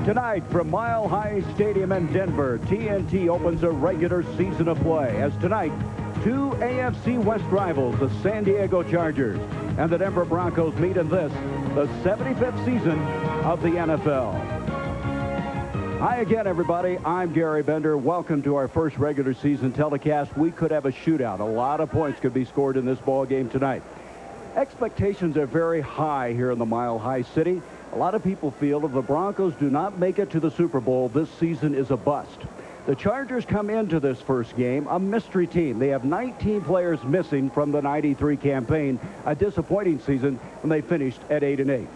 Tonight from Mile High Stadium in Denver, TNT opens a regular season of play as tonight, two AFC West rivals, the San Diego Chargers and the Denver Broncos, meet in this, the 75th season of the NFL. Hi again, everybody. I'm Gary Bender. Welcome to our first regular season telecast. We could have a shootout. A lot of points could be scored in this ball game tonight. Expectations are very high here in the Mile High City. A lot of people feel if the Broncos do not make it to the Super Bowl, this season is a bust. The Chargers come into this first game a mystery team. They have 19 players missing from the '93 campaign, a disappointing season when they finished at 8-8.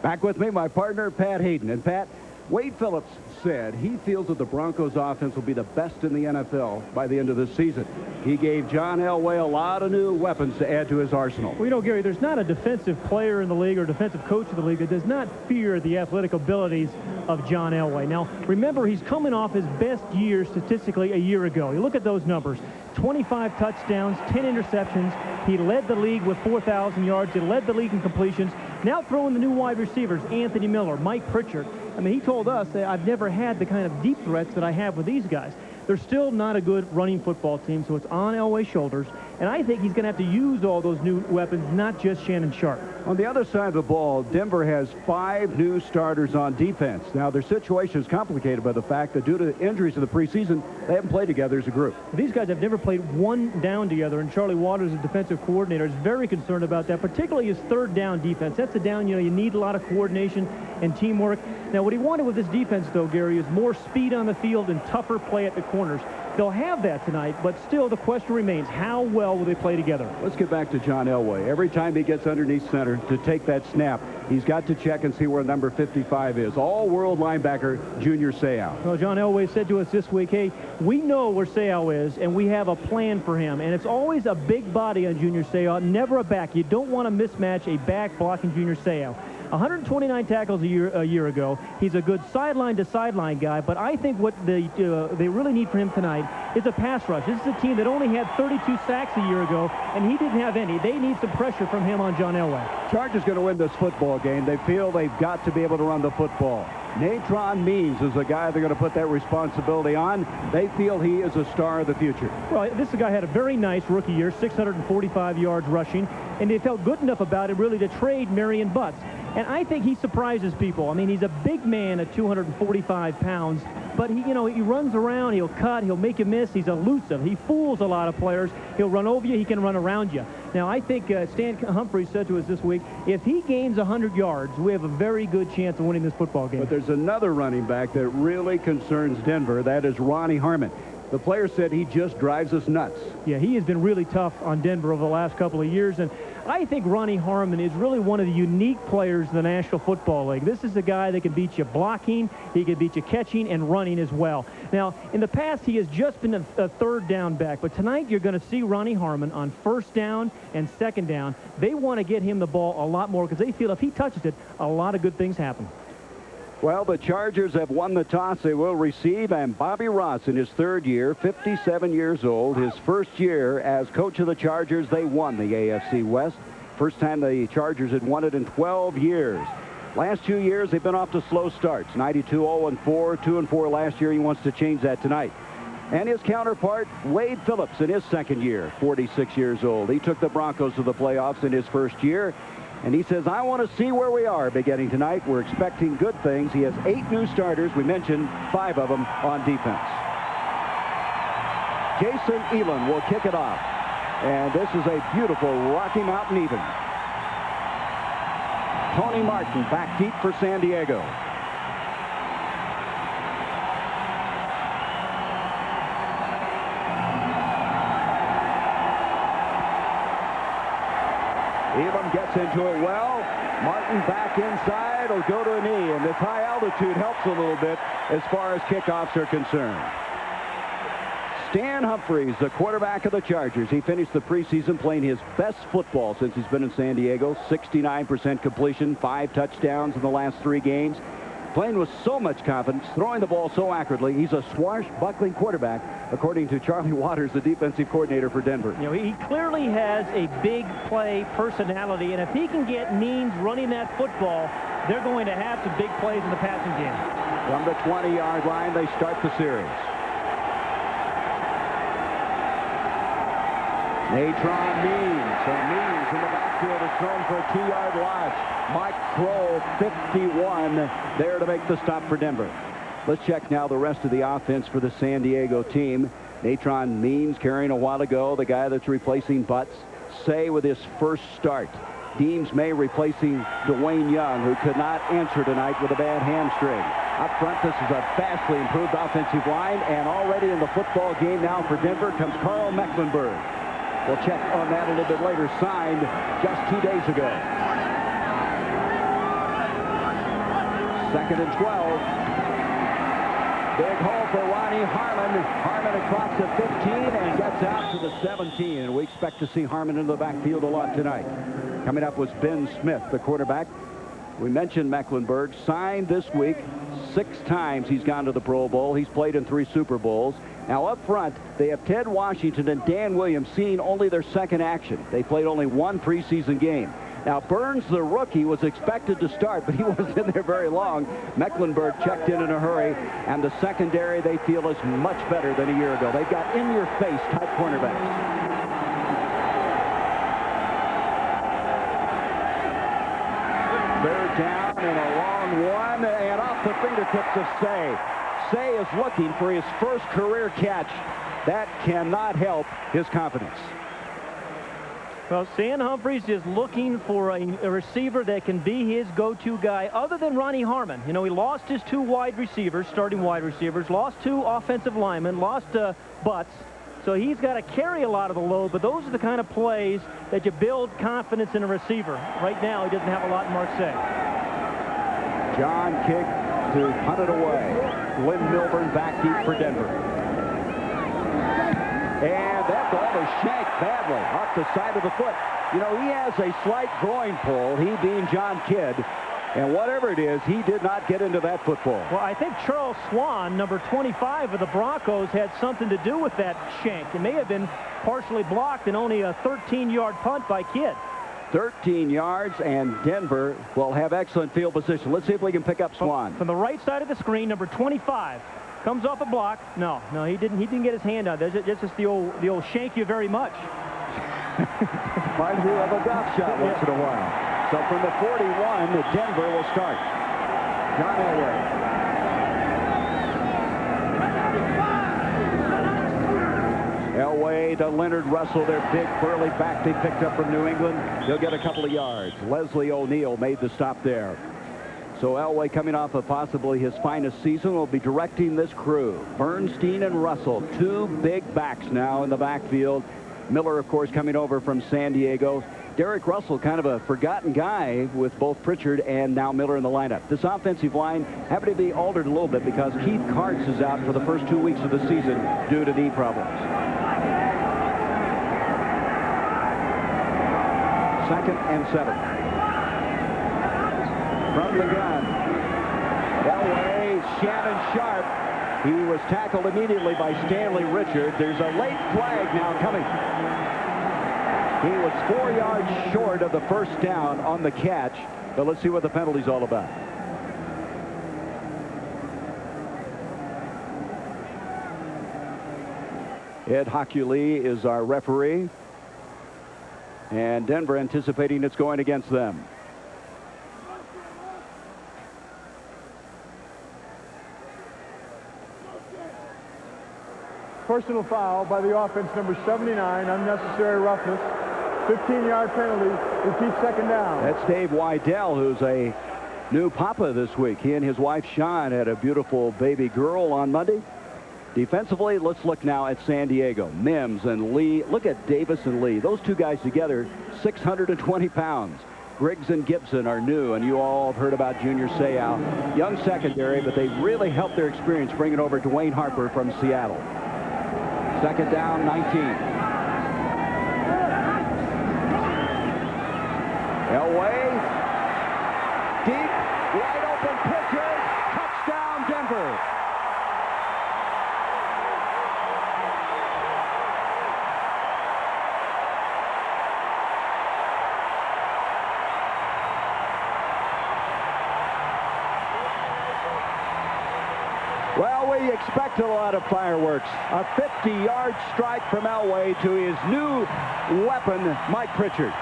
Back with me, my partner, Pat Hayden. And Pat, Wade Phillips said he feels that the Broncos offense will be the best in the NFL by the end of this season. He gave John Elway a lot of new weapons to add to his arsenal. Well, you know, Gary, there's not a defensive player in the league or defensive coach in the league that does not fear the athletic abilities of John Elway. Now, remember, he's coming off his best year statistically a year ago. You look at those numbers. 25 touchdowns, 10 interceptions. He led the league with 4,000 yards. He led the league in completions. Now throwing the new wide receivers, Anthony Miller, Mike Pritchard. I mean, he told us that I've never had the kind of deep threats that I have with these guys. They're still not a good running football team, so it's on Elway's shoulders. And I think he's going to have to use all those new weapons, not just Shannon Sharp. On the other side of the ball, Denver has 5 new starters on defense. Now, their situation is complicated by the fact that due to injuries in the preseason, they haven't played together as a group. These guys have never played one down together, and Charlie Waters, the defensive coordinator, is very concerned about that, particularly his third down defense. That's a down, you need a lot of coordination and teamwork. Now, what he wanted with this defense, though, Gary, is more speed on the field and tougher play at the corners. They'll have that tonight, but still the question remains, how well will they play together? Let's get back to John Elway. Every time he gets underneath center to take that snap, he's got to check and see where number 55 is. All-world linebacker, Junior Seau. Well, John Elway said to us this week, hey, we know where Seau is, and we have a plan for him. And it's always a big body on Junior Seau, never a back. You don't want to mismatch a back blocking Junior Seau. 129 tackles a year ago. He's a good sideline-to-sideline guy, but I think what they really need for him tonight is a pass rush. This is a team that only had 32 sacks a year ago, and he didn't have any. They need some pressure from him on John Elway. Chargers going to win this football game. They feel they've got to be able to run the football. Natrone Means is the guy they're going to put that responsibility on. They feel he is a star of the future. Well, this guy had a very nice rookie year, 645 yards rushing, and they felt good enough about it really to trade Marion Butts. And I think he surprises people. I mean, he's a big man at 245 pounds, but he runs around, he'll cut, he'll make you miss, he's elusive. He fools a lot of players. He'll run over you, he can run around you. Now, I think Stan Humphries said to us this week, if he gains 100 yards, we have a very good chance of winning this football game. But there's another running back that really concerns Denver. That is Ronnie Harmon. The player said he just drives us nuts. Yeah, he has been really tough on Denver over the last couple of years, and I think Ronnie Harmon is really one of the unique players in the National Football League. This is a guy that can beat you blocking, he can beat you catching and running as well. Now, in the past, he has just been a third down back, but tonight you're going to see Ronnie Harmon on first down and second down. They want to get him the ball a lot more because they feel if he touches it, a lot of good things happen. Well, the Chargers have won the toss. They will receive, and Bobby Ross in his third year, 57 years old, his first year as coach of the Chargers, they won the AFC West. First time the Chargers had won it in 12 years. Last 2 years, they've been off to slow starts. 92, 0-4, 2-4 last year. He wants to change that tonight. And his counterpart, Wade Phillips, in his second year, 46 years old. He took the Broncos to the playoffs in his first year. And he says, I want to see where we are beginning tonight. We're expecting good things. He has 8 new starters. We mentioned 5 of them on defense. Jason Elam will kick it off. And this is a beautiful Rocky Mountain even. Tony Martin back deep for San Diego. Elam gets into it well. Martin back inside will go to a knee, and this high altitude helps a little bit as far as kickoffs are concerned. Stan Humphries, the quarterback of the Chargers, he finished the preseason playing his best football since he's been in San Diego. 69% completion, 5 touchdowns in the last 3 games. Playing with so much confidence, throwing the ball so accurately. He's a swashbuckling quarterback, according to Charlie Waters, the defensive coordinator for Denver. He clearly has a big play personality, and if he can get Means running that football, they're going to have some big plays in the passing game. From the 20-yard line, they start the series. Natrone Means. And Means in the backfield is thrown for a 2-yard loss. Mike Crow, 51, there to make the stop for Denver. Let's check now the rest of the offense for the San Diego team. Natrone Means carrying a while ago, the guy that's replacing Butts. Say with his first start. Deems May replacing Dwayne Young, who could not answer tonight with a bad hamstring. Up front, this is a vastly improved offensive line, and already in the football game now for Denver comes Carl Mecklenburg. We'll check on that a little bit later. Signed just 2 days ago. 2nd and 12. Big hole for Ronnie Harmon. Harmon across the 15 and gets out to the 17. And we expect to see Harmon in the backfield a lot tonight. Coming up was Ben Smith, the quarterback. We mentioned Mecklenburg. Signed this week. 6 times he's gone to the Pro Bowl. He's played in 3 Super Bowls. Now up front, they have Ted Washington and Dan Williams seeing only their second action. They played only 1 preseason game. Now Burns, the rookie, was expected to start, but he wasn't in there very long. Mecklenburg checked in a hurry, and the secondary they feel is much better than a year ago. They've got in-your-face type cornerbacks. Third down and a long one, and off the fingertips of Say. Say is looking for his first career catch. That cannot help his confidence. Well, Stan Humphries is looking for a receiver that can be his go-to guy other than Ronnie Harmon. You know, he lost his 2 wide receivers, starting wide receivers, lost 2 offensive linemen, lost Butts. So he's got to carry a lot of the load, but those are the kind of plays that you build confidence in a receiver. Right now, he doesn't have a lot in Marseille. John kick to punt it away. Glenn Milburn back deep for Denver. And that ball is shanked badly off the side of the foot. You know, he has a slight groin pull, he being John Kidd. And whatever it is, he did not get into that football. Well, I think Charles Swan, number 25 of the Broncos, had something to do with that shank. It may have been partially blocked and only a 13-yard punt by Kidd. 13 yards, and Denver will have excellent field position. Let's see if we can pick up Swan. From the right side of the screen, number 25. Comes off a block. No, he didn't get his hand out. That's just the old shank you very much. Reminds me of a drop shot once in a while. So from the 41, Denver will start. John Elway. Elway to Leonard Russell, their big burly back they picked up from New England. He'll get a couple of yards. Leslie O'Neal made the stop there. So Elway, coming off of possibly his finest season, will be directing this crew. Bernstein and Russell, 2 big backs now in the backfield. Miller, of course, coming over from San Diego. Derek Russell, kind of a forgotten guy with both Pritchard and now Miller in the lineup. This offensive line having to be altered a little bit because Keith Karts is out for the first 2 weeks of the season due to knee problems. 2nd and 7. From the gun, Elway, Shannon Sharp. He was tackled immediately by Stanley Richards. There's a late flag now coming. He was 4 yards short of the first down on the catch. But let's see what the penalty's all about. Ed Hockley is our referee. And Denver anticipating it's going against them. Personal foul by the offense, number 79, unnecessary roughness. 15-yard penalty, repeat 2nd down. That's Dave Wydell, who's a new papa this week. He and his wife, Sean, had a beautiful baby girl on Monday. Defensively, let's look now at San Diego. Mims and Lee. Look at Davis and Lee. Those 2 guys together, 620 pounds. Griggs and Gibson are new, and you all have heard about Junior Seau. Young secondary, but they really helped their experience bringing over Dwayne Harper from Seattle. 2nd down, 19. Elway. Deep, wide open Pritchard. Touchdown, Denver. Elway expected a lot of fireworks. A 50-yard strike from Elway to his new weapon, Mike Pritchard.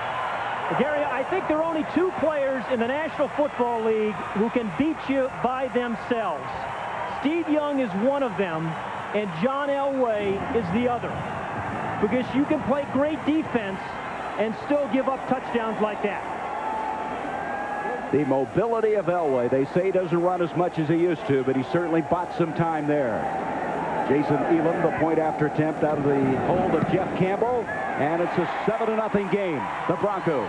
Gary, I think there are only two players in the National Football League who can beat you by themselves. Steve Young is one of them, and John Elway is the other. Because you can play great defense and still give up touchdowns like that. The mobility of Elway, they say, doesn't run as much as he used to, but he certainly bought some time there. Jason Elam, the point after attempt out of the hold of Jeff Campbell, and it's a 7-0 game, the Broncos.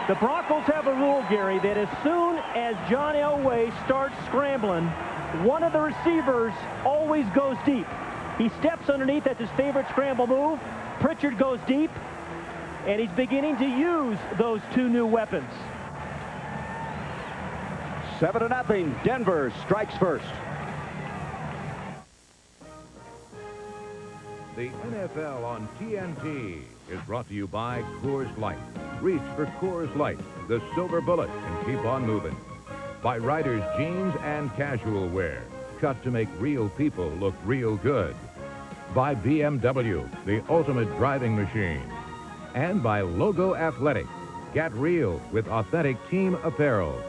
The Broncos have a rule, Gary, that as soon as John Elway starts scrambling, one of the receivers always goes deep. He steps underneath. That's his favorite scramble move. Pritchard goes deep, and he's beginning to use those two new weapons. 7-0, Denver strikes first. The NFL on TNT is brought to you by Coors Light. Reach for Coors Light, the silver bullet, and keep on moving. By Riders Jeans and Casual Wear, cut to make real people look real good. By BMW, the ultimate driving machine. And by Logo Athletic. Get real with authentic team apparel.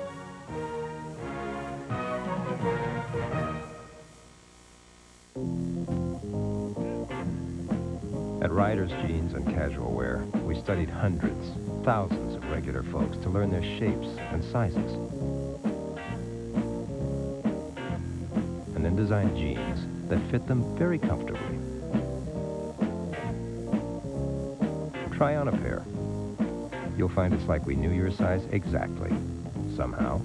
At Riders Jeans and Casual Wear, we studied hundreds, thousands of regular folks to learn their shapes and sizes. And then designed jeans that fit them very comfortably. Try on a pair. You'll find it's like we knew your size exactly, somehow.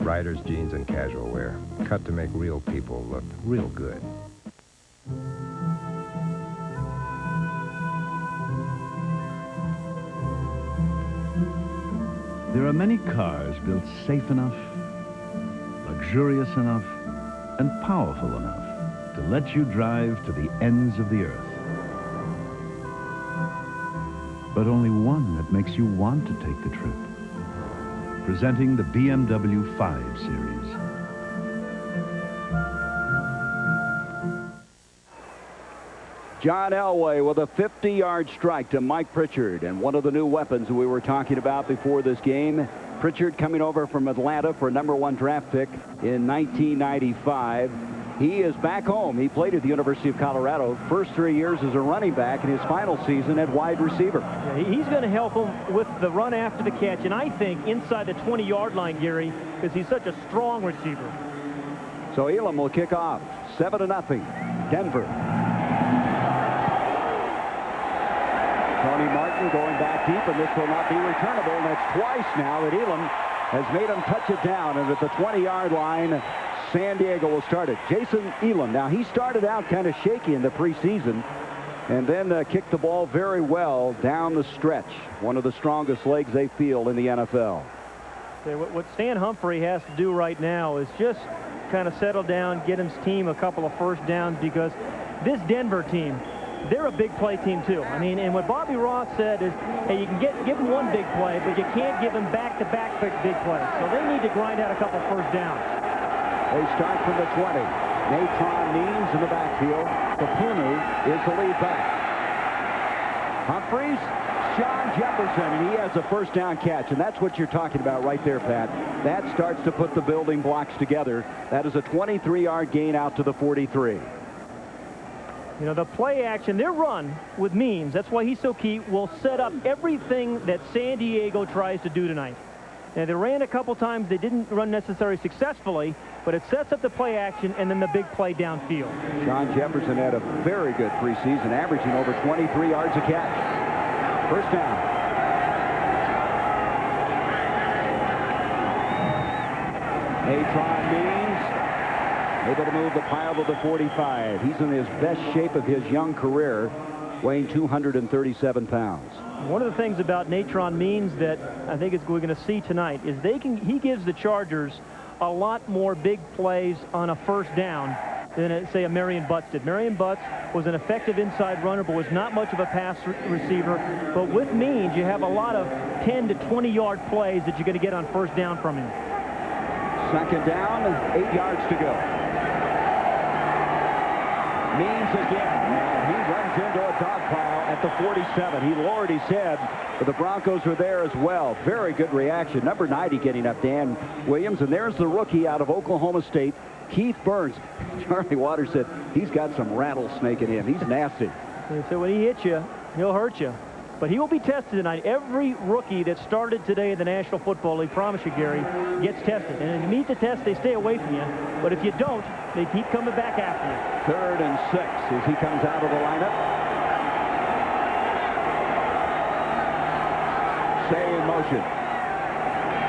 Riders Jeans and Casual Wear, cut to make real people look real good. There are many cars built safe enough, luxurious enough, and powerful enough to let you drive to the ends of the earth. But only one that makes you want to take the trip. Presenting the BMW 5 Series. John Elway with a 50-yard strike to Mike Pritchard, and one of the new weapons we were talking about before this game. Pritchard coming over from Atlanta for a #1 draft pick in 1995. He is back home. He played at the University of Colorado. First 3 years as a running back, and his final season at wide receiver. Yeah, he's going to help him with the run after the catch, and I think inside the 20-yard line, Gary, because he's such a strong receiver. So Elam will kick off. 7-0, Denver. Tony Martin going back deep, and this will not be returnable. And that's twice now that Elam has made him touch it down. And at the 20-yard line, San Diego will start it. Jason Elam. Now, he started out kind of shaky in the preseason and then kicked the ball very well down the stretch. One of the strongest legs they feel in the NFL. Okay, what Stan Humphrey has to do right now is just kind of settle down, get his team a couple of first downs, because this Denver team, they're a big play team too. I mean, and what Bobby Ross said is, hey, you can give them one big play, but you can't give them back-to-back big plays. So they need to grind out a couple first downs. They start from the 20. Natrone Means in the backfield. Kapunu is the lead back. Humphreys, Sean Jefferson, and he has a first down catch, and that's what you're talking about right there, Pat. That starts to put the building blocks together. That is a 23-yard gain out to the 43. You know, the play action, their run with Means, that's why he's so key, will set up everything that San Diego tries to do tonight. Now, they ran a couple times. They didn't run necessarily successfully, but it sets up the play action and then the big play downfield. Sean Jefferson had a very good preseason, averaging over 23 yards a catch. First down. Natrone Means able to move the pile to the 45. He's in his best shape of his young career, weighing 237 pounds. One of the things about Natrone Means that I think we're going to see tonight is he gives the Chargers a lot more big plays on a first down than, say, a Marion Butts did. Marion Butts was an effective inside runner, but was not much of a pass receiver. But with Means, you have a lot of 10 to 20-yard plays that you're going to get on first down from him. Second down, 8 yards to go. Means again, and he runs into a dog pile at the 47. He lowered his head, but the Broncos were there as well. Very good reaction. Number 90 getting up, Dan Williams, and there's the rookie out of Oklahoma State, Keith Burns. Charlie Waters said he's got some rattlesnake in him. He's nasty. So when he hits you, he'll hurt you. But he will be tested tonight. Every rookie that started today in the National Football League, promise you, Gary, gets tested. And if you meet the test, they stay away from you. But if you don't, they keep coming back after you. 3rd and 6 as he comes out of the lineup. Same motion.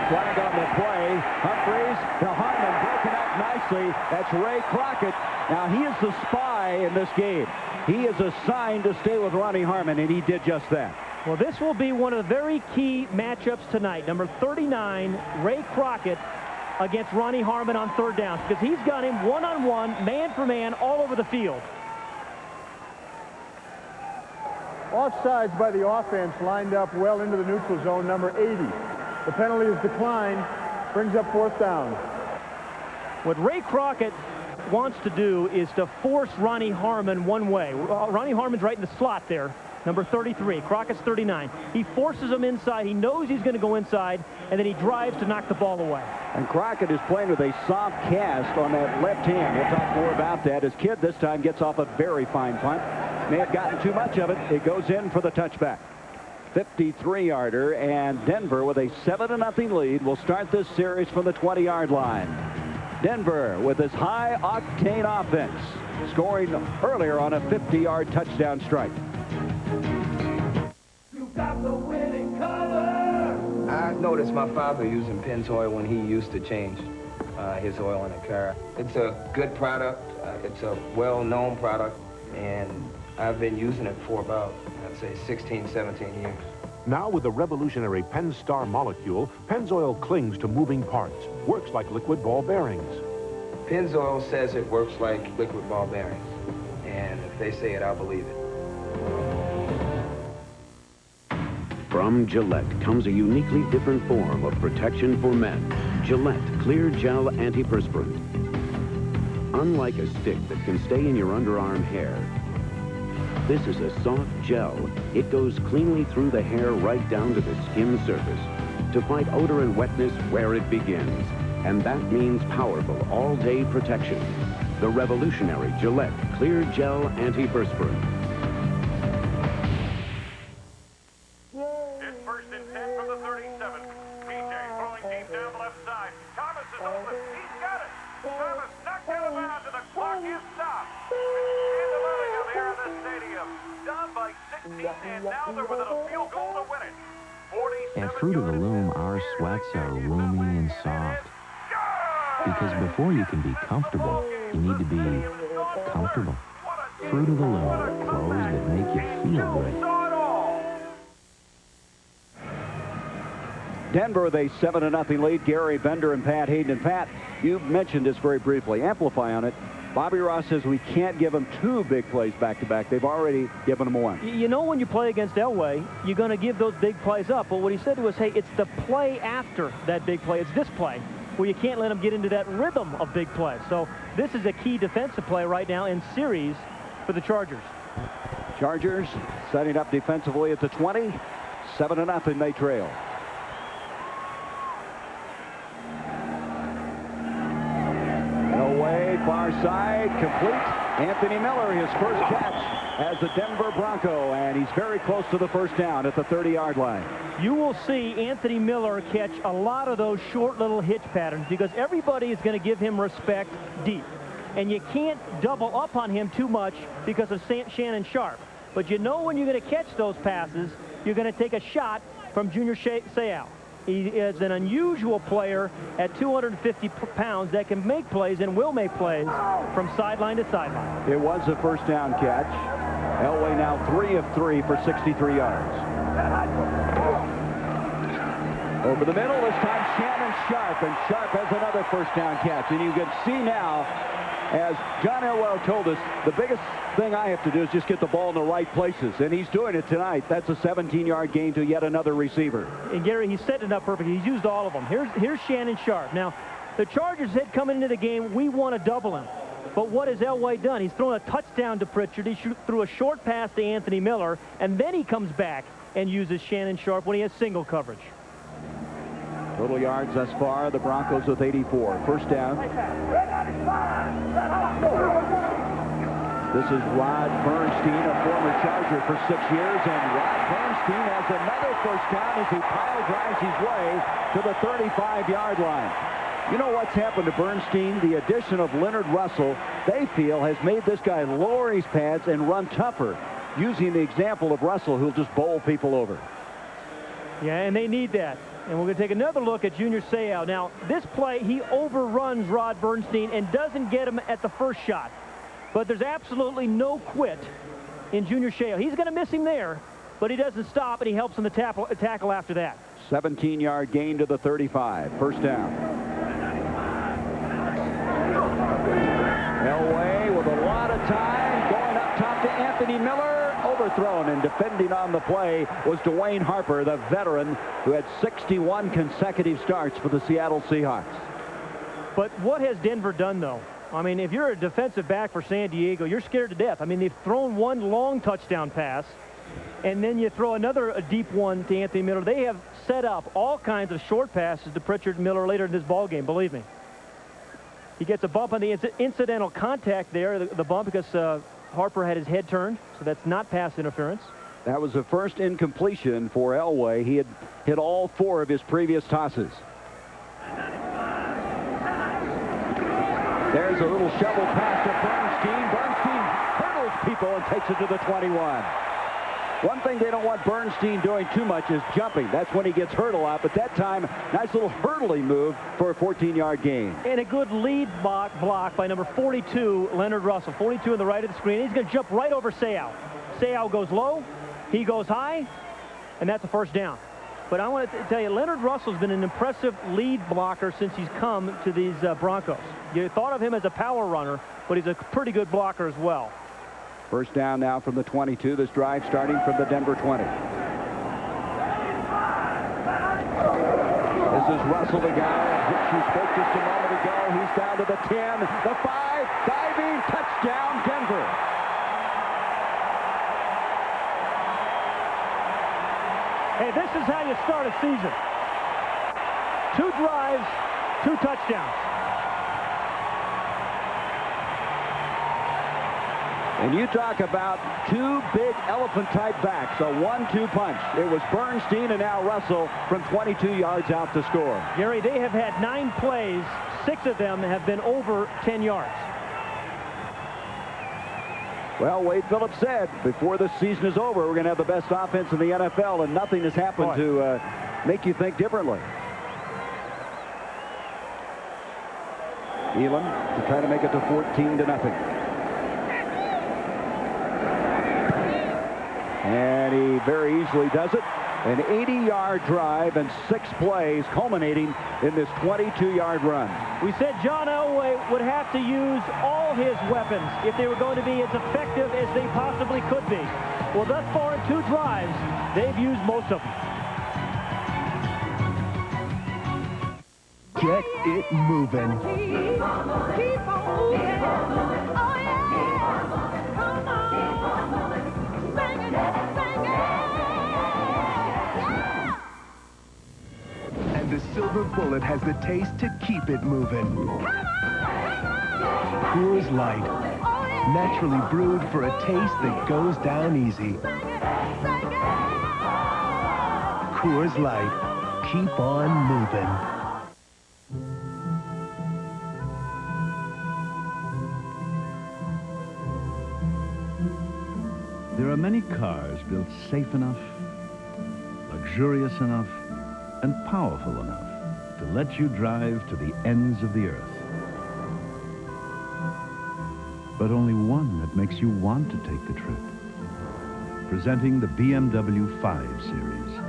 Flag on the play. Humphreys to Harmon, broken up nicely. That's Ray Crockett. Now he is the spy in this game. He is assigned to stay with Ronnie Harmon, and he did just that. Well, this will be one of the very key matchups tonight. Number 39, Ray Crockett, against Ronnie Harmon on 3rd down, because he's got him one-on-one, man for man, all over the field. Offsides by the offense, lined up well into the neutral zone, number 80. The penalty is declined, brings up 4th down. What Ray Crockett wants to do is to force Ronnie Harmon one way. Ronnie Harmon's right in the slot there, number 33. Crockett's 39. He forces him inside. He knows he's going to go inside, and then he drives to knock the ball away. And Crockett is playing with a soft cast on that left hand. We'll talk more about that. His kid this time gets off a very fine punt. May have gotten too much of it. It goes in for the touchback. 53-yarder, and Denver with a 7-0 lead will start this series from the 20-yard line. Denver with his high-octane offense, scoring earlier on a 50-yard touchdown strike. You got the winning color. I noticed my father using Pennzoil when he used to change his oil in a car. It's a good product. It's a well-known product, and I've been using it for about, I'd say, 16, 17 years. Now with the revolutionary Penn-Star molecule, Pennzoil clings to moving parts, works like liquid ball bearings. Pennzoil says it works like liquid ball bearings, and if they say it, I'll believe it. From Gillette comes a uniquely different form of protection for men. Gillette Clear Gel Antiperspirant. Unlike a stick that can stay in your underarm hair, this is a soft gel. It goes cleanly through the hair right down to the skin surface to fight odor and wetness where it begins. And that means powerful all-day protection. The revolutionary Gillette Clear Gel Antiperspirant. It's 1st and 10 from the 37. PJ throwing deep down the left side. Thomas is open. He's got it. Thomas knocked out of bounds, and the clock is stopped. Pandemonium here in the stadium. Down by 16, and now they're within a field goal to win it. At Fruit of the Loom, our sweats are roomy and soft. Because before you can be comfortable, you need to be comfortable. Fruit of the Loom, clothes that make you feel good. Denver with a 7-0 lead. Gary Bender and Pat Hayden. And Pat, you mentioned this very briefly. Amplify on it. Bobby Ross says we can't give them 2 big plays back-to-back. They've already given them 1. You know, when you play against Elway, you're going to give those big plays up. But what he said to us, hey, it's the play after that big play. It's this play where you can't let them get into that rhythm of big plays. So this is a key defensive play right now in series for the Chargers. Chargers setting up defensively at the 20. 7-0 they trail. Away, far side, complete. Anthony Miller, his first catch as a Denver Bronco, and he's very close to the first down at the 30-yard line. You will see Anthony Miller catch a lot of those short little hitch patterns because everybody is going to give him respect deep. And you can't double up on him too much because of Shannon Sharp. But you know when you're going to catch those passes, you're going to take a shot from Junior Seau. He is an unusual player at 250 pounds that can make plays and will make plays from sideline to sideline. It was a first down catch. Elway now 3 of 3 for 63 yards. Over the middle, this time Shannon Sharp, and Sharp has another first down catch. And you can see now, as John Elwell told us, the biggest thing I have to do is just get the ball in the right places, and he's doing it tonight. That's a 17-yard gain to yet another receiver. And Gary, he's setting it up perfectly. He's used all of them. Here's Shannon Sharp. Now, the Chargers said coming into the game, we want to double him. But what has Elway done? He's thrown a touchdown to Pritchard. He threw a short pass to Anthony Miller, and then he comes back and uses Shannon Sharp when he has single coverage. Total yards thus far, the Broncos with 84. First down. This is Rod Bernstein, a former Charger for 6 years, and Rod Bernstein has another first down as he pile drives his way to the 35-yard line. You know what's happened to Bernstein? The addition of Leonard Russell, they feel, has made this guy lower his pads and run tougher, using the example of Russell, who'll just bowl people over. Yeah, and they need that. And we're going to take another look at Junior Seau. Now, this play, he overruns Rod Bernstein and doesn't get him at the first shot. But there's absolutely no quit in Junior Seau. He's going to miss him there, but he doesn't stop, and he helps in the tackle after that. 17-yard gain to the 35. First down. Elway with a lot of time, going up top to Anthony Miller. Overthrown, and defending on the play was Dwayne Harper, the veteran who had 61 consecutive starts for the Seattle Seahawks. But what has Denver done, though? I mean, if you're a defensive back for San Diego, you're scared to death. I mean, they've thrown one long touchdown pass, and then you throw a deep one to Anthony Miller. They have set up all kinds of short passes to Pritchard and Miller later in this ball game, believe me. He gets a bump on the incidental contact there, the bump, because Harper had his head turned, so that's not pass interference. That was the first incompletion for Elway. He had hit all 4 of his previous tosses. There's a little shovel pass to Bernstein. Bernstein hurdles people and takes it to the 21. One thing they don't want Bernstein doing too much is jumping. That's when he gets hurt a lot. But that time, nice little hurdling move for a 14-yard gain. And a good lead block by number 42, Leonard Russell. 42 on the right of the screen. He's going to jump right over Seau. Seau goes low. He goes high. And that's a first down. But I want to tell you, Leonard Russell's been an impressive lead blocker since he's come to these Broncos. You thought of him as a power runner, but he's a pretty good blocker as well. First down now from the 22. This drive starting from the Denver 20. This is Russell, the guy of which you spoke just a moment ago. He's down to the 10, the 5, diving, touchdown, Denver. Hey, this is how you start a season. 2 drives, 2 touchdowns. And you talk about 2 big elephant-type backs, a 1-2 punch. It was Bernstein and now Russell from 22 yards out to score. Gary, they have had 9 plays. 6 of them have been over 10 yards. Well, Wade Phillips said before the season is over, we're going to have the best offense in the NFL, and nothing has happened to make you think differently. Elam to try to make it to 14-0. And he very easily does it. An 80-yard drive and 6 plays culminating in this 22-yard run. We said John Elway would have to use all his weapons if they were going to be as effective as they possibly could be. Well, thus far in 2 drives, they've used most of them. Get it moving. Keep on moving. Oh, yeah. Come on. Bang it, bang it. And the silver bullet has the taste to keep it moving. Coors Light. Naturally brewed for a taste that goes down easy. Coors Light. Keep on moving. There are many cars built safe enough, luxurious enough, and powerful enough to let you drive to the ends of the earth. But only one that makes you want to take the trip. Presenting the BMW 5 Series.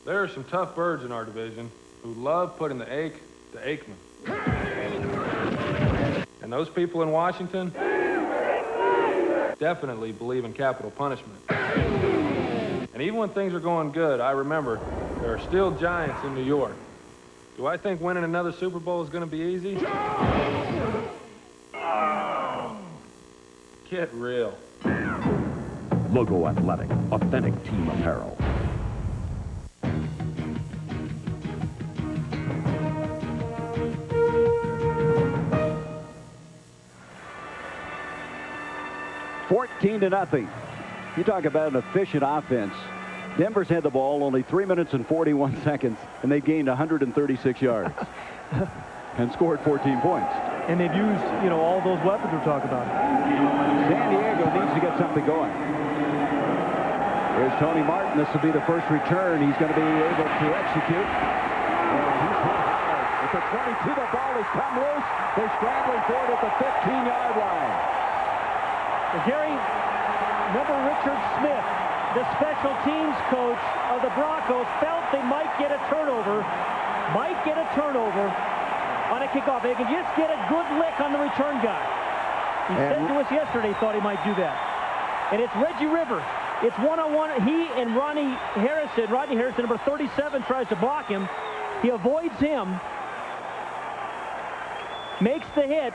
There are some tough birds in our division who love putting the ache to Aikman. And those people in Washington definitely believe in capital punishment. And even when things are going good, I remember there are still giants in New York. Do I think winning another Super Bowl is going to be easy? Get real. Logo Athletic, authentic team apparel. (14-0). You talk about an efficient offense. Denver's had the ball only 3 minutes and 41 seconds, and they gained 136 yards and scored 14 points. And they've used, all those weapons we're talking about. San Diego needs to get something going. Here's Tony Martin. This will be the first return he's going to be able to execute. And he's hit hard. At the 22, the ball has come loose. They're scrambling for it at the 15-yard line. Well, Gary, remember Richard Smith, the special teams coach of the Broncos, felt they might get a turnover on a kickoff. They can just get a good lick on the return guy. He said to us yesterday he thought he might do that. And it's Reggie Rivers. It's one-on-one. He and Rodney Harrison, number 37, tries to block him. He avoids him, makes the hit,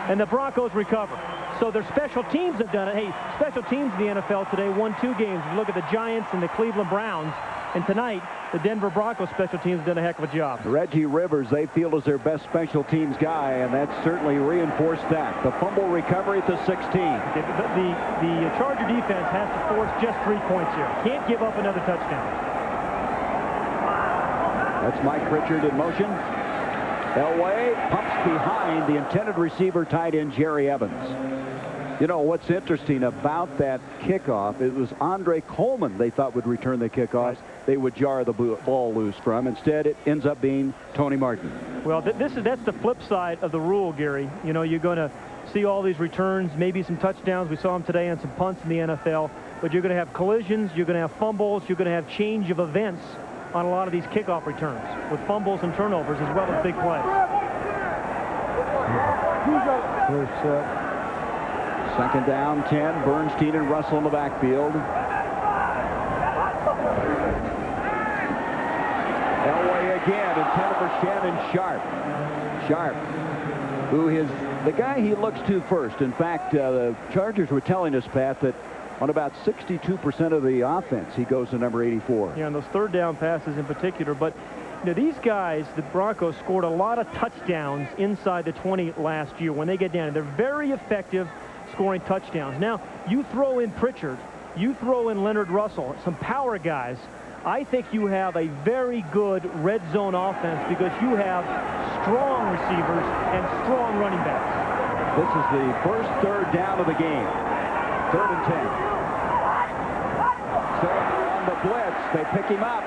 and the Broncos recover. So their special teams have done it. Hey, special teams in the NFL today won 2 games. If you look at the Giants and the Cleveland Browns, and tonight, the Denver Broncos special teams did a heck of a job. Reggie Rivers, they feel, is their best special teams guy, and that certainly reinforced that. The fumble recovery at the 16. The Charger defense has to force just 3 points here. Can't give up another touchdown. That's Mike Pritchard in motion. Elway pumps behind the intended receiver, tight end Jerry Evans. What's interesting about that kickoff, it was Andre Coleman they thought would return the kickoff. They would jar the ball loose from. Instead, it ends up being Tony Martin. Well, that's the flip side of the rule, Gary. You're going to see all these returns, maybe some touchdowns. We saw them today on some punts in the NFL. But you're going to have collisions, you're going to have fumbles, you're going to have change of events on a lot of these kickoff returns with fumbles and turnovers as well as big plays. First set. Second down, 10. Bernstein and Russell in the backfield. Elway again, intended for Shannon Sharp. Sharp, who is the guy he looks to first. In fact, the Chargers were telling us, Pat, that on about 62% of the offense, he goes to number 84. Yeah, and those third down passes in particular. But these guys, the Broncos, scored a lot of touchdowns inside the 20 last year when they get down. They're very effective scoring touchdowns. Now, you throw in Pritchard, you throw in Leonard Russell, some power guys. I think you have a very good red zone offense because you have strong receivers and strong running backs. This is the first third down of the game. 3rd and 10. So on the blitz, they pick him up.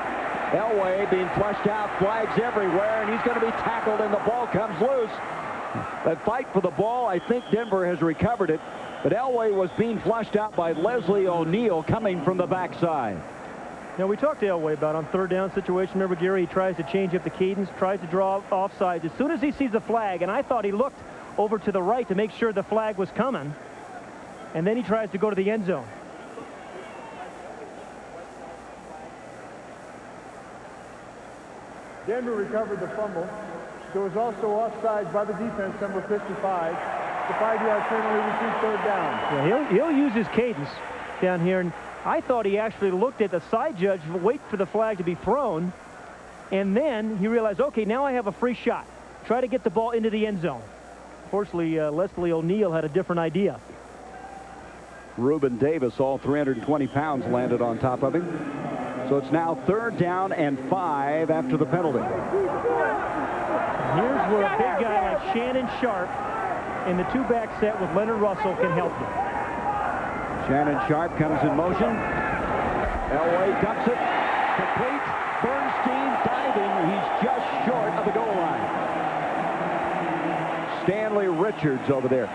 Elway being flushed out, flags everywhere, and he's going to be tackled, and the ball comes loose. That fight for the ball, I think Denver has recovered it, but Elway was being flushed out by Leslie O'Neal coming from the backside. Now, we talked to Elway about on third down situation. Remember, Gary, he tries to change up the cadence, tries to draw offsides. As soon as he sees the flag, and I thought he looked over to the right to make sure the flag was coming, and then he tries to go to the end zone. Denver recovered the fumble. There was also offsides by the defense, number 55. The 5-yard penalty received 3rd down. Yeah, he'll use his cadence down here, and I thought he actually looked at the side judge, wait for the flag to be thrown, and then he realized, okay, now I have a free shot. Try to get the ball into the end zone. Fortunately, Leslie O'Neal had a different idea. Reuben Davis, all 320 pounds, landed on top of him. So it's now 3rd down and 5 after the penalty. Here's where a big guy like Shannon Sharp in the 2-back set with Leonard Russell can help you. Shannon Sharp comes in motion. Elway dumps it. Complete. Bernstein diving. He's just short of the goal line. Stanley Richards over there.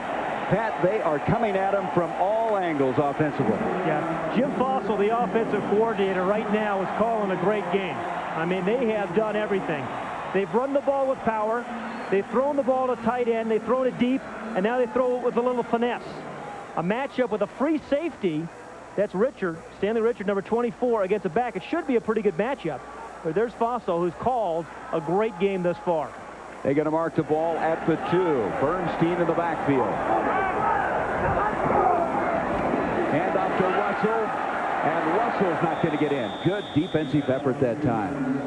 Pat, they are coming at him from all angles offensively. Yeah, Jim Fossil, the offensive coordinator right now, is calling a great game. I mean, they have done everything. They've run the ball with power. They've thrown the ball to tight end. They've thrown it deep, and now they throw it with a little finesse. A matchup with a free safety. That's Richard, Stanley Richard, number 24, against a back. It should be a pretty good matchup. there's Faso, who's called a great game thus far. They're going to mark the ball at the 2. Bernstein in the backfield. Hand off to Russell, and Russell's not going to get in. Good defensive effort that time.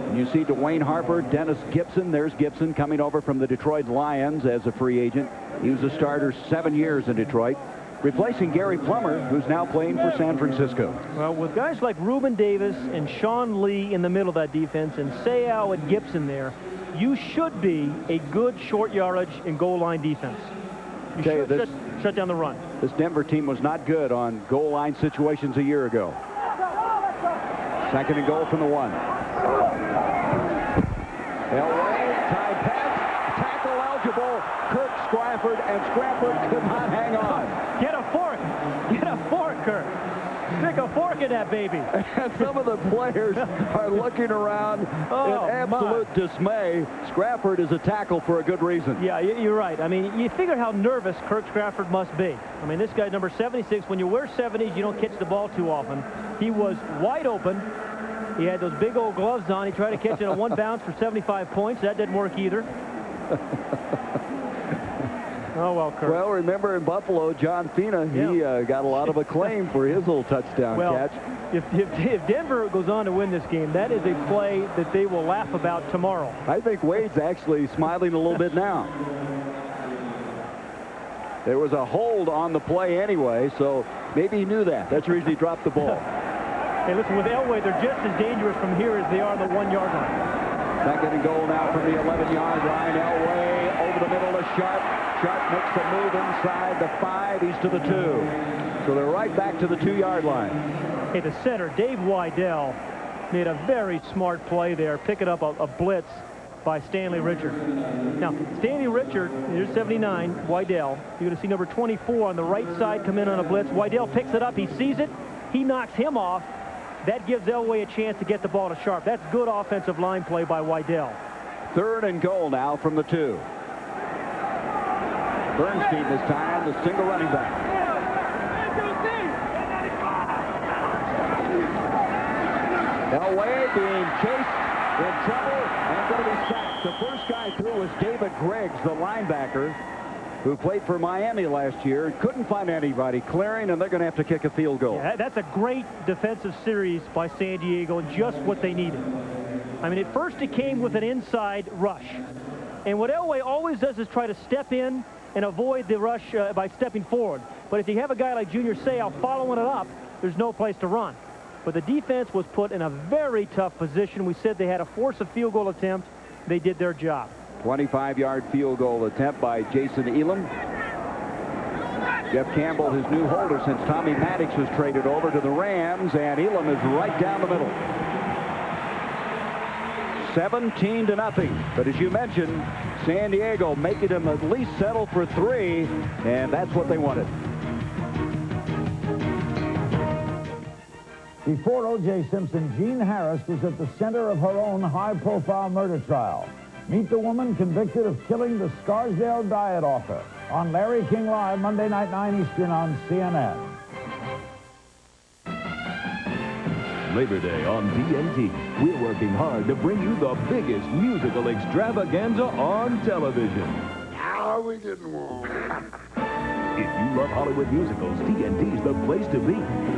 And you see Dwayne Harper, Dennis Gibson. There's Gibson coming over from the Detroit Lions as a free agent. He was a starter 7 years in Detroit, replacing Gary Plummer, who's now playing for San Francisco. Well, with guys like Reuben Davis and Sean Lee in the middle of that defense and Seau and Gibson there, you should be a good short yardage and goal line defense. You should shut down the run. This Denver team was not good on goal line situations a year ago. 2nd and goal from the 1. Elway, tied pass, tackle eligible. Kirk Scrafford, and Scrafford could not hang on. Get a fork. Get a fork, Kirk. Stick a fork in that baby. And some of the players are looking around in absolute dismay. Scrafford is a tackle for a good reason. Yeah, you're right. I mean, you figure how nervous Kirk Scrafford must be. I mean, this guy, number 76, when you wear 70s, you don't catch the ball too often. He was wide open. He had those big old gloves on. He tried to catch it on one bounce for 75 points. That didn't work either. Oh, well, Kirk. Well, remember in Buffalo, John Fina, he got a lot of acclaim for his little touchdown catch. If Denver goes on to win this game, that is a play that they will laugh about tomorrow. I think Wade's actually smiling a little bit now. There was a hold on the play anyway, so maybe he knew that. That's the reason he dropped the ball. Hey, listen, with Elway, they're just as dangerous from here as they are on the 1 yard line. 2nd and goal now from the 11-yard line. Elway over the middle to Sharp. Sharp makes the move inside the 5. He's to the 2. So they're right back to the 2-yard line. Hey, the center, Dave Wydell, made a very smart play there, picking up a blitz by Stanley Richard. Now, Stanley Richard, here's 79, Wydell. You're going to see number 24 on the right side come in on a blitz. Wydell picks it up. He sees it. He knocks him off. That gives Elway a chance to get the ball to Sharp. That's good offensive line play by Wydell. 3rd and goal now from the 2. Bernstein this time, the single running back. Elway being chased, in trouble, and going to be sacked. The first guy through was David Griggs, the linebacker, who played for Miami last year. Couldn't find anybody clearing, and they're going to have to kick a field goal. Yeah, that's a great defensive series by San Diego, and just what they needed. I mean, at first it came with an inside rush. And what Elway always does is try to step in and avoid the rush by stepping forward. But if you have a guy like Junior Seau following it up, there's no place to run. But the defense was put in a very tough position. We said they had to force a field goal attempt. They did their job. 25-yard field goal attempt by Jason Elam. Jeff Campbell, his new holder since Tommy Maddox was traded over to the Rams, and Elam is right down the middle. 17-0. But as you mentioned, San Diego making them at least settle for 3, and that's what they wanted. Before O.J. Simpson, Jean Harris was at the center of her own high-profile murder trial. Meet the woman convicted of killing the Scarsdale diet author on Larry King Live, Monday night, 9 Eastern on CNN. Labor Day on TNT. We're working hard to bring you the biggest musical extravaganza on television. Now we didn't want. If you love Hollywood musicals, TNT's the place to be.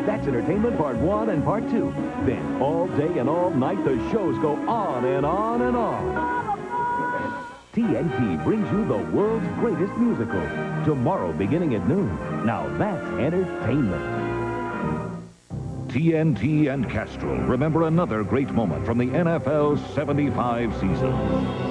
That's Entertainment Part 1 and Part 2. Then, all day and all night, the shows go on and on and on. TNT brings you the world's greatest musicals. Tomorrow, beginning at noon. Now that's entertainment. TNT and Castrol remember another great moment from the NFL's 75 season.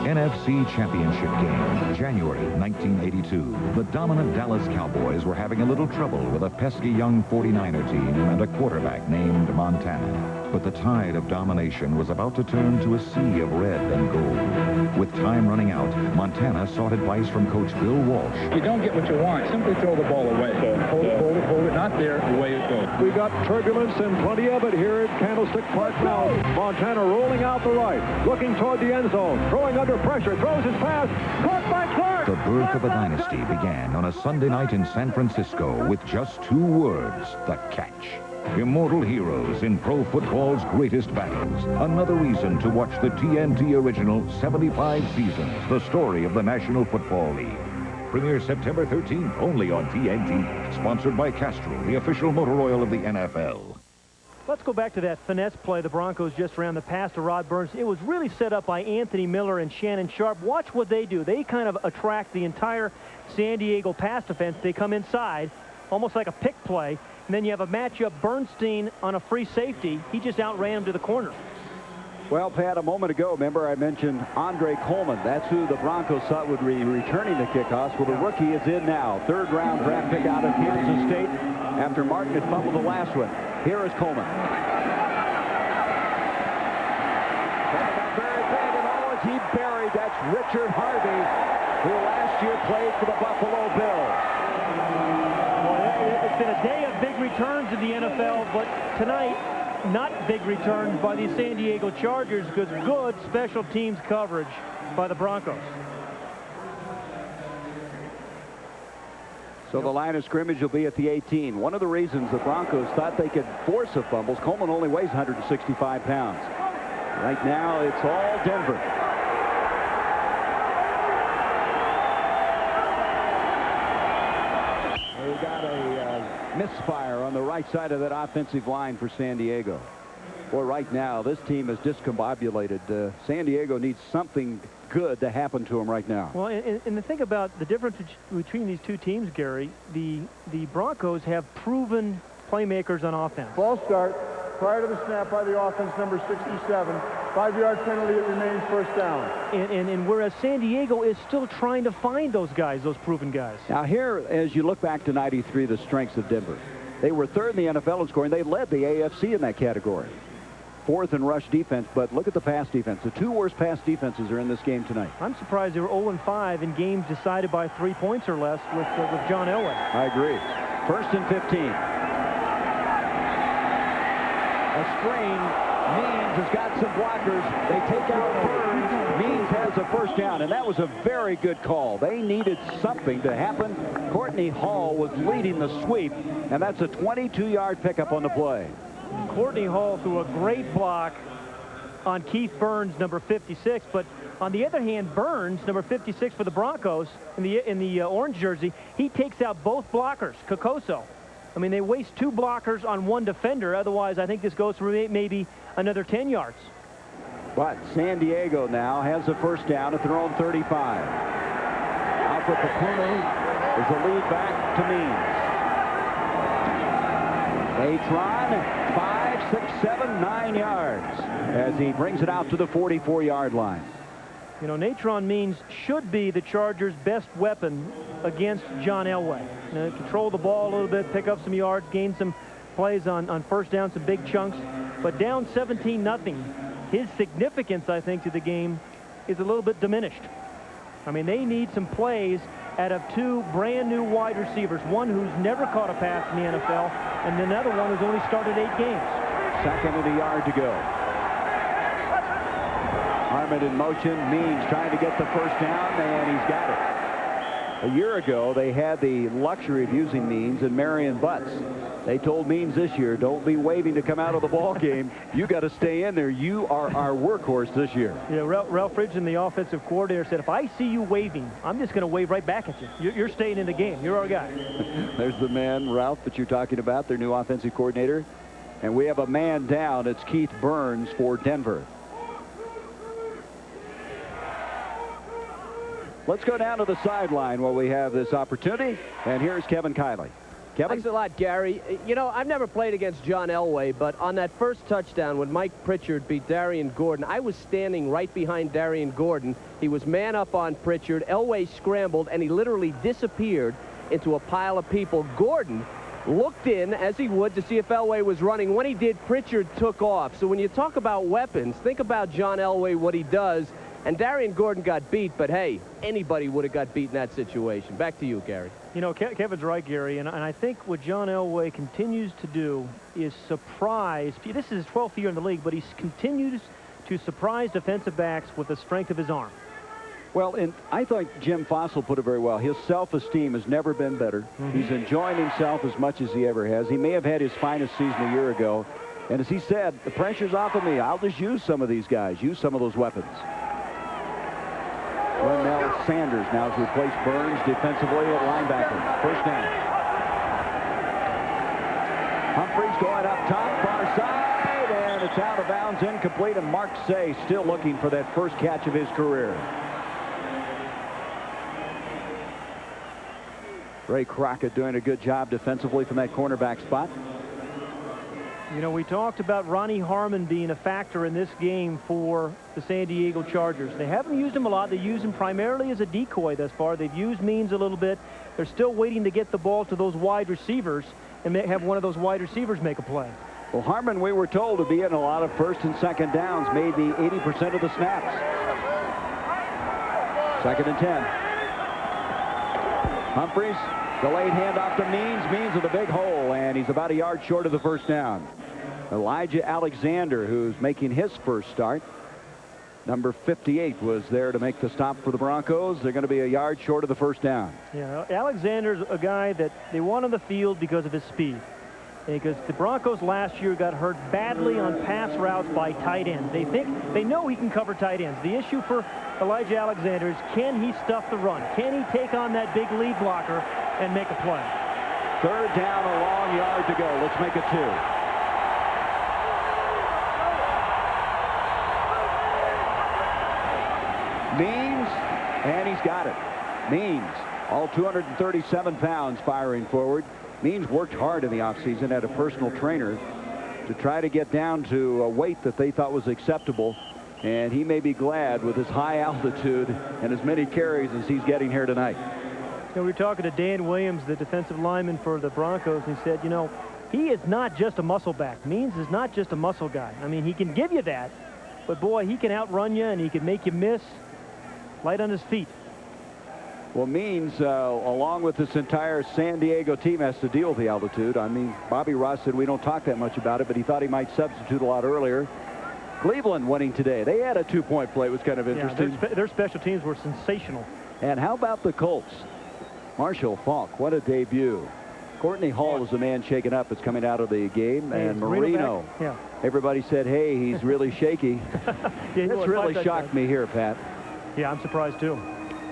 NFC Championship game, January 1982. The dominant Dallas Cowboys were having a little trouble with a pesky young 49er team and a quarterback named Montana. But the tide of domination was about to turn to a sea of red and gold. With time running out, Montana sought advice from Coach Bill Walsh. If you don't get what you want, simply throw the ball away. Hold it, not there, away it goes. We got turbulence and plenty of it here at Candlestick Park now. Montana rolling out the right, looking toward the end zone, throwing under pressure, throws his pass, caught by Clark. The birth of a dynasty began on a Sunday night in San Francisco with just 2 words, the catch. Immortal heroes in pro football's greatest battles. Another reason to watch the TNT original 75 seasons, the story of the National Football League. Premieres September 13th, only on TNT. Sponsored by Castrol, the official motor oil of the NFL. Let's go back to that finesse play the Broncos just ran the pass to Rod Burns. It was really set up by Anthony Miller and Shannon Sharp. Watch what they do. They kind of attract the entire San Diego pass defense. They come inside, almost like a pick play, and then you have a matchup Bernstein on a free safety. He just outran him to the corner. Well, Pat, a moment ago, remember I mentioned Andre Coleman. That's who the Broncos thought would be returning the kickoffs. Well, the rookie is in now. Third-round draft pick out of Kansas State after Martin had fumbled the last one. Here is Coleman. Very big, and oh, he buried. That's Richard Harvey, who last year played for the Buffalo Bills. Well, it's been a day of big returns in the NFL, but tonight, not big returns by the San Diego Chargers because good special teams coverage by the Broncos. So the line of scrimmage will be at the 18. One of the reasons the Broncos thought they could force a fumble, Coleman only weighs 165 pounds. Right now, it's all Denver. We got a misfire on the right side of that offensive line for San Diego. Boy, right now, this team is discombobulated. San Diego needs something good to happen to them right now. Well, and the thing about the difference between these two teams, Gary, the Broncos have proven playmakers on offense. Ball start prior to the snap by the offense, number 67. 5-yard penalty, it remains first down. And whereas San Diego is still trying to find those guys, those proven guys. Now here, as you look back to '93, the strengths of Denver. They were third in the NFL in scoring. They led the AFC in that category. Fourth in rush defense, but look at the pass defense. The two worst pass defenses are in this game tonight. I'm surprised they were 0-5 in games decided by 3 points or less with John Elway. I agree. First and 15. A screen. Means has got some blockers. They take out Burns. Means has a first down, and that was a very good call. They needed something to happen. Courtney Hall was leading the sweep, and that's a 22-yard pickup on the play. Courtney Hall threw a great block on Keith Burns, number 56. But on the other hand, Burns, number 56 for the Broncos, in the orange jersey, he takes out both blockers, Kokoso. I mean, they waste 2 blockers on 1 defender. Otherwise, I think this goes for maybe another 10 yards. But San Diego now has a first down at their own 35. Alfred Papuno is the lead back to Means. Natron, 5, 6, 7, 9 yards as he brings it out to the 44-yard line. You know, Natrone Means should be the Chargers' best weapon against John Elway. You know, control the ball a little bit, pick up some yards, gain some plays on first down, some big chunks. But down 17-0, his significance, I think, to the game is a little bit diminished. I mean, they need some plays out of 2 brand-new wide receivers, one who's never caught a pass in the NFL, and another one who's only started 8 games. Second and a yard to go. Harmon in motion. Means trying to get the first down, and he's got it. A year ago, they had the luxury of using Means and Marion Butts. They told Means this year, don't be waving to come out of the ball game. You got to stay in there. You are our workhorse this year. Yeah, Ralph Ridgen, the offensive coordinator, said, if I see you waving, I'm just going to wave right back at you. You're staying in the game. You're our guy. There's the man, Ralph, that you're talking about, their new offensive coordinator. And we have a man down. It's Keith Burns for Denver. Let's go down to the sideline while we have this opportunity. And here's Kevin Kiley. Kevin? Thanks a lot, Gary. You know, I've never played against John Elway, but on that first touchdown when Mike Pritchard beat Darian Gordon, I was standing right behind Darian Gordon. He was man up on Pritchard. Elway scrambled, and he literally disappeared into a pile of people. Gordon looked in, as he would, to see if Elway was running. When he did, Pritchard took off. So when you talk about weapons, think about John Elway, what he does. And Darian Gordon got beat, but hey, anybody would have got beat in that situation. Back to you, Gary. You know, Kevin's right, Gary, and I think what John Elway continues to do is surprise. This is his 12th year in the league, but he continues to surprise defensive backs with the strength of his arm. Well, and I thought Jim Fossil put it very well. His self-esteem has never been better. He's enjoying himself as much as he ever has. He may have had his finest season a year ago. And as he said, the pressure's off of me. I'll just use some of these guys, use some of those weapons. Ronell Sanders now has replaced Burns defensively at linebacker. First down. Humphreys going up top, far side, and it's out of bounds, incomplete, and Mark Say still looking for that first catch of his career. Ray Crockett doing a good job defensively from that cornerback spot. You know, we talked about Ronnie Harmon being a factor in this game for the San Diego Chargers. They haven't used him a lot. They use him primarily as a decoy thus far. They've used Means a little bit. They're still waiting to get the ball to those wide receivers and have one of those wide receivers make a play. Well, Harmon, we were told to be in a lot of first and second downs, maybe 80% of the snaps. 2nd and 10. Humphreys, delayed handoff to Means. Means with a big hole, and he's about a yard short of the first down. Elijah Alexander, who's making his first start. Number 58 was there to make the stop for the Broncos. They're going to be a yard short of the first down. Yeah, Alexander's a guy that they want on the field because of his speed. Because the Broncos last year got hurt badly on pass routes by tight ends. They know he can cover tight ends. The issue for Elijah Alexander is, can he stuff the run? Can he take on that big lead blocker and make a play? 3rd down, a long yard to go. Let's make it 2. Means, and he's got it. Means, all 237 pounds firing forward. Means worked hard in the offseason, had a personal trainer to try to get down to a weight that they thought was acceptable. And he may be glad with his high altitude and as many carries as he's getting here tonight. You know, we were talking to Dan Williams, the defensive lineman for the Broncos, and he said, you know, he is not just a muscle back. Means is not just a muscle guy. I mean, he can give you that, but boy, he can outrun you and he can make you miss. Light on his feet. Well, Means, along with this entire San Diego team, has to deal with the altitude. I mean, Bobby Ross said we don't talk that much about it, but he thought he might substitute a lot earlier. Cleveland winning today. They had a 2-point play. It was kind of interesting. Yeah, their special teams were sensational. And how about the Colts? Marshall Faulk, what a debut. Courtney Hall is the man shaken up. It's coming out of the game. And Marino. Yeah. Everybody said, hey, he's really shaky. That's really shocked me here, Pat. Yeah, I'm surprised too.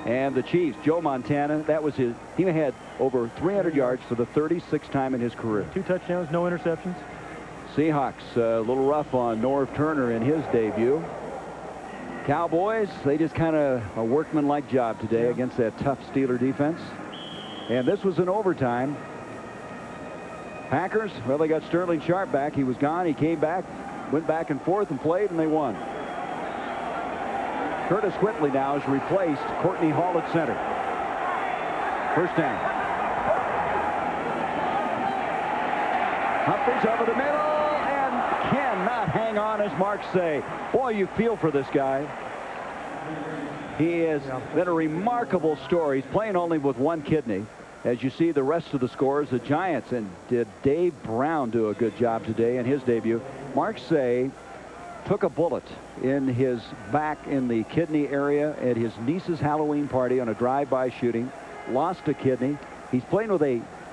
And the Chiefs, Joe Montana, that was his. He had over 300 yards for the 36th time in his career. 2 touchdowns, no interceptions. Seahawks, a little rough on Norv Turner in his debut. Cowboys, they just kind of a workmanlike job today against that tough Steeler defense. And this was an overtime. Packers, well, they got Sterling Sharp back. He was gone. He came back, went back and forth and played, and they won. Curtis Whitley now has replaced Courtney Hall at center. First down. Humphreys over the middle and cannot hang on, as Mark say. Boy, you feel for this guy. He has been a remarkable story. He's playing only with one kidney. As you see the rest of the scores, the Giants, and did Dave Brown do a good job today in his debut. Mark Say took a bullet in his back in the kidney area at his niece's Halloween party on a drive-by shooting. Lost a kidney. He's playing with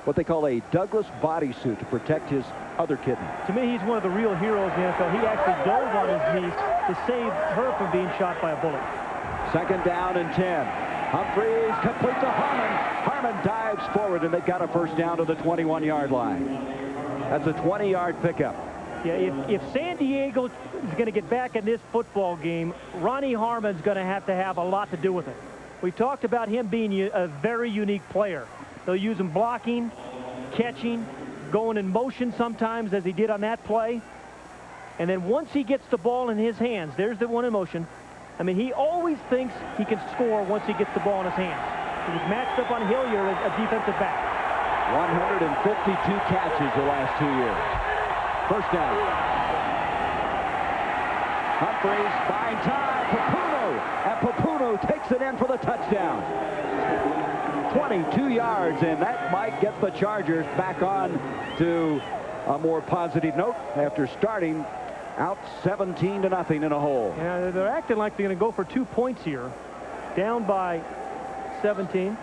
what they call a Douglas bodysuit to protect his other kidney. To me, he's one of the real heroes in the NFL. He actually dove on his niece to save her from being shot by a bullet. 2nd down and 10. Humphreys complete to Harmon. Harmon dives forward, and they've got a first down to the 21-yard line. That's a 20-yard pickup. Yeah, if San Diego is going to get back in this football game, Ronnie Harmon's going to have a lot to do with it. We talked about him being a very unique player. They'll use him blocking, catching, going in motion sometimes, as he did on that play. And then once he gets the ball in his hands, there's the one in motion. I mean, he always thinks he can score once he gets the ball in his hands. He was matched up on Hilliard as a defensive back. 152 catches the last 2 years. First down. Humphreys buying time. Papuno. And Papuno takes it in for the touchdown. 22 yards, and that might get the Chargers back on to a more positive note after starting out 17-0 in a hole. Yeah, they're acting like they're going to go for 2 points here. down by 17.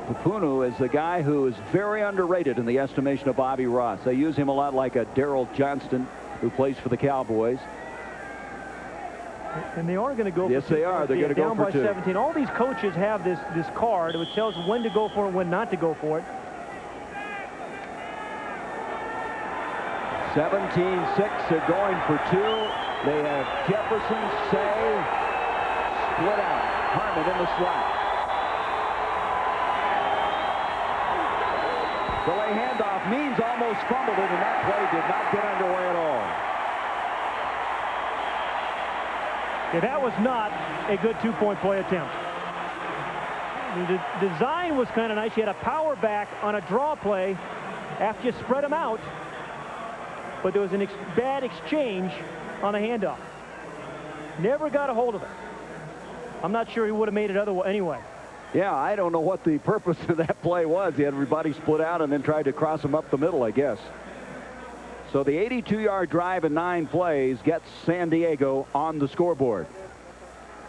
Papunu is the guy who is very underrated in the estimation of Bobby Ross. They use him a lot like a Darrell Johnston, who plays for the Cowboys. And they are going to go yes, for two. They are. They're going to go down for by two. 17. All these coaches have this card which tells them when to go for it and when not to go for it. 17-6, they're going for two. They have Jefferson, Say, split out. Harmon in the slot. Delay handoff. Means almost fumbled it, and that play did not get underway at all. Yeah, that was not a good two-point play attempt. The design was kind of nice. You had a power back on a draw play after you spread them out, but there was a bad exchange on the handoff. Never got a hold of it. I'm not sure he would have made it otherwise anyway. Yeah, I don't know what the purpose of that play was. He had everybody split out and then tried to cross them up the middle, I guess. So the 82-yard drive in 9 plays gets San Diego on the scoreboard.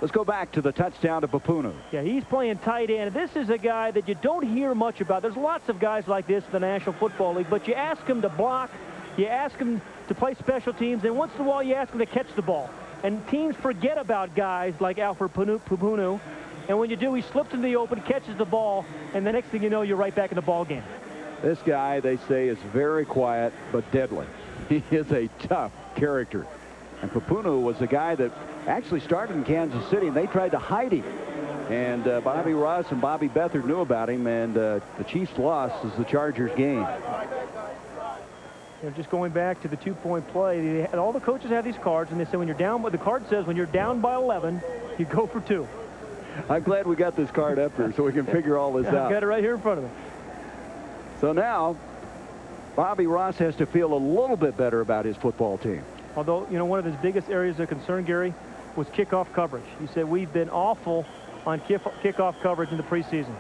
Let's go back to the touchdown to Papunu. Yeah, he's playing tight end. This is a guy that you don't hear much about. There's lots of guys like this in the National Football League, but you ask him to block, you ask him to play special teams, and once in a while you ask him to catch the ball. And teams forget about guys like Alfred Papunu. And when you do, he slips in the open, catches the ball, and the next thing you know, you're right back in the ball game. This guy, they say, is very quiet but deadly. He is a tough character. And Papunu was a guy that actually started in Kansas City, and they tried to hide him. And Bobby Ross and Bobby Beathard knew about him, and the Chiefs' loss is the Chargers' gain. Just going back to the two-point play, all the coaches have these cards, and they say when you're down, the card says when you're down by 11, you go for 2. I'm glad we got this card up here so we can figure all this out. I've got it right here in front of me. So now, Bobby Ross has to feel a little bit better about his football team. Although, you know, one of his biggest areas of concern, Gary, was kickoff coverage. He said, we've been awful on kickoff coverage in the preseason.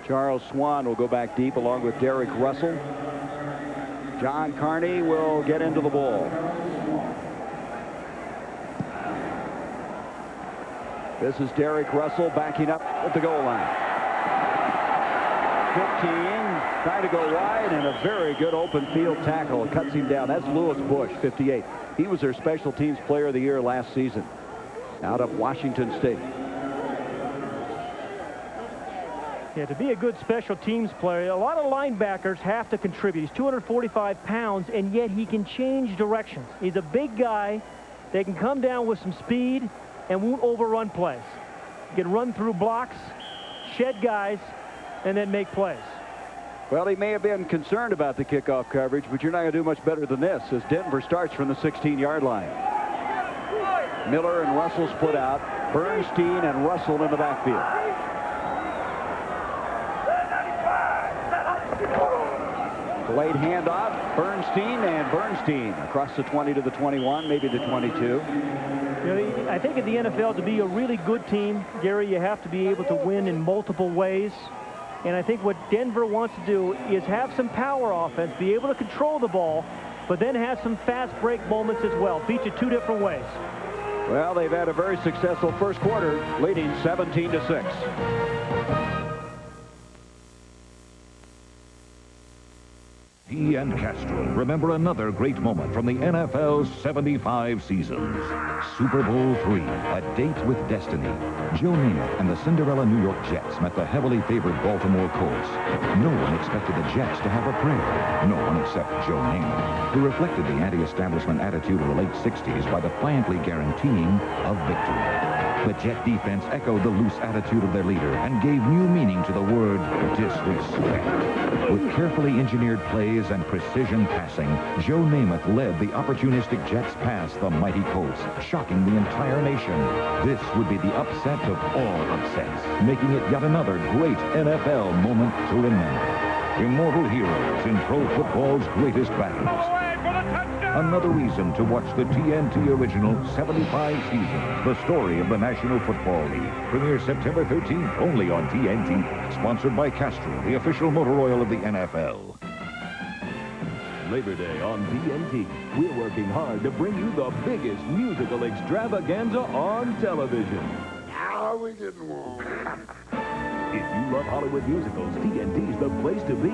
Charles Swan will go back deep along with Derek Russell. John Carney will get into the ball. This is Derek Russell backing up at the goal line. 15, trying to go wide, and a very good open field tackle. It cuts him down. That's Lewis Bush, 58. He was their special teams player of the year last season out of Washington State. Yeah, to be a good special teams player, a lot of linebackers have to contribute. He's 245 pounds, and yet he can change directions. He's a big guy. They can come down with some speed and won't overrun plays. He can run through blocks, shed guys, and then make plays. Well, he may have been concerned about the kickoff coverage, but you're not going to do much better than this as Denver starts from the 16-yard line. Miller and Russell split out. Bernstein and Russell in the backfield. Delayed handoff. Bernstein across the 20 to the 21, maybe the 22. You know, I think in the NFL, to be a really good team, Gary, you have to be able to win in multiple ways. And I think what Denver wants to do is have some power offense, be able to control the ball, but then have some fast break moments as well. Beat you 2 different ways. Well, they've had a very successful first quarter, leading 17-6. He and Castro remember another great moment from the NFL's 75 seasons. Super Bowl III, a date with destiny. Joe Namath and the Cinderella New York Jets met the heavily favored Baltimore Colts. No one expected the Jets to have a prayer. No one except Joe Namath, who reflected the anti-establishment attitude of the late 60s by defiantly guaranteeing a victory. The Jet defense echoed the loose attitude of their leader and gave new meaning to the word disrespect. With carefully engineered plays and precision passing, Joe Namath led the opportunistic Jets past the mighty Colts, shocking the entire nation. This would be the upset of all upsets, making it yet another great NFL moment to remember. Immortal heroes in pro football's greatest battles. Another reason to watch the TNT original 75 seasons, the story of the National Football League. Premieres September 13th, only on TNT. Sponsored by Castro, the official motor oil of the NFL. Labor Day on TNT, we're working hard to bring you the biggest musical extravaganza on television. Now we didn't want. If you love Hollywood musicals, TNT's the place to be.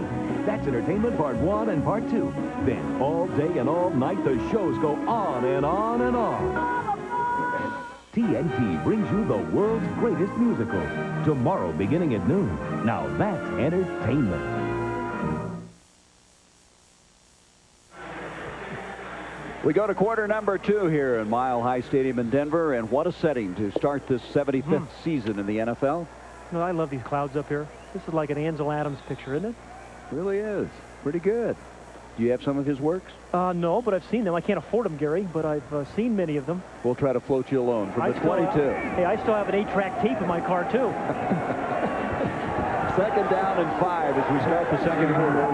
That's Entertainment Part 1 and Part 2. Then, all day and all night, the shows go on and on and on. TNT brings you the world's greatest musicals. Tomorrow, beginning at noon. Now that's entertainment. We go to quarter number 2 here in Mile High Stadium in Denver, and what a setting to start this 75th season in the NFL. No, I love these clouds up here. This is like an Ansel Adams picture, isn't it? Really is. Pretty good. Do you have some of his works? No, but I've seen them. I can't afford them, Gary, but I've seen many of them. We'll try to float you alone from the 22. Hey, I still have an 8-track tape in my car, too. Second down and 5 as we start the second quarter.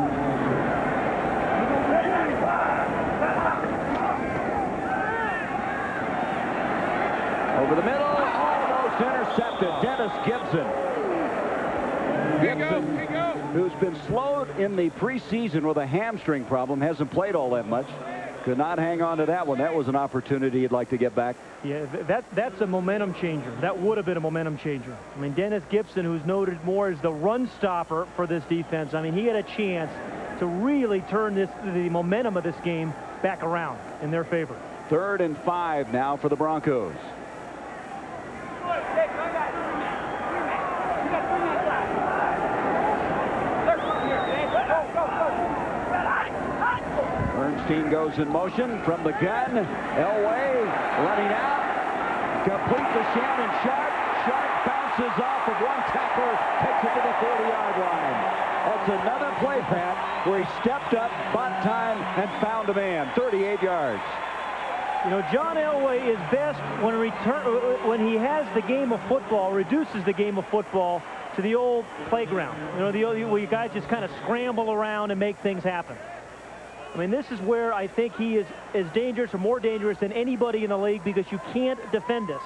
Over the middle, almost intercepted. Dennis Gibson. Who's been slowed in the preseason with a hamstring problem, hasn't played all that much. Could not hang on to that one. That was an opportunity he'd like to get back. Yeah, that's a momentum changer. That would have been a momentum changer. I mean, Dennis Gibson, who's noted more as the run stopper for this defense, I mean, he had a chance to really turn the momentum of this game back around in their favor. 3rd and 5 now for the Broncos. Bernstein goes in motion from the gun. Elway running out. Complete to Shannon Sharp. Sharp bounces off of one tackler, takes it to the 40-yard line. That's another play, Pat, where he stepped up, bought time, and found a man. 38 yards. You know, John Elway is best when he has the game of football, reduces the game of football to the old playground. You know, where you guys just kind of scramble around and make things happen. I mean, this is where I think he is as dangerous or more dangerous than anybody in the league because you can't defend this.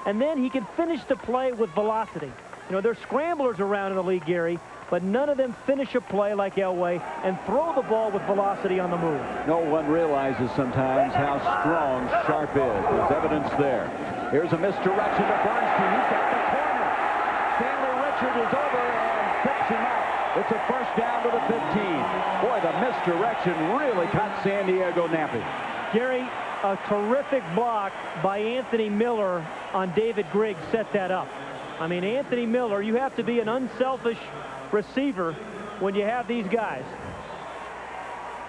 And then he can finish the play with velocity. You know, there's scramblers around in the league, Gary, but none of them finish a play like Elway and throw the ball with velocity on the move. No one realizes sometimes how strong Sharp is. There's evidence there. Here's a misdirection to Bernstein. He's got the corner. Stanley Richard is over and picks him up. It's a first down to the 15. Boy, the misdirection really caught San Diego napping. Gary, a terrific block by Anthony Miller on David Griggs set that up. I mean, Anthony Miller, you have to be an unselfish receiver when you have these guys.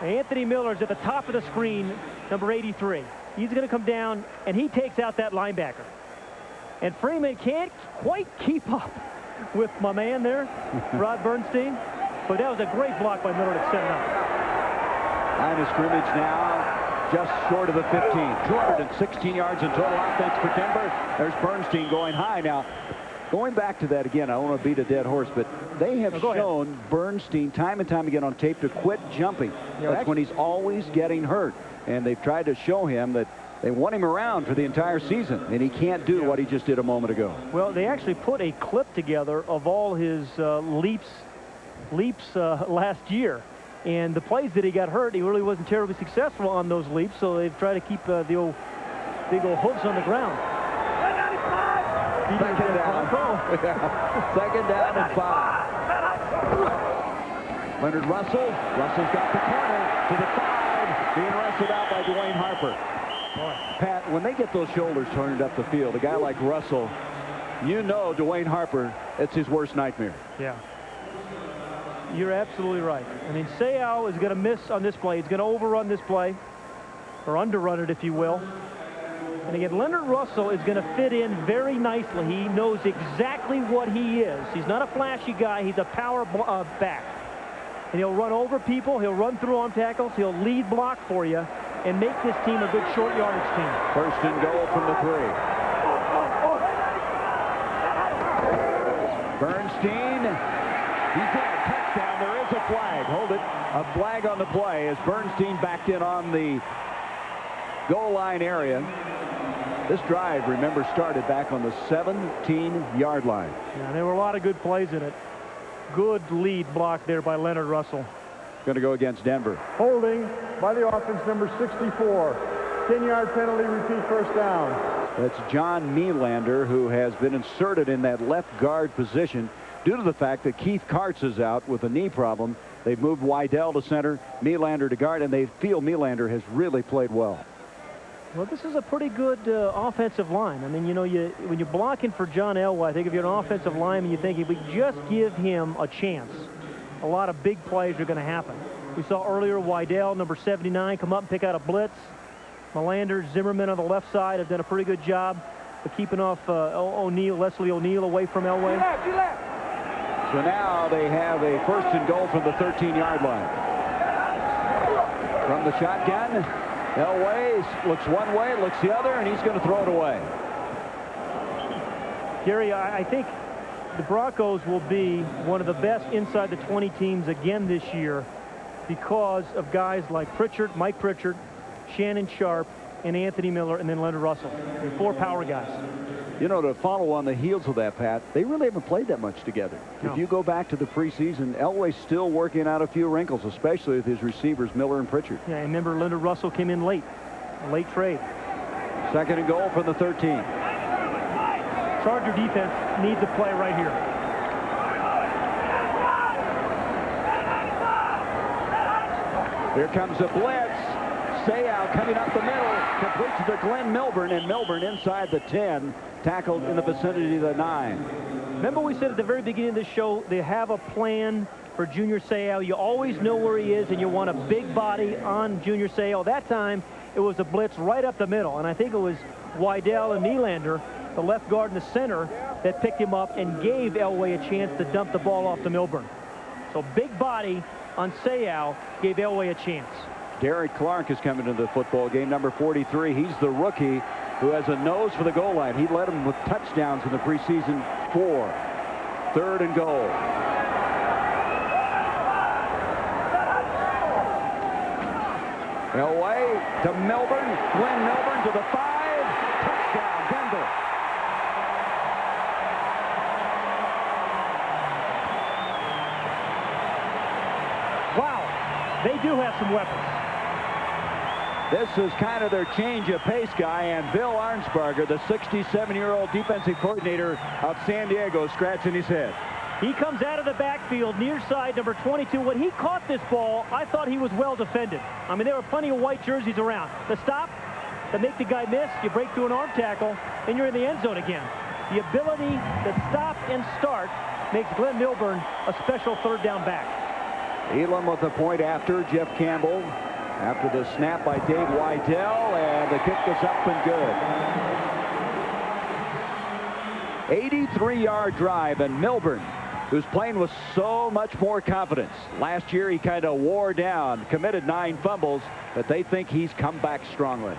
Anthony Miller's at the top of the screen, number 83. He's going to come down, and he takes out that linebacker. And Freeman can't quite keep up with my man there, Rod Bernstein. But that was a great block by Miller to set it up. Line of scrimmage now just short of the 15. 216 yards in total offense for Denver. There's Bernstein going high. Now, going back to that again, I don't want to beat a dead horse, but they have shown Bernstein time and time again on tape to quit jumping. That's when he's always getting hurt. And they've tried to show him that they want him around for the entire season, and he can't do what he just did a moment ago. Well, they actually put a clip together of all his leaps last year. And the plays that he got hurt, he really wasn't terribly successful on those leaps, so they've tried to keep the old big old hooves on the ground. Second down. Second down and 5. Leonard Russell. Russell's got the corner to the 5, being wrestled out by Dwayne Harper. Pat, when they get those shoulders turned up the field, a guy like Russell, you know Dwayne Harper, it's his worst nightmare. Yeah. You're absolutely right. I mean, Seau is going to miss on this play. He's going to overrun this play, or underrun it, if you will. And again, Leonard Russell is going to fit in very nicely. He knows exactly what he is. He's not a flashy guy. He's a power back. And he'll run over people. He'll run through arm tackles. He'll lead block for you and make this team a good short yardage team. First and goal from the 3. Bernstein. He's got a touchdown. There is a flag. Hold it. A flag on the play as Bernstein backed in on the goal line area. This drive, remember, started back on the 17-yard line. Yeah, there were a lot of good plays in it. Good lead block there by Leonard Russell. going to go against Denver. Holding by the offense, number 64. 10-yard penalty, repeat first down. That's John Nylander, who has been inserted in that left guard position due to the fact that Keith Karts is out with a knee problem. They've moved Wydell to center, Nylander to guard, and they feel Nylander has really played well. Well, this is a pretty good offensive line. I mean, you know, when you're blocking for John Elway, I think if you're an offensive lineman, you think if we just give him a chance, a lot of big plays are going to happen. We saw earlier Wydell, number 79, come up and pick out a blitz. Nylander, Zimmerman on the left side have done a pretty good job of keeping off Leslie O'Neal away from Elway. So now they have a 1st and goal from the 13-yard line. From the shotgun, Elway looks one way, looks the other, and he's going to throw it away. Gary, I think the Broncos will be one of the best inside the 20 teams again this year because of guys like Pritchard, Mike Pritchard, Shannon Sharp, and Anthony Miller, and then Leonard Russell. They're 4 power guys. You know, to follow on the heels of that, Pat, they really haven't played that much together. No. If you go back to the preseason, Elway's still working out a few wrinkles, especially with his receivers, Miller and Pritchard. Yeah, and remember, Leonard Russell came in late. A late trade. 2nd and goal from the 13. Charger defense needs a play right here. Here comes a blitz. Sayal coming up the middle, completes to Glenn Milburn, and Milburn inside the 10, tackled in the vicinity of the 9. Remember we said at the very beginning of the show, they have a plan for Junior Sayal. You always know where he is, and you want a big body on Junior Sayal. That time, it was a blitz right up the middle, and I think it was Wydell and Nylander, the left guard and the center, that picked him up and gave Elway a chance to dump the ball off to Milburn. So big body on Sayal gave Elway a chance. Derek Clark is coming to the football game, number 43. He's the rookie who has a nose for the goal line. He led them with touchdowns in the preseason 4. 3rd and goal. Elway to Milburn. Glenn Milburn to the 5. Touchdown, Denver. Wow, they do have some weapons. This is kind of their change of pace guy, and Bill Arnsparger, the 67-year-old defensive coordinator of San Diego, scratching his head. He comes out of the backfield, near side, number 22. When he caught this ball, I thought he was well defended. I mean, there were plenty of white jerseys around. The stop, to make the guy miss, you break through an arm tackle, and you're in the end zone again. The ability to stop and start makes Glenn Milburn a special 3rd down back. Elam with the point after, Jeff Campbell. After the snap by Dave Wydell, and the kick is up and good. 83-yard drive, and Milburn, who's playing with so much more confidence. Last year, he kind of wore down, committed 9 fumbles, but they think he's come back strongly.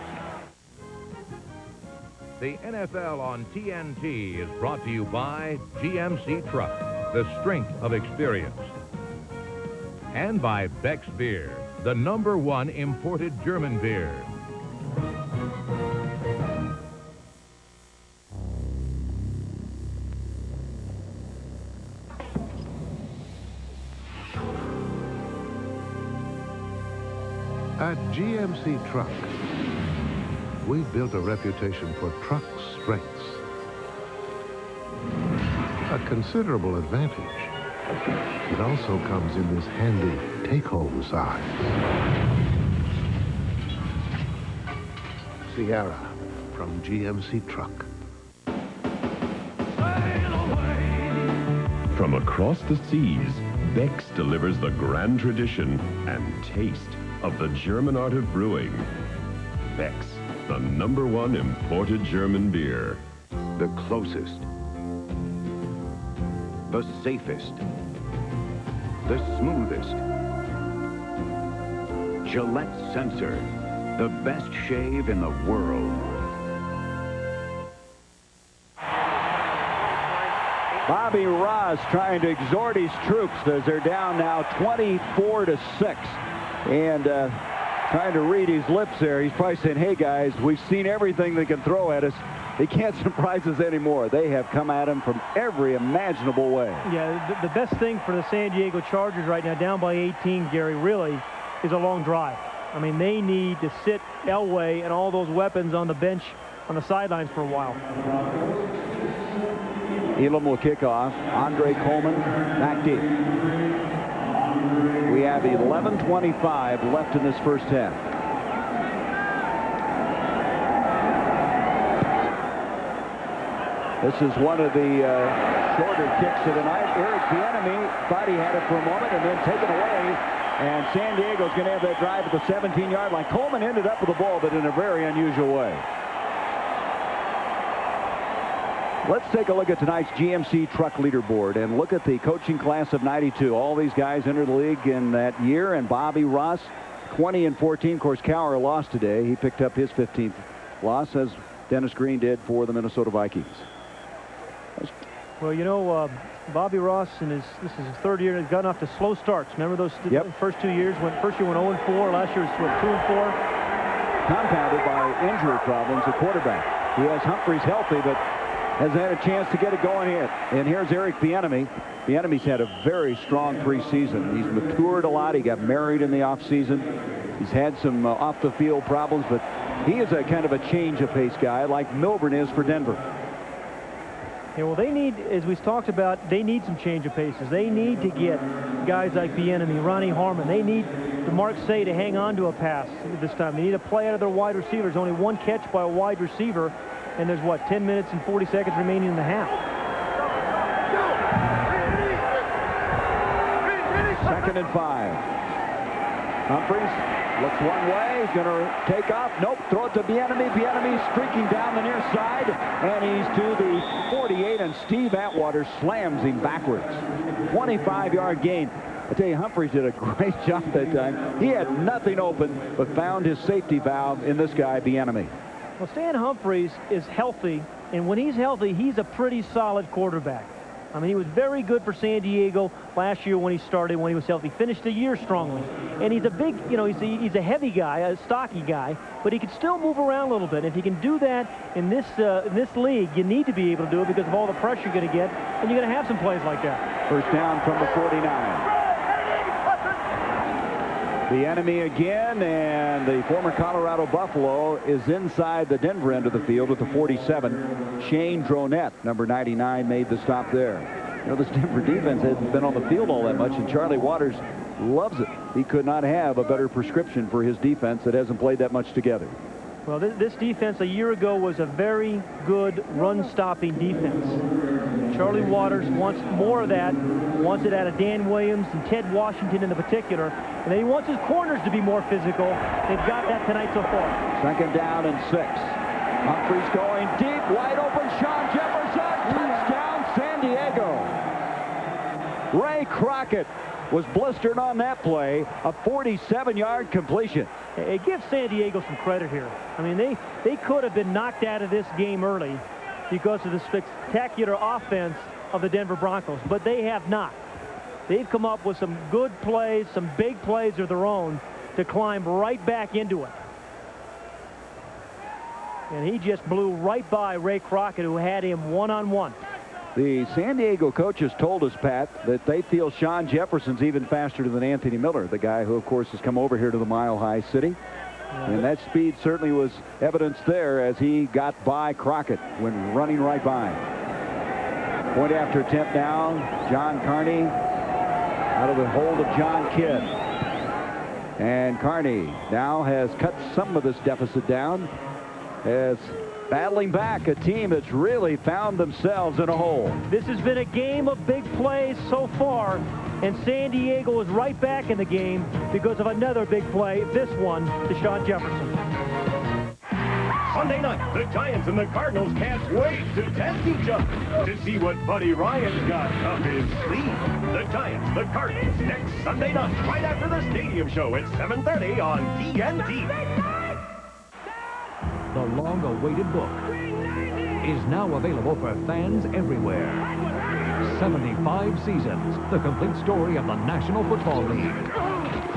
The NFL on TNT is brought to you by GMC Truck, the strength of experience. And by Beck's Beer, the #1 imported German beer. At GMC Truck, we've built a reputation for truck strengths. A considerable advantage. It also comes in this handy take-home size. Sierra from GMC Truck. From across the seas, Beck's delivers the grand tradition and taste of the German art of brewing. Beck's, the #1 imported German beer. The closest. The safest. The smoothest. Gillette Sensor, the best shave in the world. Bobby Ross trying to exhort his troops as they're down now 24-6. And trying to read his lips there. He's probably saying, hey, guys, we've seen everything they can throw at us. he can't surprise us anymore. They have come at him from every imaginable way. Yeah, the best thing for the San Diego Chargers right now, down by 18, Gary, really, is a long drive. I mean, they need to sit Elway and all those weapons on the bench on the sidelines for a while. Elam will kick off. Andre Coleman back deep. We have 11:25 left in this first half. This is one of the shorter kicks of the night. Eric Bieniemy thought he had it for a moment and then taken away. And San Diego's going to have that drive at the 17-yard line. Coleman ended up with the ball, but in a very unusual way. Let's take a look at tonight's GMC truck leaderboard and look at the coaching class of 92. All these guys entered the league in that year, and Bobby Ross, 20-14. Of course, Cowher lost today. He picked up his 15th loss, as Dennis Green did for the Minnesota Vikings. Well, you know, Bobby Ross, this is his third year, has gotten off to slow starts. Remember those first 2 years? First year went 0-4. Last year was 2-4. Compounded by injury problems at quarterback. He has Humphreys healthy, but has had a chance to get it going here. And here's Eric Bieniemy. Bieniemy's had a very strong preseason. He's matured a lot. He got married in the offseason. He's had some off-the-field problems, but he is a kind of a change-of-pace guy like Milburn is for Denver. Yeah, well, they need, as we talked about, they need some change of paces. They need to get guys like Bieniemy, Ronnie Harmon. They need Mark Say to hang on to a pass this time. They need a play out of their wide receivers. Only one catch by a wide receiver, and there's, 10 minutes and 40 seconds remaining in the half. Second and 5. Humphreys looks one way. He's going to take off. Nope. Throw it to Bieniemy. Bieniemy streaking down the near side, and he's to the 48, and Steve Atwater slams him backwards. 25-yard gain. I tell you, Humphreys did a great job that time. He had nothing open, but found his safety valve in this guy, Bieniemy. Well, Stan Humphreys is healthy, and when he's healthy, he's a pretty solid quarterback. I mean, he was very good for San Diego last year when he started, when he was healthy. Finished the year strongly. And he's a big, he's a heavy guy, a stocky guy, but he can still move around a little bit. If he can do that in this league, you need to be able to do it because of all the pressure you're going to get, and you're going to have some plays like that. First down from the 49. The enemy again, and the former Colorado Buffalo is inside the Denver end of the field with the 47. Shane Dronette, number 99, made the stop there. This Denver defense hasn't been on the field all that much, and Charlie Waters loves it. He could not have a better prescription for his defense that hasn't played that much together. Well, this defense a year ago was a very good run-stopping defense. Charlie Waters wants more of that, wants it out of Dan Williams and Ted Washington in particular, and then he wants his corners to be more physical. They've got that tonight so far. Second down and 6. Humphreys going deep, wide open, Sean Jefferson, touchdown, San Diego. Ray Crockett was blistered on that play, a 47-yard completion. It gives San Diego some credit here. I mean, they could have been knocked out of this game early because of the spectacular offense of the Denver Broncos, but they have not. They've come up with some good plays, some big plays of their own to climb right back into it. And he just blew right by Ray Crockett, who had him one-on-one. The San Diego coaches told us, Pat, that they feel Sean Jefferson's even faster than Anthony Miller, the guy who, of course, has come over here to the Mile High City. And that speed certainly was evidenced there as he got by Crockett when running right by him. Point after attempt now. John Carney out of the hold of John Kidd. And Carney now has cut some of this deficit down as battling back a team that's really found themselves in a hole. This has been a game of big plays so far, and San Diego is right back in the game because of another big play, this one to Sean Jefferson. Sunday night, the Giants and the Cardinals can't wait to test each other to see what Buddy Ryan's got up his sleeve. The Giants, the Cardinals, next Sunday night, right after the stadium show at 7:30 on TNT. The long-awaited book is now available for fans everywhere. 75 seasons, the complete story of the National Football League.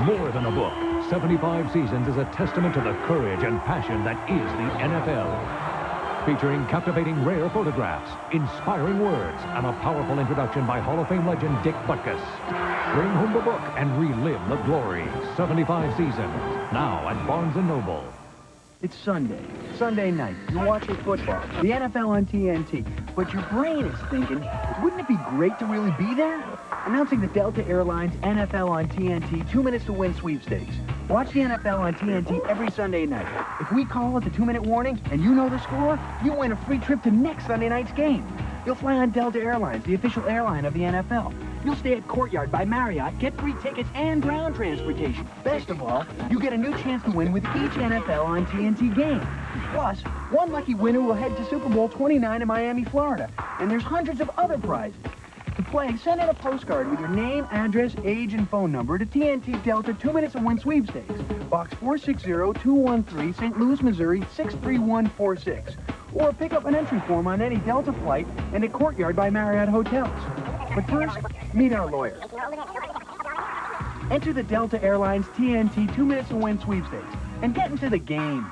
More than a book, 75 seasons is a testament to the courage and passion that is the NFL. featuring captivating rare photographs, inspiring words, and a powerful introduction by Hall of Fame legend Dick Butkus. Bring home the book and relive the glory. 75 seasons, now at Barnes & Noble. It's Sunday night. You're watching football, the NFL on TNT, but your brain is thinking, wouldn't it be great to really be there? Announcing the Delta Airlines NFL on TNT 2 Minutes to Win sweepstakes. Watch the NFL on TNT every Sunday night. If we call it the 2-minute warning and you know the score, you win a free trip to next Sunday night's game. You'll fly on Delta Airlines, the official airline of the NFL. You'll stay at Courtyard by Marriott, get free tickets and ground transportation. Best of all, you get a new chance to win with each NFL on TNT game. Plus, one lucky winner will head to Super Bowl 29 in Miami, Florida. And there's hundreds of other prizes. To play, send in a postcard with your name, address, age, and phone number to TNT Delta 2 Minutes to Win sweepstakes. Box 460-213, St. Louis, Missouri 63146. Or pick up an entry form on any Delta flight and at Courtyard by Marriott hotels. But first, meet our lawyer. Enter the Delta Airlines TNT 2 Minutes to Win sweepstakes and get into the game.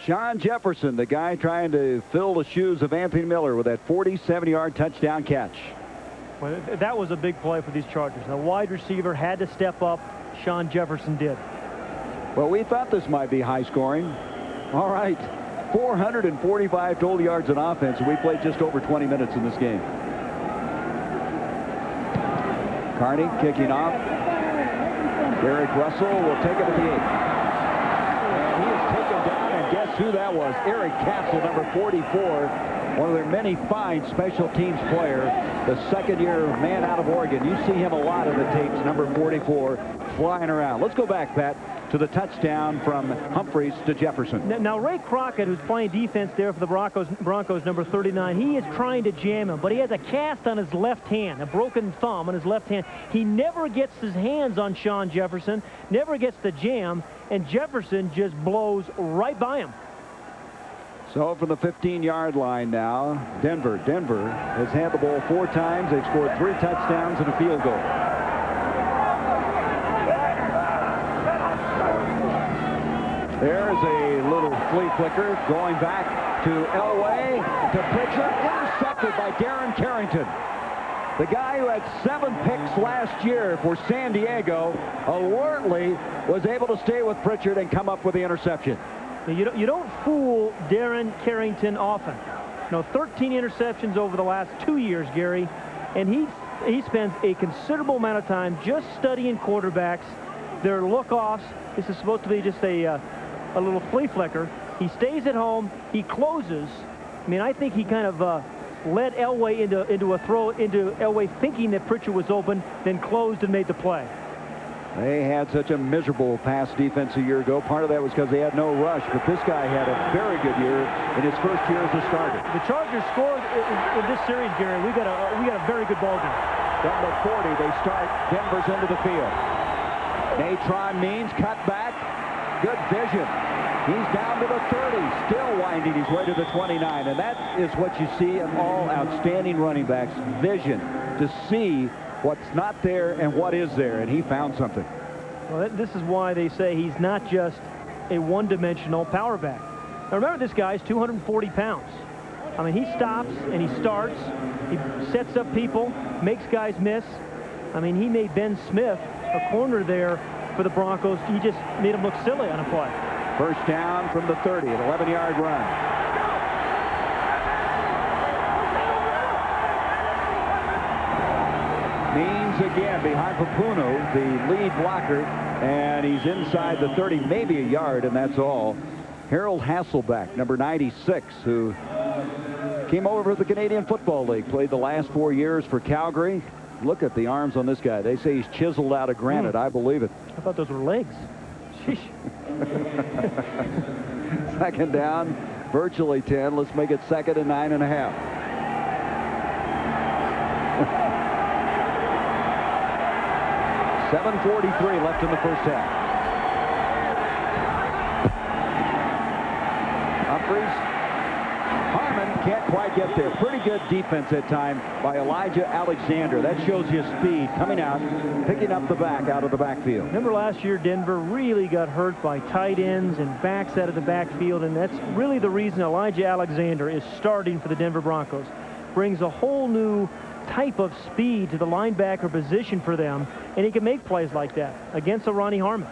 Sean Jefferson, the guy trying to fill the shoes of Anthony Miller with that 47-yard touchdown catch. Well, that was a big play for these Chargers. The wide receiver had to step up. Sean Jefferson did. Well, we thought this might be high scoring. All right. 445 total yards in offense, and we played just over 20 minutes in this game. Carney kicking off. Derek Russell will take it at the 8. And he is taken down, and guess who that was? Eric Castle, number 44. One of their many fine special teams player, the second-year man out of Oregon. You see him a lot in the tapes, number 44, flying around. Let's go back, Pat, to the touchdown from Humphreys to Jefferson. Now, Ray Crockett, who's playing defense there for the Broncos, number 39, he is trying to jam him, but he has a cast on his left hand, a broken thumb on his left hand. He never gets his hands on Sean Jefferson, never gets the jam, and Jefferson just blows right by him. So from the 15-yard line now, Denver has had the ball 4 times. They've scored 3 touchdowns and a field goal. There's a little flea flicker going back to Elway, to Pritchard, intercepted by Darren Carrington. The guy who had 7 picks last year for San Diego alertly was able to stay with Pritchard and come up with the interception. You don't fool Darren Carrington often. 13 interceptions over the last 2 years, Gary, and he spends a considerable amount of time just studying quarterbacks, their look-offs. This is supposed to be just a little flea flicker. He stays at home. He closes. I mean, I think he kind of led Elway into a throw into Elway thinking that Pritchard was open, then closed and made the play. They had such a miserable pass defense a year ago. Part of that was because they had no rush, but this guy had a very good year in his first year as a starter. The Chargers scored in this series, Gary. We got a very good ball game. Down to 40, they start. Denver's into the field. Natrone Means cut back. Good vision. He's down to the 30, still winding his way to the 29, and that is what you see in all outstanding running backs, vision, to see what's not there and what is there, and he found something. Well, this is why they say he's not just a one-dimensional power back. Now, remember, this guy's 240 pounds. I mean, he stops and he starts. He sets up people, makes guys miss. I mean, he made Ben Smith, a corner there for the Broncos. He just made him look silly on a play. First down from the 30, an 11-yard run. Means again behind Papuno, the lead blocker, and he's inside the 30, maybe a yard, and that's all. Harold Hasselbeck, number 96, who came over to the Canadian Football League, played the last 4 years for Calgary. Look at the arms on this guy. They say he's chiseled out of granite. I believe it. I thought those were legs. Sheesh. Second down, virtually 10. Let's make it 2nd and 9.5. $7:43 left in the first half. Humphreys Harmon can't quite get there. Pretty good defense that time by Elijah Alexander. That shows you speed coming out, picking up the back out of the backfield. Remember last year, Denver really got hurt by tight ends and backs out of the backfield, and that's really the reason Elijah Alexander is starting for the Denver Broncos. Brings a whole new type of speed to the linebacker position for them, and he can make plays like that against a Ronnie Harmon.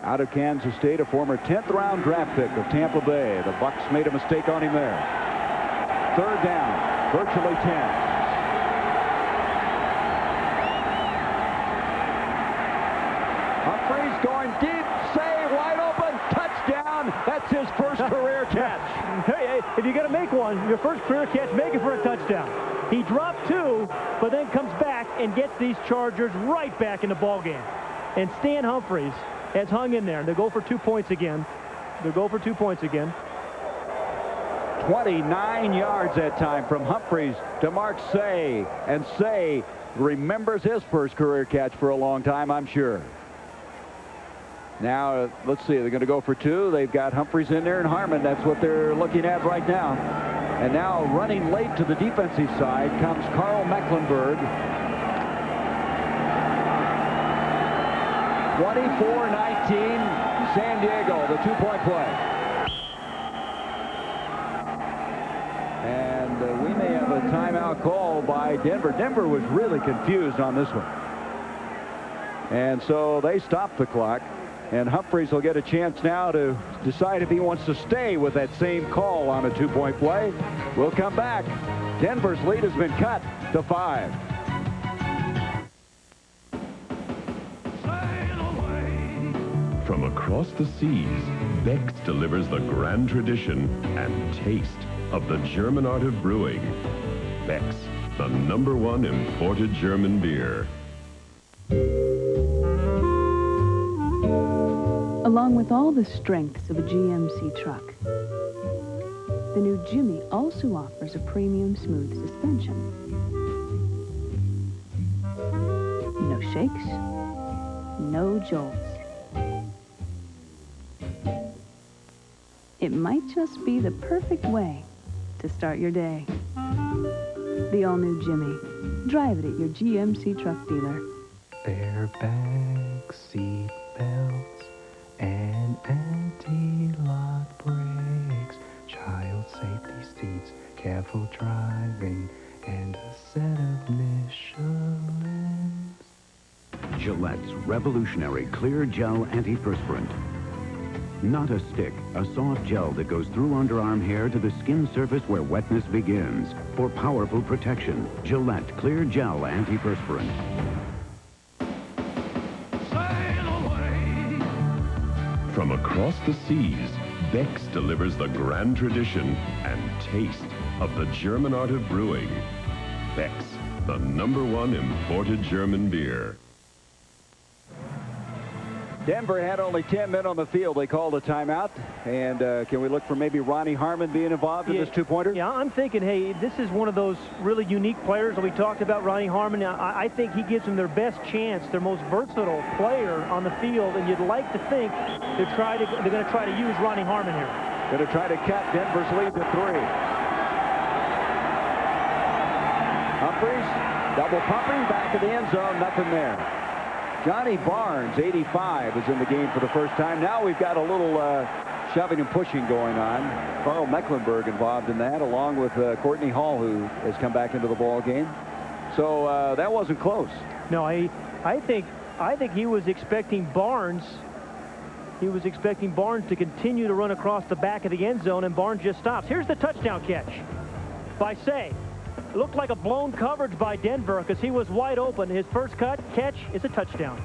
Out of Kansas State, a former 10th round draft pick of Tampa Bay. The Bucs made a mistake on him there. Third down, virtually 10. Humphreys going deep, say wide open, touchdown. That's his first career catch. Hey, if you're going to make one, your first career catch, make it for a touchdown. He dropped 2, but then comes back and gets these Chargers right back in the ballgame. And Stan Humphreys has hung in there. They'll go for 2 points again. 29 yards that time from Humphreys to Mark Say. And Say remembers his first career catch for a long time, I'm sure. Now, let's see. They're going to go for 2. They've got Humphreys in there and Harmon. That's what they're looking at right now. And now running late to the defensive side comes Carl Mecklenburg. 24-19, San Diego, the 2-point play. And we may have a timeout call by Denver. Denver was really confused on this one. And so they stopped the clock. And Humphreys will get a chance now to decide if he wants to stay with that same call on a 2-point play. We'll come back. Denver's lead has been cut to 5. From across the seas, Beck's delivers the grand tradition and taste of the German art of brewing. Beck's, the #1 imported German beer. Along with all the strengths of a GMC truck, the new Jimmy also offers a premium smooth suspension. No shakes, no jolts. It might just be the perfect way to start your day. The all-new Jimmy. Drive it at your GMC truck dealer. Airbags, seat belts, and anti-lock brakes, child safety seats, careful driving, and a set of Michelins. Gillette's revolutionary clear gel antiperspirant. Not a stick, a soft gel that goes through underarm hair to the skin surface where wetness begins. For powerful protection, Gillette Clear Gel Antiperspirant. From across the seas, Beck's delivers the grand tradition and taste of the German art of brewing. Beck's, the #1 imported German beer. Denver had only 10 men on the field. They called a timeout. And can we look for maybe Ronnie Harmon being involved in this 2-pointer? Yeah, I'm thinking, hey, this is one of those really unique players that we talked about, Ronnie Harmon. I think he gives them their best chance, their most versatile player on the field, and you'd like to think they're going to try to use Ronnie Harmon here. Going to try to cut Denver's lead to 3. Humphreys, double pumping, back of the end zone, nothing there. Johnny Barnes, 85, is in the game for the first time. Now we've got a little shoving and pushing going on. Carl Mecklenburg involved in that, along with Courtney Hall, who has come back into the ball game. So that wasn't close. No, I think he was expecting Barnes. He was expecting Barnes to continue to run across the back of the end zone, and Barnes just stops. Here's the touchdown catch by Say. It looked like a blown coverage by Denver because he was wide open. His first catch is a touchdown.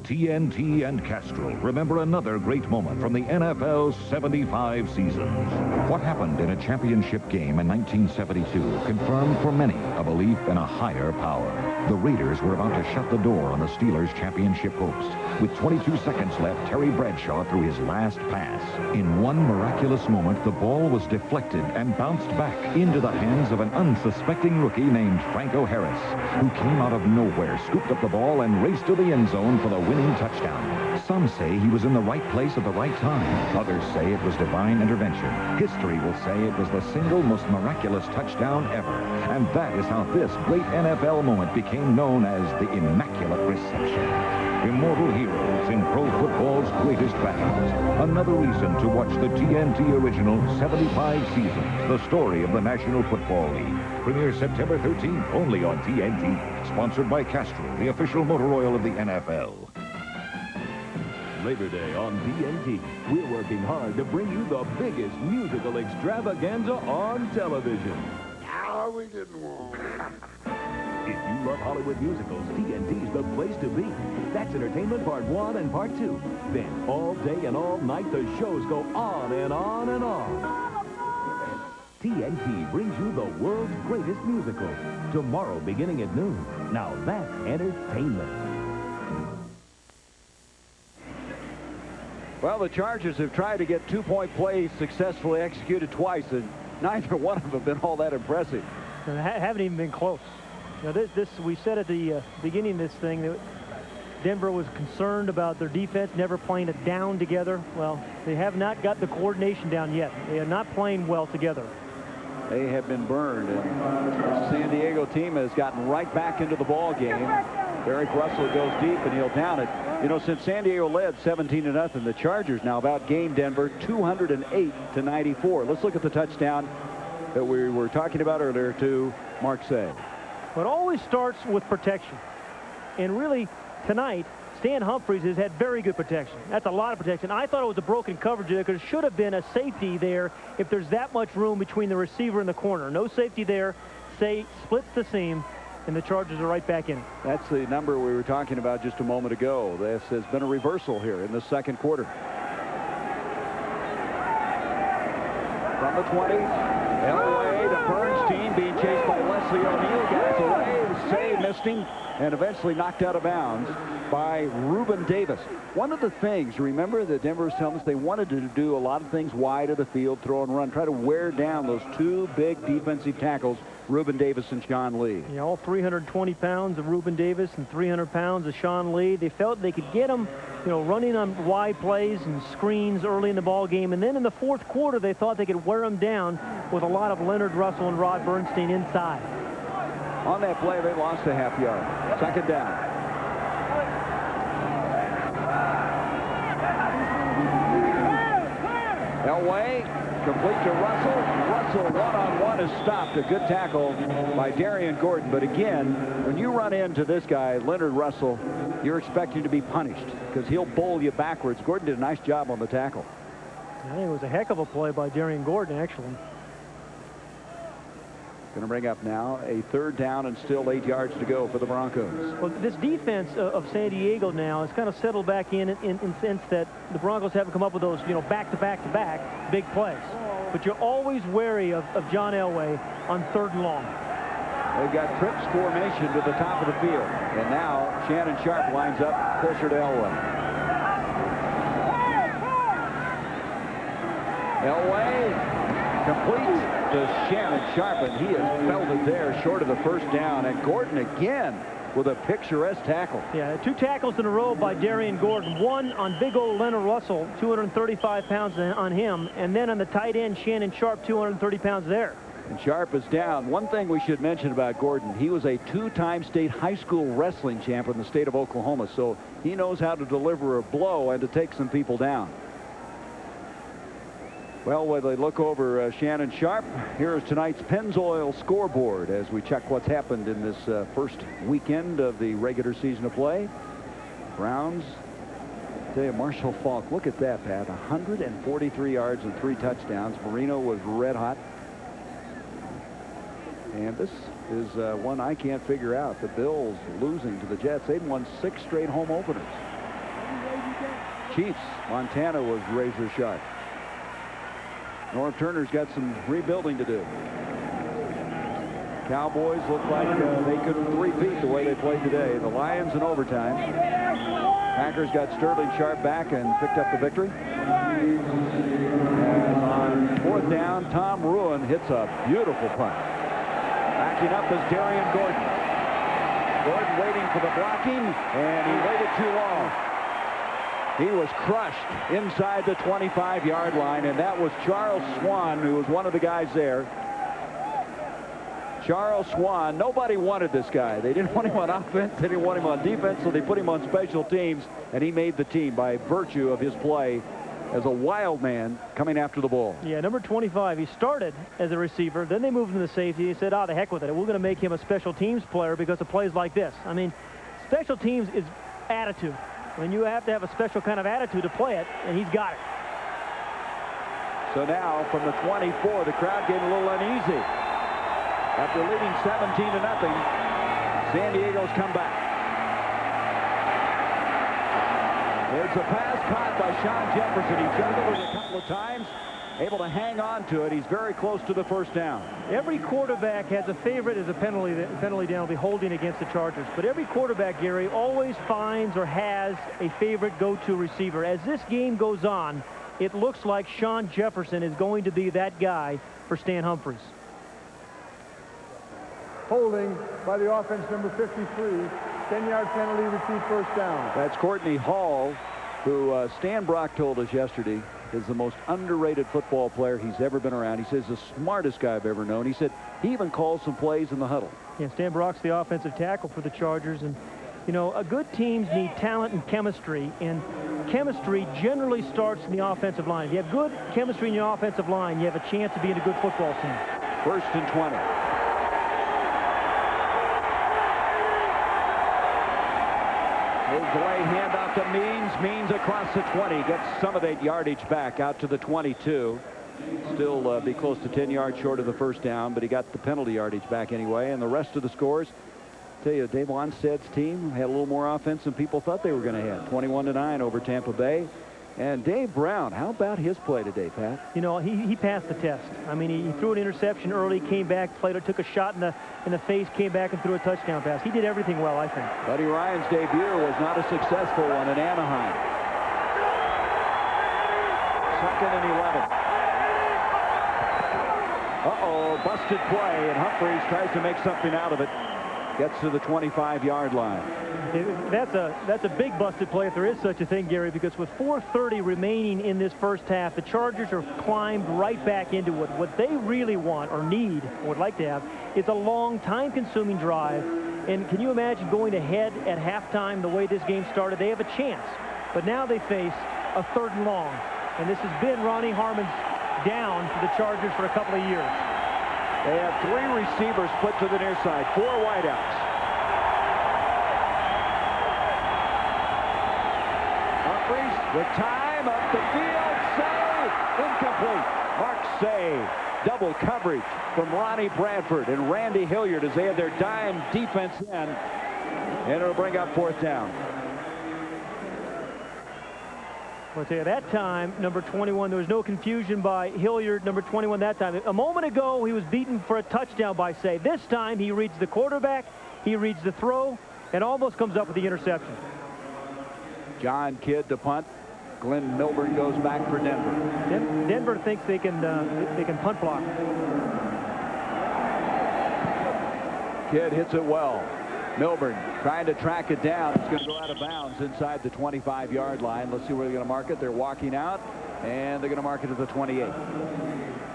TNT and Castrol remember another great moment from the NFL's 75 seasons. What happened in a championship game in 1972 confirmed for many a belief in a higher power. The Raiders were about to shut the door on the Steelers' championship hopes. With 22 seconds left, Terry Bradshaw threw his last pass. In one miraculous moment, the ball was deflected and bounced back into the hands of an unsuspecting rookie named Franco Harris, who came out of nowhere, scooped up the ball, and raced to the end zone for the win. winning touchdown. Some say he was in the right place at the right time. Others say it was divine intervention. History will say it was the single most miraculous touchdown ever. And that is how this great NFL moment became known as the Immaculate Reception. Immortal heroes in pro football's greatest battles. Another reason to watch the TNT original 75 seasons, the story of the National Football League. Premieres September 13th, only on TNT. Sponsored by Castrol, the official motor oil of the NFL. Labor Day on TNT. We're working hard to bring you the biggest musical extravaganza on television. No, we didn't want. If you love Hollywood musicals, TNT's the place to be. That's Entertainment Part 1 and Part 2. Then, all day and all night, the shows go on and on and on. TNT brings you the world's greatest musicals. Tomorrow, beginning at noon. Now that's entertainment. Well, the Chargers have tried to get two-point plays successfully executed twice, and neither one of them have been all that impressive. And they haven't even been close. You know, we said at the beginning of this thing that Denver was concerned about their defense never playing it down together. Well, they have not got the coordination down yet. They are not playing well together. They have been burned, and the San Diego team has gotten right back into the ball game. Eric Russell goes deep, and he'll down it. You know, since San Diego led 17-0, the Chargers now about gained Denver 208-94. Let's look at the touchdown that we were talking about earlier to Marseille. It always starts with protection. And really, tonight, Stan Humphries has had very good protection. That's a lot of protection. I thought it was a broken coverage there because it should have been a safety there if there's that much room between the receiver and the corner. No safety there. Splits the seam, and the Chargers are right back in it. That's the number we were talking about just a moment ago. This has been a reversal here in the second quarter. From the 20, Elway to Bernstein, being chased by Leslie O'Neal, gets away, Say missed him, and eventually knocked out of bounds by Reuben Davis. One of the things, remember, that Denver was telling us they wanted to do a lot of things wide of the field, throw and run, try to wear down those two big defensive tackles, Reuben Davis and Sean Lee. You know, all 320 pounds of Reuben Davis and 300 pounds of Sean Lee. They felt they could get him, you know, running on wide plays and screens early in the ball game. And then in the fourth quarter, they thought they could wear him down with a lot of Leonard Russell and Rod Bernstein inside. On that play, they lost a half yard. Second down. Elway, complete to Russell. Russell one-on-one is stopped. A good tackle by Darian Gordon. But again, when you run into this guy, Leonard Russell, you're expecting to be punished because he'll bowl you backwards. Gordon did a nice job on the tackle. I think it was a heck of a play by Darian Gordon, actually. Going to bring up now a third down and still 8 yards to go for the Broncos. Well, this defense of San Diego now has kind of settled back in sense that the Broncos haven't come up with those, you know, back-to-back-to-back big plays. But you're always wary of John Elway on third and long. They've got trips formation to the top of the field. And now Shannon Sharp lines up closer to Elway. Elway complete to Shannon Sharp, and he has felt it there short of the first down. And Gordon again with a picturesque tackle. Yeah, 2 tackles in a row by Darian Gordon. One on big old Leonard Russell, 235 pounds on him, and then on the tight end, Shannon Sharp, 230 pounds there. And Sharp is down. One thing we should mention about Gordon, he was a 2-time state high school wrestling champ in the state of Oklahoma, so he knows how to deliver a blow and to take some people down. Well, when they look over Shannon Sharp, here is tonight's Pennzoil scoreboard as we check what's happened in this first weekend of the regular season of play. Browns, I tell you, Marshall Falk, look at that, Pat. 143 yards and 3 touchdowns. Marino was red hot. And this is one I can't figure out. The Bills losing to the Jets. They've won 6 straight home openers. Chiefs, Montana was razor sharp. Norm Turner's got some rebuilding to do. Cowboys look like they could repeat the way they played today. The Lions in overtime. Packers got Sterling Sharp back and picked up the victory. And on 4th down, Tom Ruin hits a beautiful punt. Backing up is Darian Gordon. Gordon waiting for the blocking, and he waited too long. He was crushed inside the 25-yard line, and that was Charles Swan, who was one of the guys there. Charles Swan, nobody wanted this guy. They didn't want him on offense, they didn't want him on defense, so they put him on special teams, and he made the team by virtue of his play as a wild man coming after the ball. Yeah, number 25, he started as a receiver, then they moved him to safety. He said, the heck with it. We're going to make him a special teams player because of plays like this. I mean, special teams is attitude. I mean, you have to have a special kind of attitude to play it, and he's got it. So now, from the 24, the crowd getting a little uneasy. After leading 17-0, San Diego's come back. There's a pass caught by Sean Jefferson. He juggled it a couple of times, able to hang on to it. He's very close to the first down. Every quarterback has a favorite as a penalty down, will be holding against the Chargers. But every quarterback, Gary, always finds or has a favorite go-to receiver. As this game goes on, it looks like Sean Jefferson is going to be that guy for Stan Humphries. Holding by the offense, number 53. 10-yard penalty, repeat first down. That's Courtney Hall, who Stan Brock told us yesterday is the most underrated football player he's ever been around. He says the smartest guy I've ever known. He said he even calls some plays in the huddle. Yeah, Stan Brock's the offensive tackle for the Chargers. And, you know, good teams need talent and chemistry. And chemistry generally starts in the offensive line. If you have good chemistry in your offensive line, you have a chance of being a good football team. 1st and 20. Delay handoff to Means. Means across the 20. Gets some of that yardage back out to the 22. Still be close to 10 yards short of the first down, but he got the penalty yardage back anyway. And the rest of the scores, tell you, Dave Onsted's team had a little more offense than people thought they were going to have. 21-9 over Tampa Bay. And Dave Brown, how about his play today, Pat? You know, he passed the test. I mean, he threw an interception early, came back, took a shot in the face, came back and threw a touchdown pass. He did everything well, I think. Buddy Ryan's debut was not a successful one in Anaheim. 2nd and 11. Uh-oh, busted play, and Humphries tries to make something out of it. Gets to the 25-yard line. That's a big busted play if there is such a thing, Gary, because with 4:30 remaining in this first half, the Chargers are climbed right back into it. What they really want or need or would like to have is a long, time-consuming drive. And can you imagine going ahead at halftime the way this game started? They have a chance. But now they face a 3rd and long. And this has been Ronnie Harmon's down for the Chargers for a couple of years. They have 3 receivers split to the near side, 4 wideouts. Humphries, the time up the field, Say, incomplete. Mark Say, double coverage from Ronnie Bradford and Randy Hilliard as they have their dime defense in, and it'll bring up 4th down. I'll tell you, that time, number 21, there was no confusion by Hilliard, number 21 that time. A moment ago, he was beaten for a touchdown by Say. This time, he reads the quarterback, he reads the throw, and almost comes up with the interception. John Kidd to punt. Glenn Milburn goes back for Denver. Denver thinks they can punt block. Kidd hits it well. Milburn trying to track it down. It's going to go out of bounds inside the 25-yard line. Let's see where they're going to mark it. They're walking out, and they're going to mark it at the 28.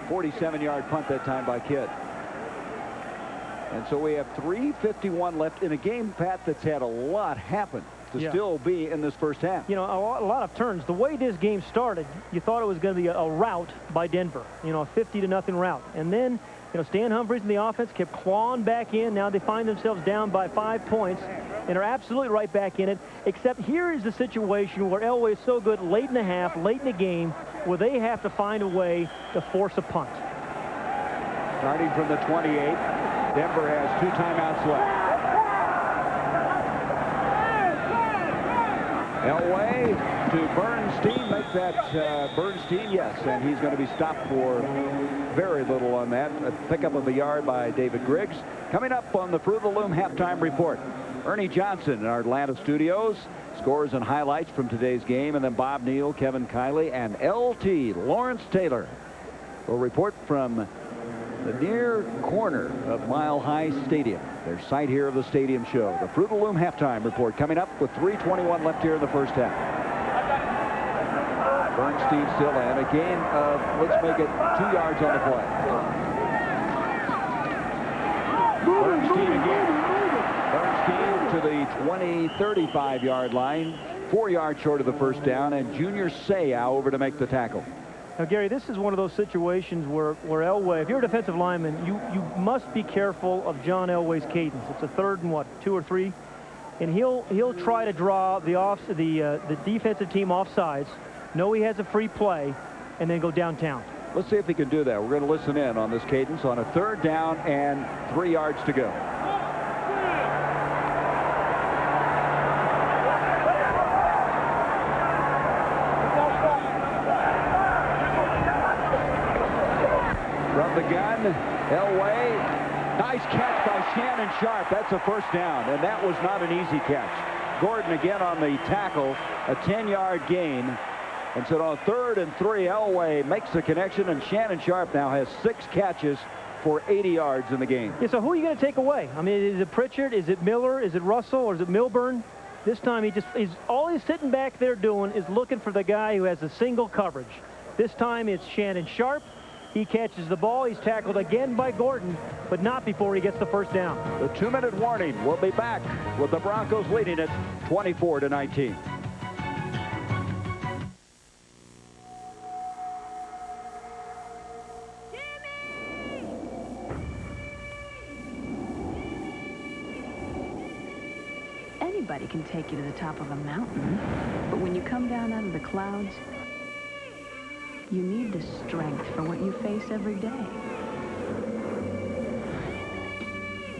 47-yard punt that time by Kidd. And so we have 3:51 left in a game, Pat, that's had a lot happen to still be in this first half. You know, a lot of turns. The way this game started, you thought it was going to be a rout by Denver. You know, a 50-0 rout. And then, you know, Stan Humphries and the offense kept clawing back in. Now they find themselves down by 5 points and are absolutely right back in it. Except here is the situation where Elway is so good late in the half, late in the game, where they have to find a way to force a punt. Starting from the 28, Denver has 2 timeouts left. Elway to Bernstein. Make that Bernstein, yes, and he's going to be stopped for very little on that. A pickup of a yard by David Griggs. Coming up on the Fruit of the Loom halftime report, Ernie Johnson in our Atlanta studios. Scores and highlights from today's game, and then Bob Neal, Kevin Kiley, and LT Lawrence Taylor will report from the near corner of Mile High Stadium, their site here of the stadium show. The Fruit of the Loom halftime report coming up with 3:21 left here in the first half. Bernstein still in. A gain of, let's make it 2 yards on the play. Bernstein again. Bernstein to the 20, 35-yard line. 4 yards short of the first down, and Junior Seau over to make the tackle. Now, Gary, this is one of those situations where Elway, if you're a defensive lineman, you must be careful of John Elway's cadence. It's a 3rd and what, 2 or 3, and he'll try to draw the defensive team off sides, know he has a free play, and then go downtown. Let's see if he can do that. We're going to listen in on this cadence on a 3rd down and 3 yards to go. From the gun, Elway, nice catch by Shannon Sharp. That's a first down, and that was not an easy catch. Gordon again on the tackle, a 10-yard gain. And so on 3rd and 3, Elway makes the connection, and Shannon Sharp now has 6 catches for 80 yards in the game. Yeah, so who are you going to take away? I mean, is it Pritchard? Is it Miller? Is it Russell? Or is it Milburn? This time all he's sitting back there doing is looking for the guy who has a single coverage. This time it's Shannon Sharp. He catches the ball. He's tackled again by Gordon, but not before he gets the first down. The 2-minute warning. We'll be back with the Broncos leading it 24-19. Anybody can take you to the top of a mountain, but when you come down out of the clouds, you need the strength for what you face every day.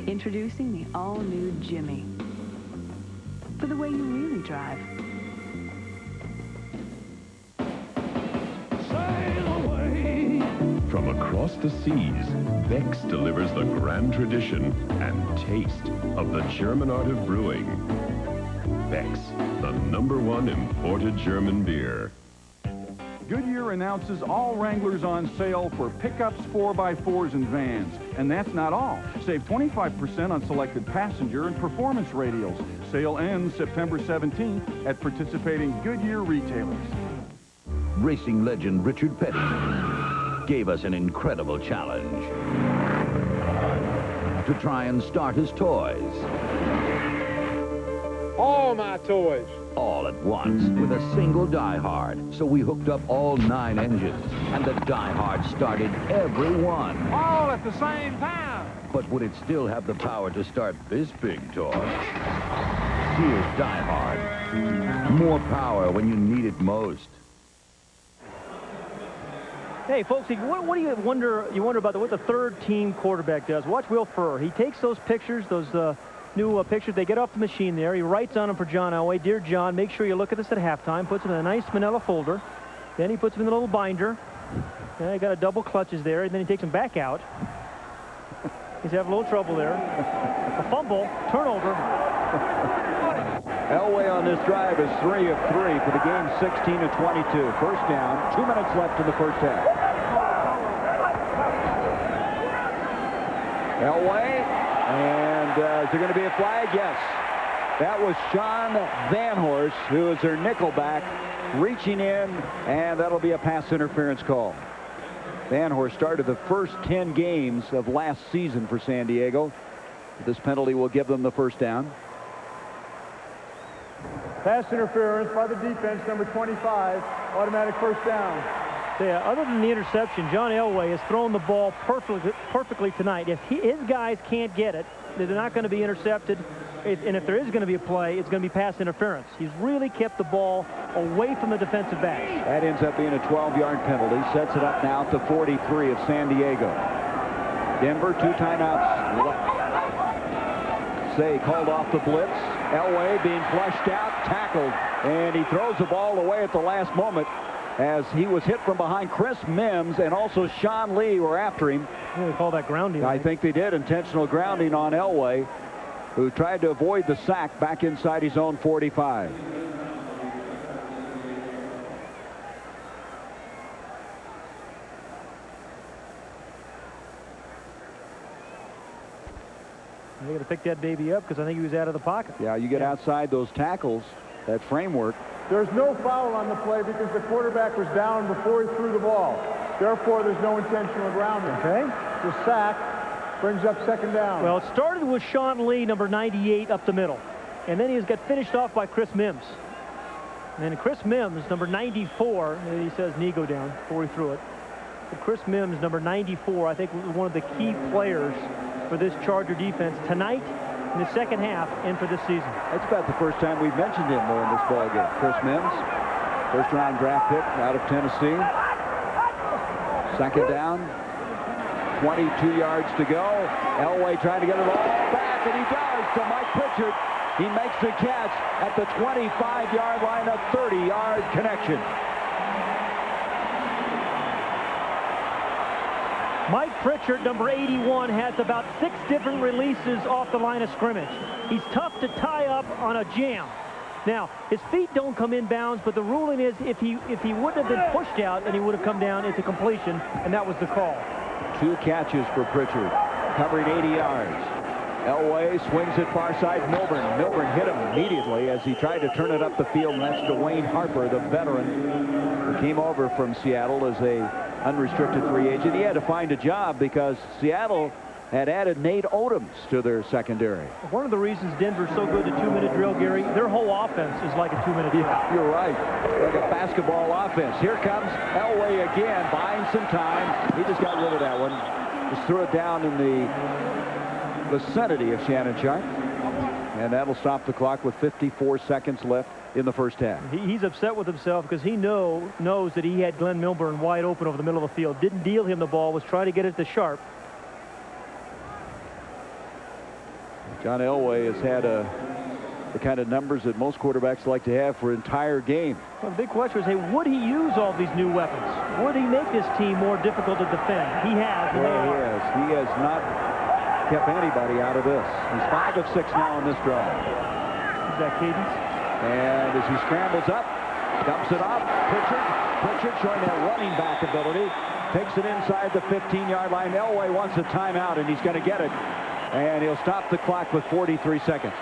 Introducing the all-new Jimmy. For the way you really drive. Sail away. From across the seas, Beck's delivers the grand tradition and taste of the German art of brewing. Beck's, the #1 imported German beer. Goodyear announces all Wranglers on sale for pickups, 4x4s, and vans. And that's not all. Save 25% on selected passenger and performance radials. Sale ends September 17th at participating Goodyear retailers. Racing legend Richard Petty gave us an incredible challenge to try and start his toys. All my toys. All at once with a single diehard. So we hooked up all 9 engines, and the diehard started every one. All at the same time. But would it still have the power to start this big toy? Here's diehard. More power when you need it most. Hey, folks, what do you wonder? You wonder about what the 3rd-team quarterback does. Watch Will Furr. He takes those pictures, those new pictures. They get off the machine there. He writes on them for John Elway. Dear John, make sure you look at this at halftime. Puts them in a nice manila folder. Then he puts them in a little binder. Then he got a double clutches there, and then he takes them back out. He's having a little trouble there. A fumble, turnover. Elway on this drive is 3 of 3 for the game, 16-22. First down, 2 minutes left in the first half. Elway, and is there going to be a flag? Yes. That was Sean Van Horst, who is their nickelback, reaching in, and that'll be a pass interference call. Van Horst started the first 10 games of last season for San Diego. This penalty will give them the first down. Pass interference by the defense, number 25, automatic first down. Yeah, other than the interception, John Elway has thrown the ball perfectly tonight. If his guys can't get it, they're not going to be intercepted. And if there is going to be a play, it's going to be pass interference. He's really kept the ball away from the defensive back. That ends up being a 12-yard penalty. Sets it up now to 43 of San Diego. Denver, 2 timeouts left. Say called off the blitz. Elway being flushed out, tackled, and he throws the ball away at the last moment as he was hit from behind. Chris Mims and also Sean Lee were after him. They call that grounding. I think they did. Intentional grounding on Elway, who tried to avoid the sack back inside his own 45. They got to pick that baby up because I think he was out of the pocket. Yeah, you get outside those tackles, that framework, There's no foul on the play because the quarterback was down before he threw the ball. Therefore, there's no intentional grounding. Okay. The sack brings up second down. Well, it started with Sean Lee, number 98, up the middle. And then he got finished off by Chris Mims. And Chris Mims, number 94, he says knee go down before he threw it. But Chris Mims, number 94, I think was one of the key players for this Charger defense tonight, in the second half, and for this season. That's about the first time we've mentioned him, though, in this ballgame. Chris Mims, first-round draft pick out of Tennessee. Second down, 22 yards to go. Elway trying to get it all back, and he does to Mike Pritchard. He makes the catch at the 25-yard line, a 30-yard connection. Mike Pritchard, number 81, has about 6 different releases off the line of scrimmage. He's tough to tie up on a jam. Now, his feet don't come in bounds, but the ruling is if he wouldn't have been pushed out, and he would have come down into completion, and that was the call. 2 catches for Pritchard, covering 80 yards. Elway swings it far side. Milburn hit him immediately as he tried to turn it up the field, and that's Dwayne Harper, the veteran, who came over from Seattle as a unrestricted free agent. He had to find a job because Seattle had added Nate Odoms to their secondary. One of the reasons Denver's so good at 2-minute drill, Gary, their whole offense is like a 2-minute drill. Yeah, you're right. Like a basketball offense. Here comes Elway again, buying some time. He just got rid of that one. Just threw it down in the vicinity of Shannon Sharp. And that'll stop the clock with 54 seconds left in the first half. He's upset with himself because he knows that he had Glenn Milburn wide open over the middle of the field. Didn't deal him the ball, was trying to get it to Sharp. John Elway has had the kind of numbers that most quarterbacks like to have for entire game. Well, the big question is, hey, would he use all these new weapons? Would he make this team more difficult to defend? He has. He has not kept anybody out of this. He's 5 of 6 now on this drive. Is that cadence? And as he scrambles up, dumps it off, Pritchard showing that running back ability, takes it inside the 15-yard line. Elway wants a timeout, and he's going to get it. And he'll stop the clock with 43 seconds.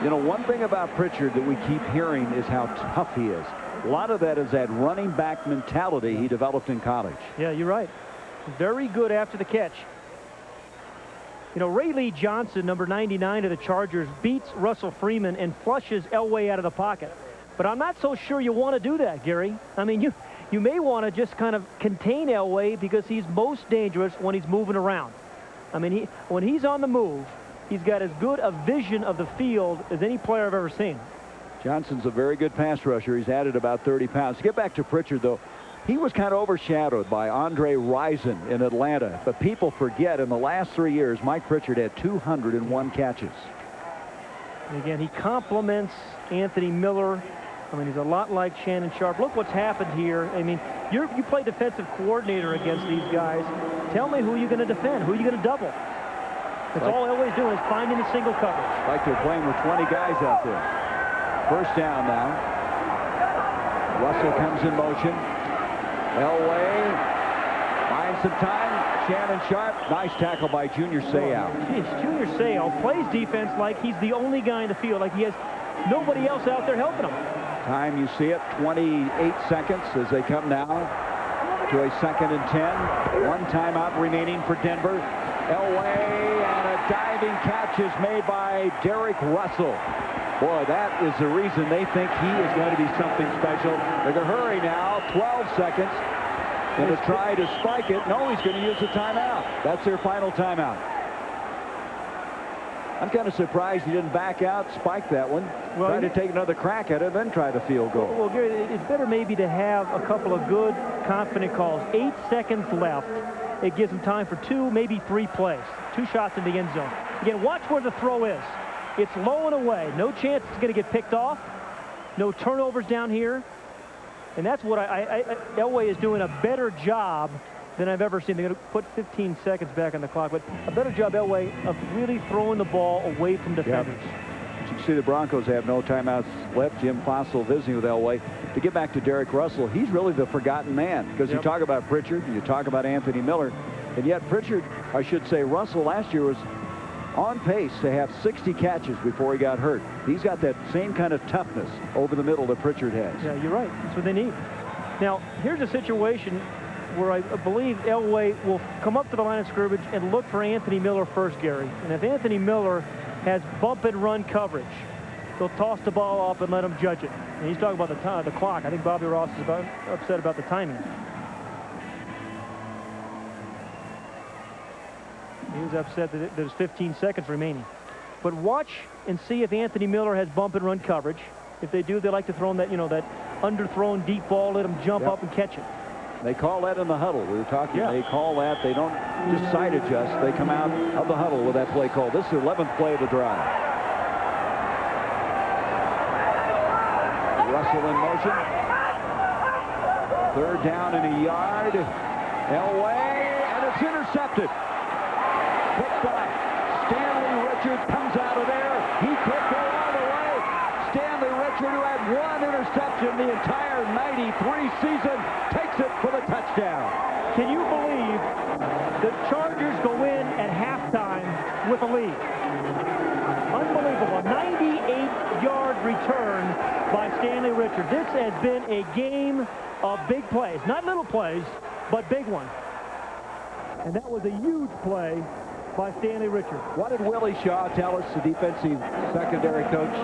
You know, one thing about Pritchard that we keep hearing is how tough he is. A lot of that is that running back mentality he developed in college. Yeah, you're right. Very good after the catch. You know, Ray Lee Johnson, number 99 of the Chargers, beats Russell Freeman and flushes Elway out of the pocket. But I'm not so sure you want to do that, Gary. I mean, you may want to just kind of contain Elway because he's most dangerous when he's moving around. I mean, when he's on the move, he's got as good a vision of the field as any player I've ever seen. Johnson's a very good pass rusher. He's added about 30 pounds. To get back to Pritchard, though, he was kind of overshadowed by Andre Rison in Atlanta. But people forget, in the last 3 years, Mike Pritchard had 201 catches. And again, he compliments Anthony Miller. I mean, he's a lot like Shannon Sharp. Look what's happened here. I mean, you play defensive coordinator against these guys. Tell me who you're going to defend, who you're going to double. That's all Elway's doing is finding the single coverage. Like they're playing with 20 guys out there. First down now. Russell comes in motion. Elway finds some time. Shannon Sharp. Nice tackle by Junior Seau. Jeez, Junior Seau plays defense like he's the only guy in the field, like he has nobody else out there helping him. Time, you see it, 28 seconds as they come now to a 2nd and 10. 1 timeout remaining for Denver. Elway, and a diving catch is made by Derek Russell. Boy, that is the reason they think he is going to be something special. They're going to hurry now. 12 seconds. Going to try to spike it. No, he's going to use a timeout. That's their final timeout. I'm kind of surprised he didn't back out, spike that one, try to take another crack at it, then try to field goal. Well, Gary, it's better maybe to have a couple of good, confident calls. 8 seconds left. It gives them time for 2, maybe 3 plays. 2 shots in the end zone. Again, watch where the throw is. It's low and away. No chance it's going to get picked off. No turnovers down here. And that's what Elway is doing a better job than I've ever seen. They're going to put 15 seconds back on the clock, but a better job, Elway, of really throwing the ball away from defenders. Yep. You can see the Broncos have no timeouts left. Jim Fossil visiting with Elway. To get back to Derek Russell, he's really the forgotten man because you talk about Pritchard, you talk about Anthony Miller, and yet Pritchard, I should say Russell last year was on pace to have 60 catches before he got hurt. He's got that same kind of toughness over the middle that Pritchard has. Yeah, you're right. That's what they need. Now, here's a situation where I believe Elway will come up to the line of scrimmage and look for Anthony Miller first, Gary. And if Anthony Miller has bump and run coverage, they'll toss the ball up and let him judge it. And he's talking about the clock. I think Bobby Ross is upset about the timing. He was upset that there's 15 seconds remaining. But watch and see if Anthony Miller has bump and run coverage. If they do, they like to throw him that, that underthrown deep ball, let him jump up and catch it. They call that in the huddle. We were talking, they call that. They don't just side adjust. They come out of the huddle with that play call. This is the 11th play of the drive. Russell in motion. 3rd down and a yard. Elway, and it's intercepted. Picked up. Stanley Richards comes out of there. He could go all the way. Stanley Richard, who had 1 interception the entire 93 season, takes it for the touchdown. Can you believe the Chargers go in at halftime with a lead? Unbelievable. 98-yard return by Stanley Richard. This has been a game of big plays. Not little plays, but big ones. And that was a huge play by Stanley Richard. What did Willie Shaw tell us, the defensive secondary coach?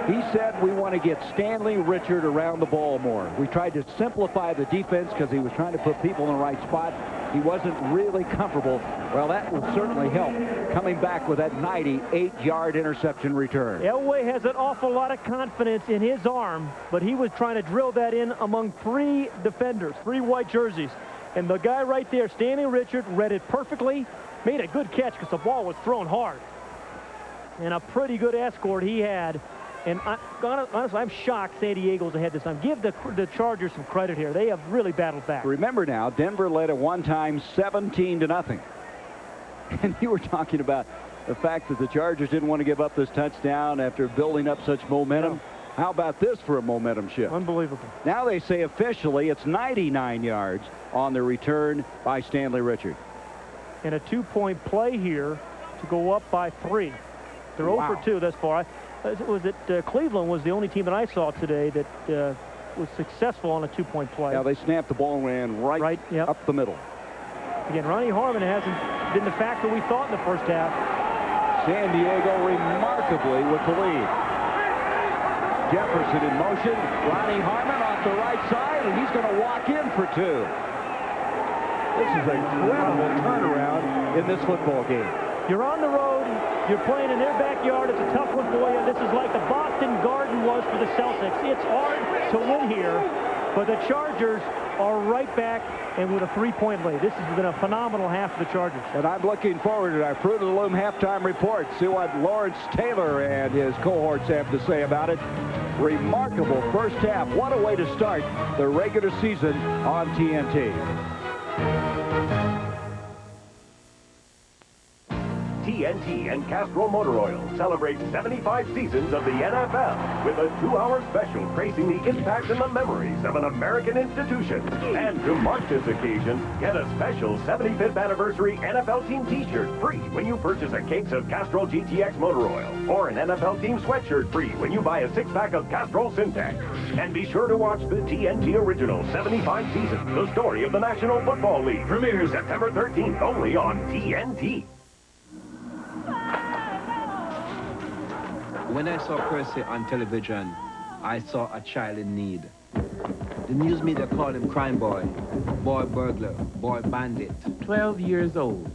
He said we want to get Stanley Richard around the ball more. We tried to simplify the defense because he was trying to put people in the right spot. He wasn't really comfortable. Well, that will certainly help coming back with that 98-yard interception return. Elway has an awful lot of confidence in his arm, but he was trying to drill that in among 3 defenders, 3 white jerseys. And the guy right there, Stanley Richard, read it perfectly, made a good catch because the ball was thrown hard. And a pretty good escort he had. And honestly, I'm shocked San Diego's ahead this time. Give the Chargers some credit here. They have really battled back. Remember now, Denver led at one time 17-0. And you were talking about the fact that the Chargers didn't want to give up this touchdown after building up such momentum. No. How about this for a momentum shift? Unbelievable. Now they say officially it's 99 yards on the return by Stanley Richard. And a 2-point play here to go up by 3. They're 0 for 2 thus far. Cleveland was the only team that I saw today that was successful on a 2-point play. Yeah, they snapped the ball and ran right up the middle. Again, Ronnie Harmon hasn't been the factor we thought in the first half. San Diego remarkably with the lead. Jefferson in motion. Ronnie Harmon off the right side, and he's going to walk in for 2. This is an incredible turnaround in this football game. You're on the road. You're playing in their backyard. It's a tough one for you. This is like the Boston Garden was for the Celtics. It's hard to win here, but the Chargers are right back and with a 3-point lead. This has been a phenomenal half for the Chargers. And I'm looking forward to our Fruit of the Loom halftime report. See what Lawrence Taylor and his cohorts have to say about it. Remarkable first half. What a way to start the regular season on TNT. TNT and Castrol Motor Oil celebrate 75 seasons of the NFL with a 2-hour special tracing the impact and the memories of an American institution. And to mark this occasion, get a special 75th anniversary NFL team t-shirt free when you purchase a case of Castrol GTX Motor Oil, or an NFL team sweatshirt free when you buy a 6-pack of Castrol Syntax. And be sure to watch the TNT Original 75 Seasons, the story of the National Football League. Premieres September 13th only on TNT. When I saw Percy on television, I saw a child in need. The news media called him crime boy, boy burglar, boy bandit. 12 years old,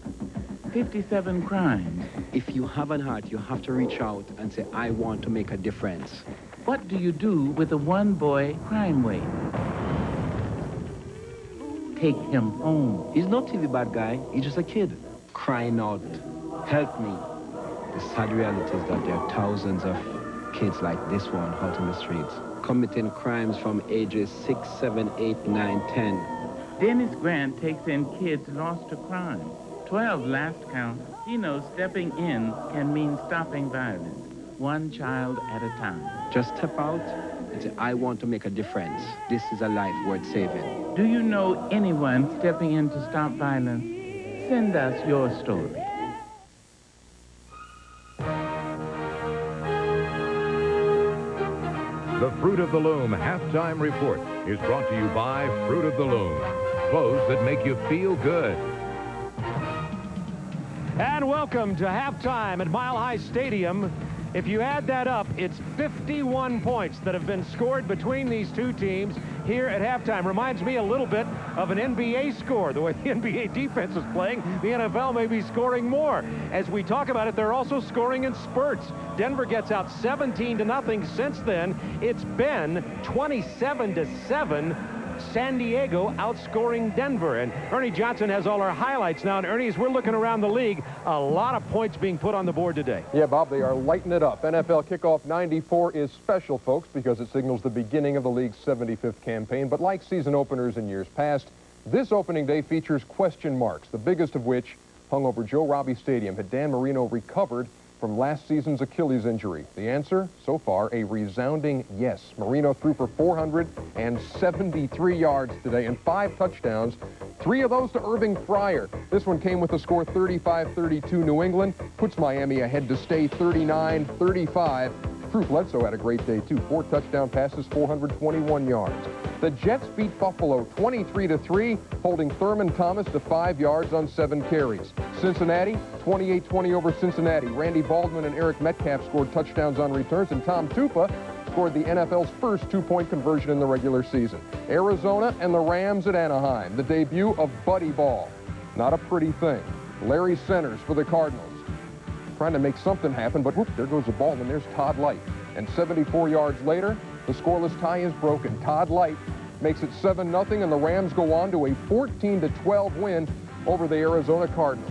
57 crimes. If you have an heart, you have to reach out and say, I want to make a difference. What do you do with a one-boy crime wave? Take him home. He's not TV bad guy, he's just a kid. Crying out, help me. The sad reality is that there are thousands of kids like this one out in the streets, committing crimes from ages 6, 7, 8, 9, 10. Dennis Grant takes in kids lost to crime. 12 last count. He knows stepping in can mean stopping violence, one child at a time. Just step out and say, I want to make a difference. This is a life worth saving. Do you know anyone stepping in to stop violence? Send us your story. The Fruit of the Loom Halftime Report is brought to you by Fruit of the Loom. Clothes that make you feel good. And welcome to halftime at Mile High Stadium. If you add that up, it's 51 points that have been scored between these two teams here at halftime. Reminds me a little bit of an NBA score. The way the NBA defense is playing, the NFL may be scoring more. As we talk about it, they're also scoring in spurts. Denver gets out 17-0. Since then, it's been 27-7. San Diego outscoring Denver. And Ernie Johnson has all our highlights now. And Ernie, as we're looking around the league, a lot of points being put on the board today. Yeah, Bob, they are lighting it up. NFL Kickoff 94 is special, folks, because it signals the beginning of the league's 75th campaign. But like season openers in years past, this opening day features question marks, the biggest of which hung over Joe Robbie Stadium. Had Dan Marino recovered from last season's Achilles injury? The answer, so far, a resounding yes. Marino threw for 473 yards today and 5 touchdowns, 3 of those to Irving Fryer. This one came with the score 35-32 New England, puts Miami ahead to stay 39-35. Drew Bledsoe had a great day, too. 4 touchdown passes, 421 yards. The Jets beat Buffalo 23-3, holding Thurman Thomas to 5 yards on 7 carries. Cincinnati, 28-20 over Cincinnati. Randy Baldwin and Eric Metcalf scored touchdowns on returns, and Tom Tupa scored the NFL's first 2-point conversion in the regular season. Arizona and the Rams at Anaheim, the debut of Buddy Ball. Not a pretty thing. Larry Centers for the Cardinals. Trying to make something happen, but whoop, there goes the ball, and there's Todd Light. And 74 yards later, the scoreless tie is broken. Todd Light makes it 7-0, and the Rams go on to a 14-12 win over the Arizona Cardinals.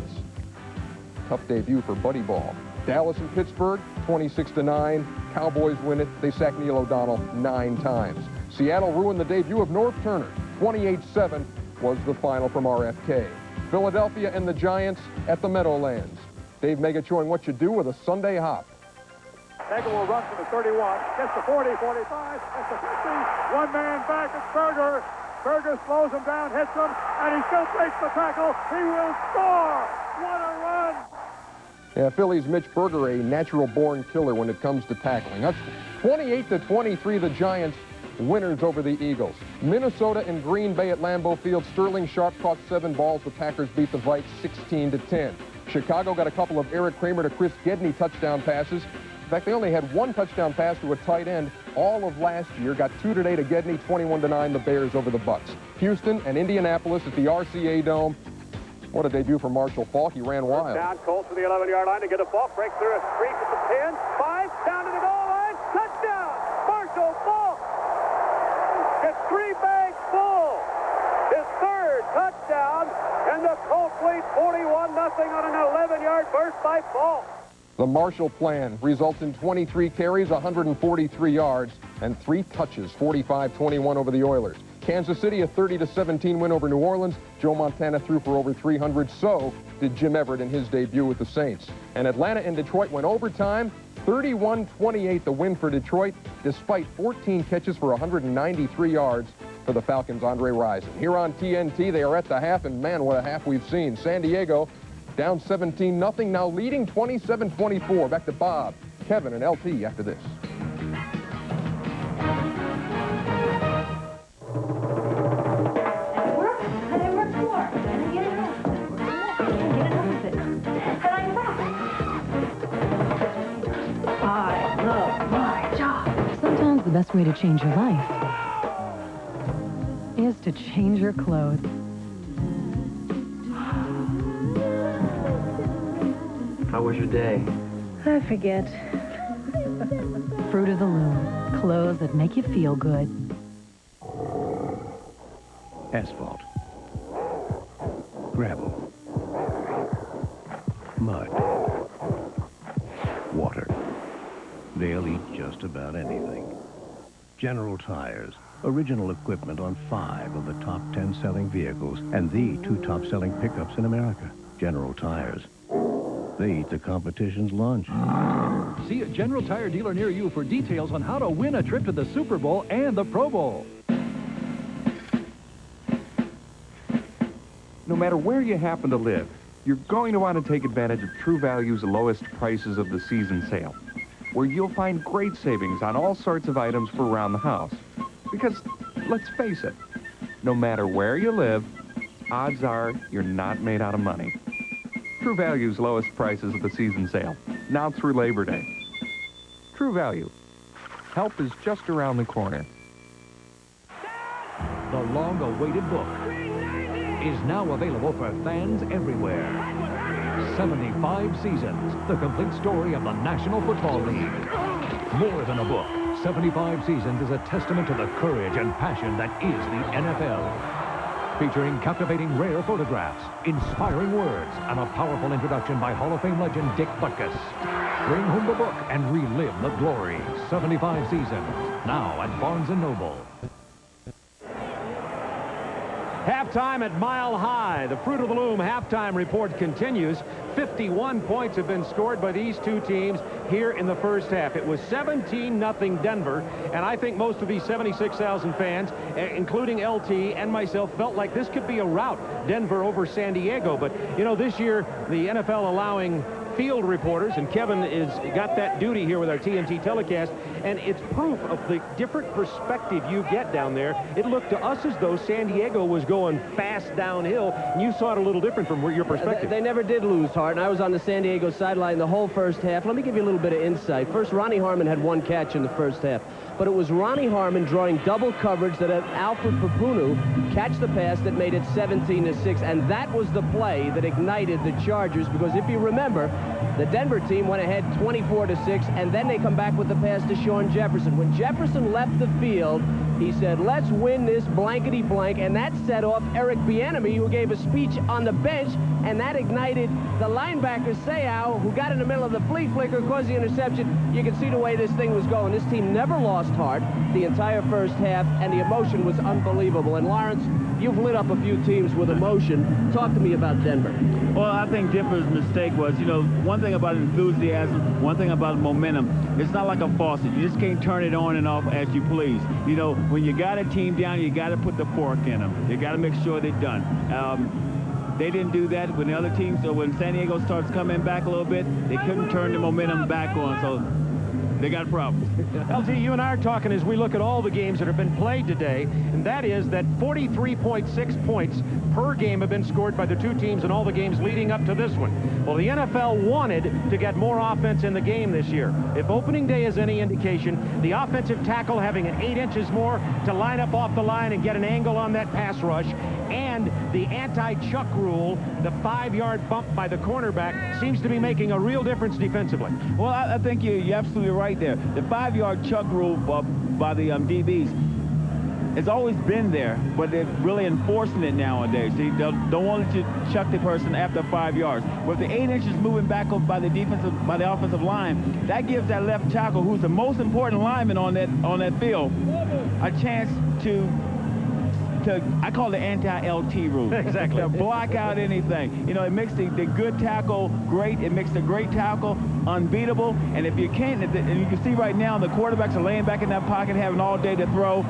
Tough debut for Buddy Ball. Dallas and Pittsburgh, 26-9. Cowboys win it. They sack Neil O'Donnell 9 times. Seattle ruined the debut of North Turner. 28-7 was the final from RFK. Philadelphia and the Giants at the Meadowlands. Dave Mega showing what you do with a Sunday hop. Mega will run from the 31, gets the 40, 45, gets the 50. One man back, it's Berger. Berger slows him down, hits him, and he still takes the tackle. He will score. What a run. Yeah, Philly's Mitch Berger, a natural-born killer when it comes to tackling. That's 28-23, the Giants winners over the Eagles. Minnesota and Green Bay at Lambeau Field. Sterling Sharp caught 7 balls. The Packers beat the Vikes 16-10. Chicago got a couple of Eric Kramer to Chris Gedney touchdown passes. In fact, they only had 1 touchdown pass to a tight end all of last year. Got 2 today to Gedney, 21-9, the Bears over the Bucks. Houston and Indianapolis at the RCA Dome. What a debut for Marshall Faulk. He ran wild. Down, Colts to the 11-yard line to get a ball. Break through a streak at the 10, 5, down to the goal line. Touchdown! Marshall Faulk gets 3 bags full. His 3rd touchdown, and the Colts lead 41-0 on an 11-yard burst by Faulk. The Marshall plan results in 23 carries, 143 yards, and 3 touches, 45-21 over the Oilers. Kansas City, a 30-17 win over New Orleans. Joe Montana threw for over 300. So did Jim Everett in his debut with the Saints. And Atlanta and Detroit went overtime. 31-28, the win for Detroit, despite 14 catches for 193 yards for the Falcons' Andre Rison. Here on TNT, they are at the half, and man, what a half we've seen. San Diego down 17-0, now leading 27-24. Back to Bob, Kevin, and LT after this. Sometimes the best way to change your life is to change your clothes. How was your day? I forget. Fruit of the Loom. Clothes that make you feel good. Asphalt. Gravel. Mud. Water. They'll eat just about anything. General Tires. Original equipment on 5 of the top 10 selling vehicles and the 2 top selling pickups in America. General Tires. They eat the competition's lunch. See a General Tire dealer near you for details on how to win a trip to the Super Bowl and the Pro Bowl. No matter where you happen to live, you're going to want to take advantage of True Value's lowest prices of the season sale. where you'll find great savings on all sorts of items for around the house. Because, let's face it, no matter where you live, odds are you're not made out of money. True Value's lowest prices of the season sale, now through Labor Day. True Value. Help is just around the corner. The long-awaited book is now available for fans everywhere. 75 seasons, the complete story of the National Football League. More than a book, 75 seasons is a testament to the courage and passion that is the NFL. Featuring captivating rare photographs, inspiring words, and a powerful introduction by Hall of Fame legend Dick Butkus. Bring home the book and relive the glory. 75 seasons, now at Barnes & Noble. Halftime at Mile High. The Fruit of the Loom halftime report continues. 51 points have been scored by these two teams here in the first half. It was 17-0 Denver, and I think most of these 76,000 fans, including LT and myself, felt like this could be a rout, Denver over San Diego. But, you know, this year, the NFL allowing field reporters, and Kevin is got that duty here with our TNT telecast, and it's proof of the different perspective you get down there. It looked to us as though San Diego was going fast downhill, and you saw it a little different from your perspective. They never did lose heart, and I was on the San Diego sideline the whole first half. Let me give you a little bit of insight. First, Ronnie Harmon had one catch in the first half, but it was Ronnie Harmon drawing double coverage that had Alfred Papunu catch the pass that made it 17-6, and that was the play that ignited the Chargers, because if you remember, the Denver team went ahead 24-6, and then they come back with the pass to Sean Jefferson. When Jefferson left the field, he said, "Let's win this blankety blank," and that set off Eric Bieniemy, who gave a speech on the bench, and that ignited the linebacker Seau, who got in the middle of the flea flicker, caused the interception. You can see the way this thing was going. This team never lost heart the entire first half, and the emotion was unbelievable. And Lawrence, you've lit up a few teams with emotion. Talk to me about Denver. Well, I think Denver's mistake was, you know, one thing about enthusiasm, one thing about momentum, it's not like a faucet. You just can't turn it on and off as you please. You know, when you got a team down, you got to put the fork in them. You got to make sure they're done. They didn't do that when the other teams, so when San Diego starts coming back a little bit, they couldn't turn the momentum back on, so they got problems. LT, you and I are talking as we look at all the games that have been played today, and that is that 43.6 points per game have been scored by the two teams in all the games leading up to this one. Well, the NFL wanted to get more offense in the game this year. If opening day is any indication, the offensive tackle having an 8 inches more to line up off the line and get an angle on that pass rush, and the anti-chuck rule, the 5-yard bump by the cornerback, seems to be making a real difference defensively. Well, I think you're absolutely right there. The 5-yard chuck rule by the DBs has always been there, but they're really enforcing it nowadays. They don't want to chuck the person after 5 yards. With the 8 inches moving back up by the offensive line, that gives that left tackle, who's the most important lineman on that field, a chance to I call it the anti-LT rule. Exactly. To block out anything. You know, it makes the good tackle great. It makes the great tackle unbeatable. And if you can't, and you can see right now, the quarterbacks are laying back in that pocket, having all day to throw.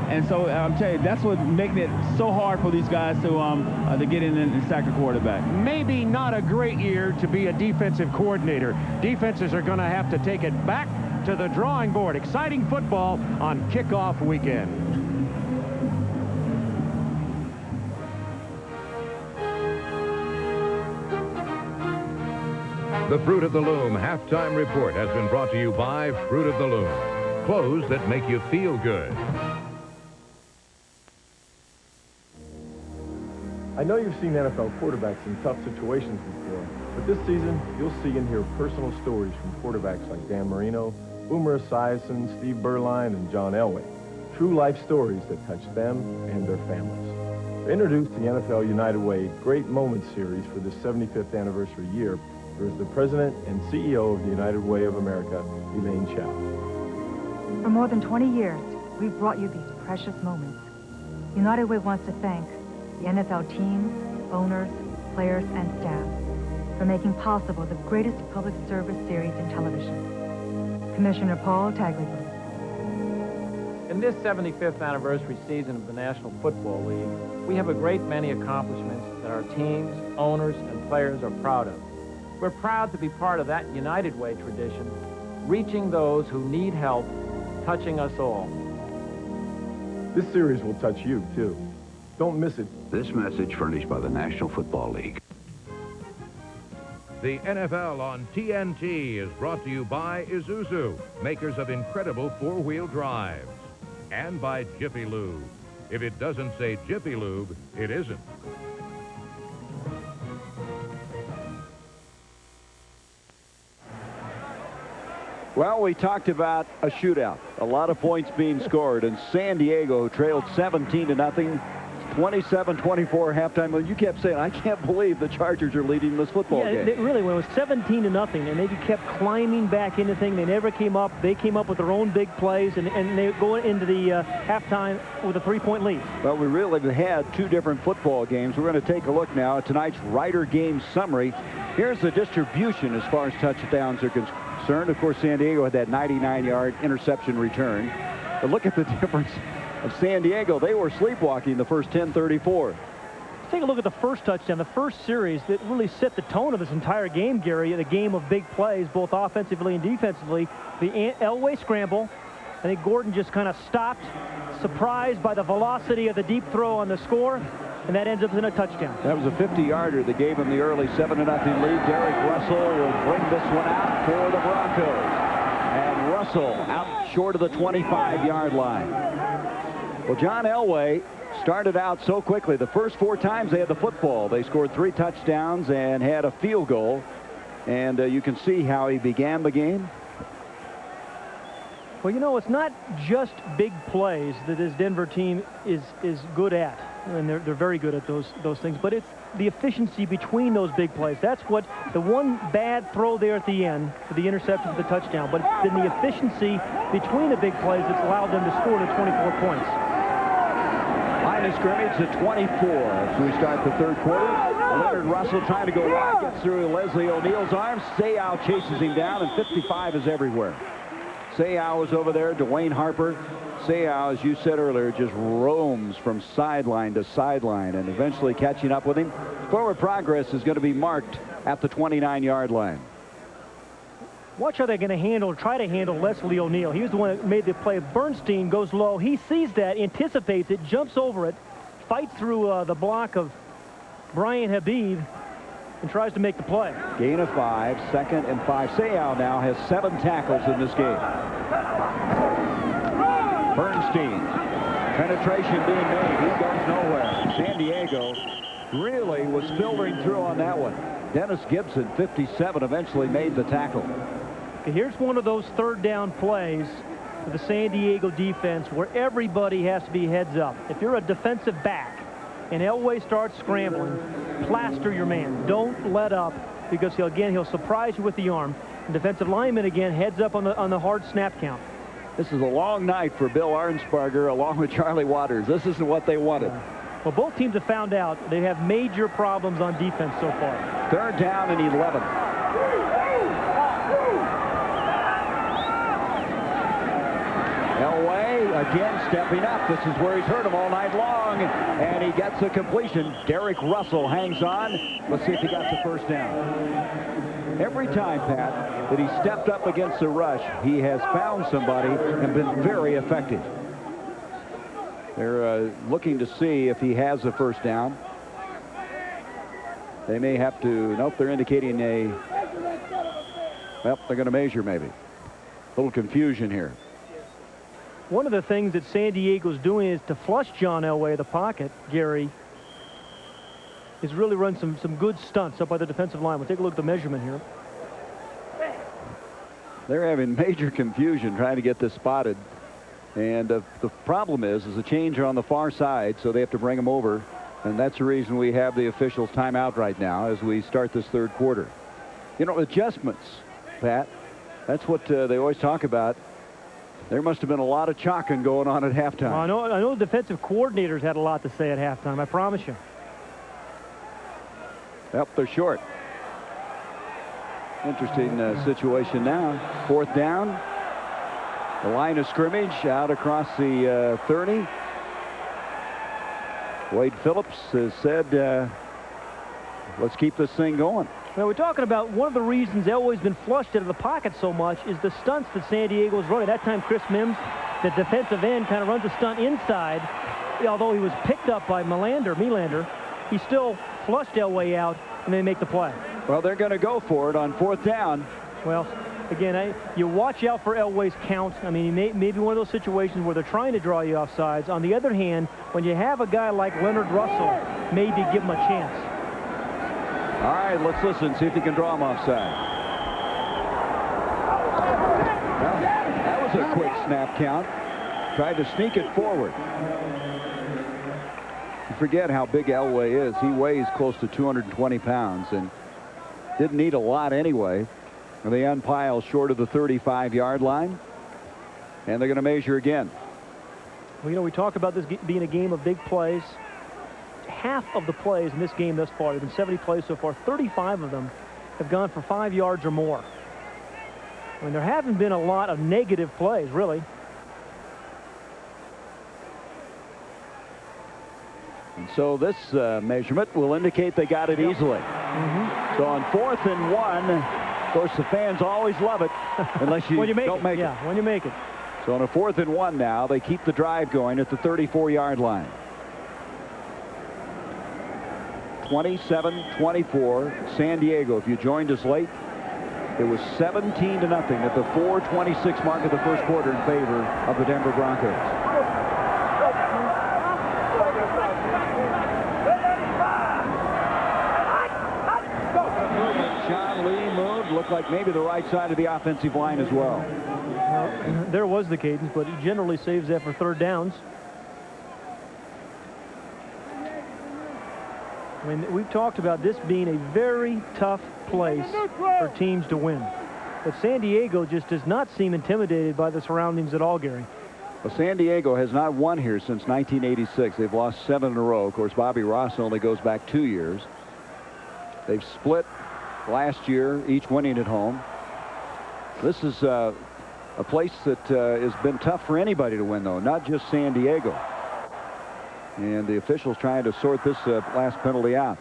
And so I'm telling you, that's what's making it so hard for these guys to get in and sack a quarterback. Maybe not a great year to be a defensive coordinator. Defenses are going to have to take it back to the drawing board. Exciting football on kickoff weekend. The Fruit of the Loom halftime report has been brought to you by Fruit of the Loom. Clothes that make you feel good. I know you've seen NFL quarterbacks in tough situations before, but this season, you'll see and hear personal stories from quarterbacks like Dan Marino, Boomer Esiason, Steve Berline, and John Elway. True life stories that touch them and their families. To introduce the NFL United Way Great Moments series for this 75th anniversary year, there is the President and CEO of the United Way of America, Elaine Chao. For more than 20 years, we've brought you these precious moments. United Way wants to thank the NFL teams, owners, players, and staff for making possible the greatest public service series in television. Commissioner Paul Tagliabue. In this 75th anniversary season of the National Football League, we have a great many accomplishments that our teams, owners, and players are proud of. We're proud to be part of that United Way tradition reaching those who need help, touching us all. This series will touch you, too. Don't miss it. This message furnished by the National Football League. The NFL on TNT is brought to you by Isuzu, makers of incredible four-wheel drives, and by Jiffy Lube. If it doesn't say Jiffy Lube, it isn't. Well, we talked about a shootout, a lot of points being scored, and San Diego trailed 17-0, 27-24 halftime. Well, you kept saying, I can't believe the Chargers are leading this football game. It really, when it was 17-0, and they kept climbing back into things, they never came up. They came up with their own big plays, and they go into the halftime with a 3-point lead. Well, we really had two different football games. We're going to take a look now at tonight's Ryder game summary. Here's the distribution as far as touchdowns are concerned. Of course, San Diego had that 99-yard interception return. But look at the difference of San Diego. They were sleepwalking the first 10:34. Let's take a look at the first touchdown, the first series that really set the tone of this entire game, Gary, the game of big plays, both offensively and defensively. The Elway scramble. I think Gordon just kind of stopped, surprised by the velocity of the deep throw on the score, and that ends up in a touchdown. That was a 50-yarder that gave him the early 7-0 lead. Derek Russell will bring this one out for the Broncos. And Russell out short of the 25-yard line. Well, John Elway started out so quickly. The first 4 times they had the football, they scored 3 touchdowns and had a field goal. And you can see how he began the game. Well, you know, it's not just big plays that this Denver team is good at, and they're very good at those things, but it's the efficiency between those big plays. That's what the one bad throw there at the end for the interception for the touchdown, but it's been the efficiency between the big plays that's allowed them to score to 24 points. Line of scrimmage at 24 as we start the third quarter. Leonard Russell trying to go wide, gets through Leslie O'Neal's arms. Seau chases him down, and 55 is everywhere. Seau is over there. Dwayne Harper. Seau, as you said earlier, just roams from sideline to sideline and eventually catching up with him. Forward progress is going to be marked at the 29-yard line. Watch how they're going to try to handle Leslie O'Neal. He was the one that made the play. Bernstein goes low. He sees that, anticipates it, jumps over it, fights through the block of Brian Habib, and tries to make the play. Gain of 5, 2nd and 5. Seau now has 7 tackles in this game. Bernstein. Penetration being made. He goes nowhere. San Diego really was filtering through on that one. Dennis Gibson, 57, eventually made the tackle. Okay, here's one of those third down plays for the San Diego defense where everybody has to be heads up. If you're a defensive back and Elway starts scrambling, plaster your man. Don't let up, because he'll surprise you with the arm. And defensive lineman again heads up on the hard snap count. This is a long night for Bill Arnsparger along with Charlie Waters. This isn't what they wanted. Well, both teams have found out they have major problems on defense so far. 3rd down and 11. Elway again stepping up. This is where he's hurt him all night long, and he gets a completion. Derek Russell hangs on. Let's see if he got the first down. Every time, Pat, that he stepped up against the rush, he has found somebody and been very effective. They're looking to see if he has the first down. They may have to, nope, they're indicating well, they're going to measure maybe. A little confusion here. One of the things that San Diego's doing is to flush John Elway the pocket, Gary, is really run some good stunts up by the defensive line. We'll take a look at the measurement here. They're having major confusion trying to get this spotted. And the problem is a change on the far side, so they have to bring him over. And that's the reason we have the officials timeout right now as we start this third quarter. You know, adjustments, Pat, that's what they always talk about. There must have been a lot of chalking going on at halftime. Well, I know the defensive coordinators had a lot to say at halftime, I promise you. Yep, they're short. Interesting situation now. 4th down. The line of scrimmage out across the 30. Wade Phillips has said, let's keep this thing going. Well, we're talking about one of the reasons Elway's been flushed out of the pocket so much is the stunts that San Diego's running. That time, Chris Mims, the defensive end, kind of runs a stunt inside. Although he was picked up by Melander, he still flushed Elway out, and they make the play. Well, they're going to go for it on 4th down. Well, again, you watch out for Elway's count. I mean, he may be one of those situations where they're trying to draw you off sides. On the other hand, when you have a guy like Leonard Russell, maybe give him a chance. All right, let's listen, see if he can draw him offside. Well, that was a quick snap count. Tried to sneak it forward. You forget how big Elway is. He weighs close to 220 pounds and didn't need a lot anyway. And they unpile short of the 35-yard line. And they're going to measure again. Well, you know, we talk about this being a game of big plays. Half of the plays in this game thus far, there have been 70 plays so far, 35 of them have gone for 5 yards or more. I mean, there haven't been a lot of negative plays, really. And so this measurement will indicate they got it easily. So on 4th and 1, of course, the fans always love it unless you don't make it. Yeah, when you make it. So on a 4th and 1 now, they keep the drive going at the 34-yard line. 27-24, San Diego. If you joined us late, it was 17-0 at the 4:26 mark of the first quarter in favor of the Denver Broncos. Sean Lee moved, looked like maybe the right side of the offensive line as well. Well, there was the cadence, but he generally saves that for 3rd downs. I mean, we've talked about this being a very tough place for teams to win. But San Diego just does not seem intimidated by the surroundings at all, Gary. Well, San Diego has not won here since 1986. They've lost 7 in a row. Of course, Bobby Ross only goes back 2 years. They've split last year, each winning at home. This is a place that has been tough for anybody to win, though, not just San Diego. And the officials trying to sort this last penalty out.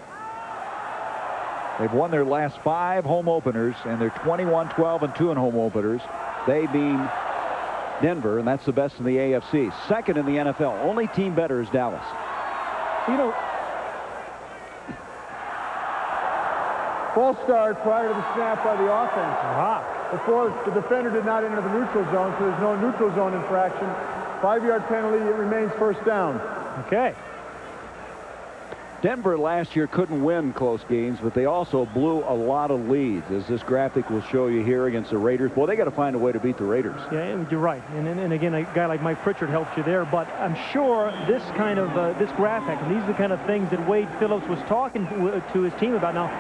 They've won their last 5 home openers, and they're 21-12-2 in home openers. They being Denver, and that's the best in the AFC. 2nd in the NFL. Only team better is Dallas. You know, false start prior to the snap by the offense. Before, the defender did not enter the neutral zone, so there's no neutral zone infraction. 5-yard penalty, it remains 1st down. Okay. Denver last year couldn't win close games, but they also blew a lot of leads, as this graphic will show you here against the Raiders. Boy, they got to find a way to beat the Raiders. Yeah, you're right. And again, a guy like Mike Pritchard helps you there. But I'm sure this kind of this graphic, and these are the kind of things that Wade Phillips was talking to his team about. Now,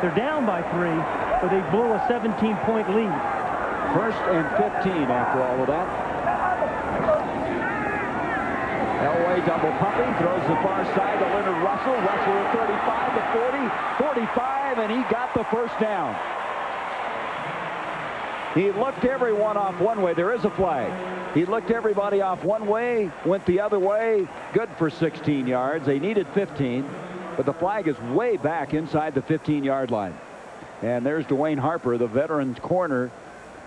they're down by 3, but they blew a 17-point lead. 1st and 15 after all of that. Elway double pumping, throws the far side to Leonard Russell. Russell at 35 to 40, 45, and he got the 1st down. He looked everyone off one way. There is a flag. He looked everybody off one way, went the other way. Good for 16 yards. They needed 15, but the flag is way back inside the 15-yard line. And there's Dwayne Harper, the veteran's corner,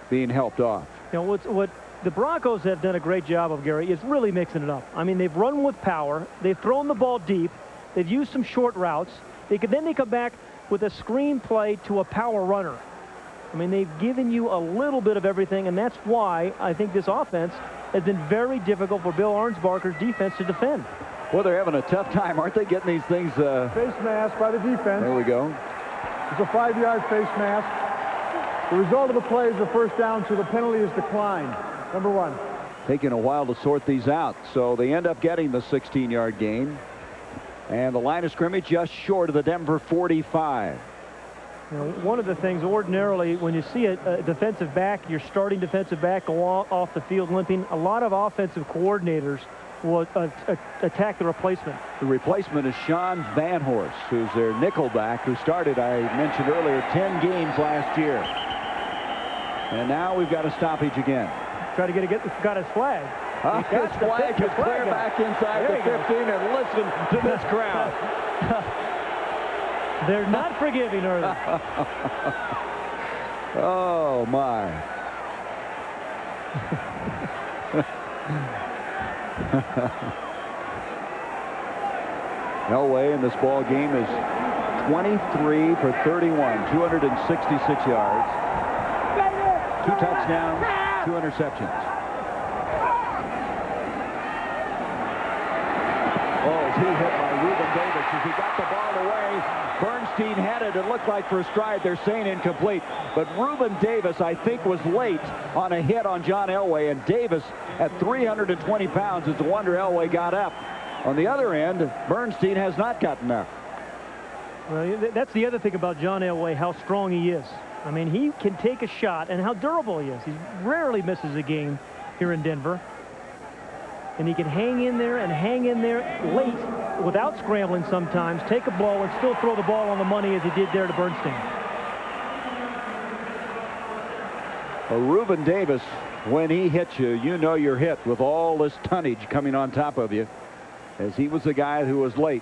being helped off. You know, what the Broncos have done a great job of, Gary, is really mixing it up. I mean, they've run with power. They've thrown the ball deep. They've used some short routes. Then they come back with a screen play to a power runner. I mean, they've given you a little bit of everything, and that's why I think this offense has been very difficult for Bill Arnsparker's defense to defend. Well, they're having a tough time, aren't they, getting these things? Face mask by the defense. There we go. It's a 5-yard face mask. The result of the play is a 1st down, so the penalty is declined. Number 1. Taking a while to sort these out, so they end up getting the 16-yard gain. And the line of scrimmage just short of the Denver 45. You know, one of the things ordinarily when you see a defensive back, your starting defensive back go off the field limping, a lot of offensive coordinators will attack the replacement. The replacement is Sean Van Horst, who's their nickel back, who started, I mentioned earlier, 10 games last year. And now we've got a stoppage again. Try to got his flag. His flag is clear back inside the 15, and listen to this crowd. They're not forgiving, are they? Oh, my. Elway in this ball game is 23 for 31, 266 yards, 2 touchdowns, 2 interceptions. Oh, is he hit by Reuben Davis as he got the ball away. Bernstein had it. It looked like for a stride. They're saying incomplete. But Reuben Davis, I think, was late on a hit on John Elway. And Davis, at 320 pounds, it's a wonder Elway got up. On the other end, Bernstein has not gotten up. Well, that's the other thing about John Elway, how strong he is. I mean, he can take a shot, and how durable he is. He rarely misses a game here in Denver. And he can hang in there late without scrambling sometimes, take a blow, and still throw the ball on the money as he did there to Bernstein. Well, Reuben Davis, when he hits you, you know you're hit with all this tonnage coming on top of you, as he was the guy who was late.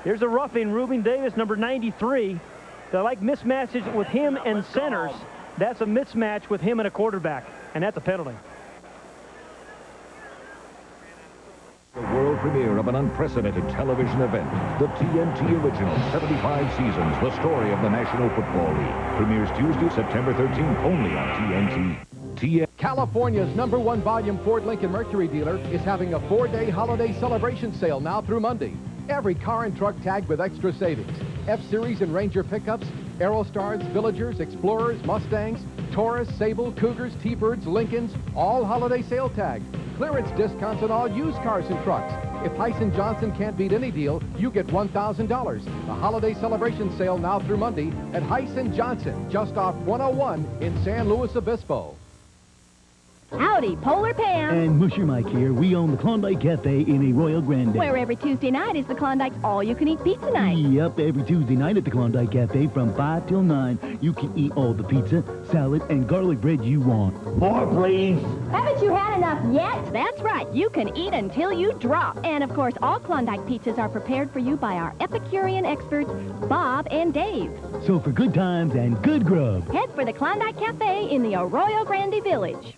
Here's a roughing, Reuben Davis, number 93. They like mismatches with him and centers. That's a mismatch with him and a quarterback, and that's a penalty. The world premiere of an unprecedented television event, the TNT Original 75 Seasons, the story of the National Football League. Premieres Tuesday, September 13th, only on TNT. California's #1 volume Ford Lincoln Mercury dealer is having a 4-day holiday celebration sale now through Monday. Every car and truck tagged with extra savings. F-Series and Ranger pickups, Aerostars, Villagers, Explorers, Mustangs, Taurus, Sable, Cougars, T-Birds, Lincolns, all holiday sale tagged. Clearance discounts on all used cars and trucks. If Hyson Johnson can't beat any deal, you get $1,000. The holiday celebration sale now through Monday at Hyson Johnson, just off 101 in San Luis Obispo. Howdy, Polar Pam. And Musher Mike here. We own the Klondike Cafe in Arroyo Grande. Where every Tuesday night is the Klondike's all-you-can-eat pizza night. Yep, every Tuesday night at the Klondike Cafe from 5 till 9. You can eat all the pizza, salad, and garlic bread you want. More, please. Haven't you had enough yet? That's right. You can eat until you drop. And, of course, all Klondike pizzas are prepared for you by our Epicurean experts, Bob and Dave. So for good times and good grub, head for the Klondike Cafe in the Arroyo Grande Village.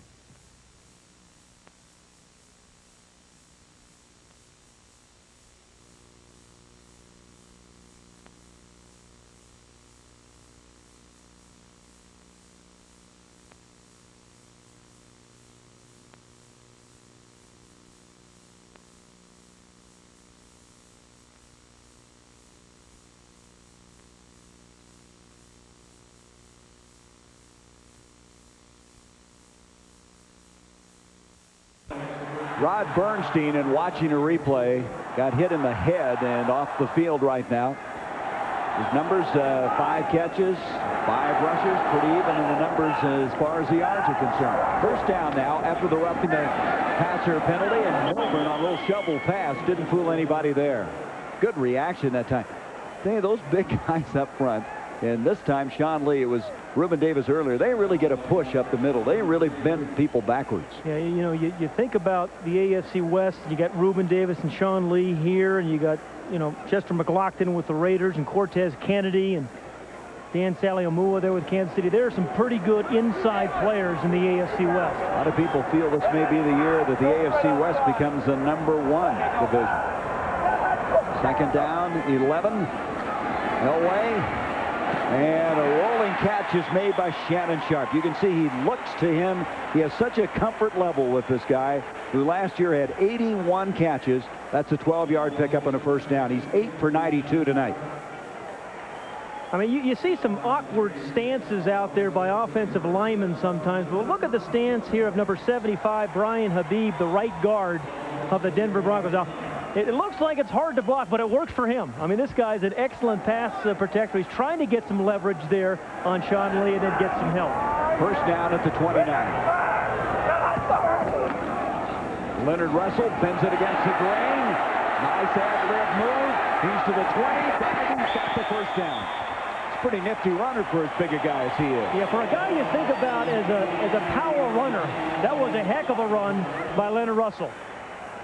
Rod Bernstein, in watching a replay, got hit in the head and off the field right now. His numbers, 5 catches, 5 rushes, pretty even in the numbers as far as the yards are concerned. First down now after the roughing the passer penalty, and Milburn on a little shovel pass didn't fool anybody there. Good reaction that time. Those big guys up front, and this time Sean Lee, it was Reuben Davis earlier, they really get a push up the middle. They really bend people backwards. Yeah, you know, you think about the AFC West, you got Reuben Davis and Sean Lee here, and you got, you know, Chester McLaughlin with the Raiders and Cortez Kennedy and Dan Saliamua there with Kansas City. There are some pretty good inside players in the AFC West. A lot of people feel this may be the year that the AFC West becomes the #1 division. Second down, 11. Elway. And a rolling catch is made by Shannon Sharp. You can see he looks to him. He has such a comfort level with this guy, who last year had 81 catches. That's a 12-yard pickup on a first down. He's 8 for 92 tonight. I mean, you see some awkward stances out there by offensive linemen sometimes, but look at the stance here of number 75, Brian Habib, the right guard of the Denver Broncos. Now, it looks like it's hard to block, but it works for him. I mean, this guy's an excellent pass protector. He's trying to get some leverage there on Sean Lee and then get some help. First down at the 29. Leonard Russell bends it against the grain. Nice ad-lib move. He's to the 20. He's got the first down. It's a pretty nifty runner for as big a guy as he is. Yeah, for a guy you think about as a power runner, that was a heck of a run by Leonard Russell.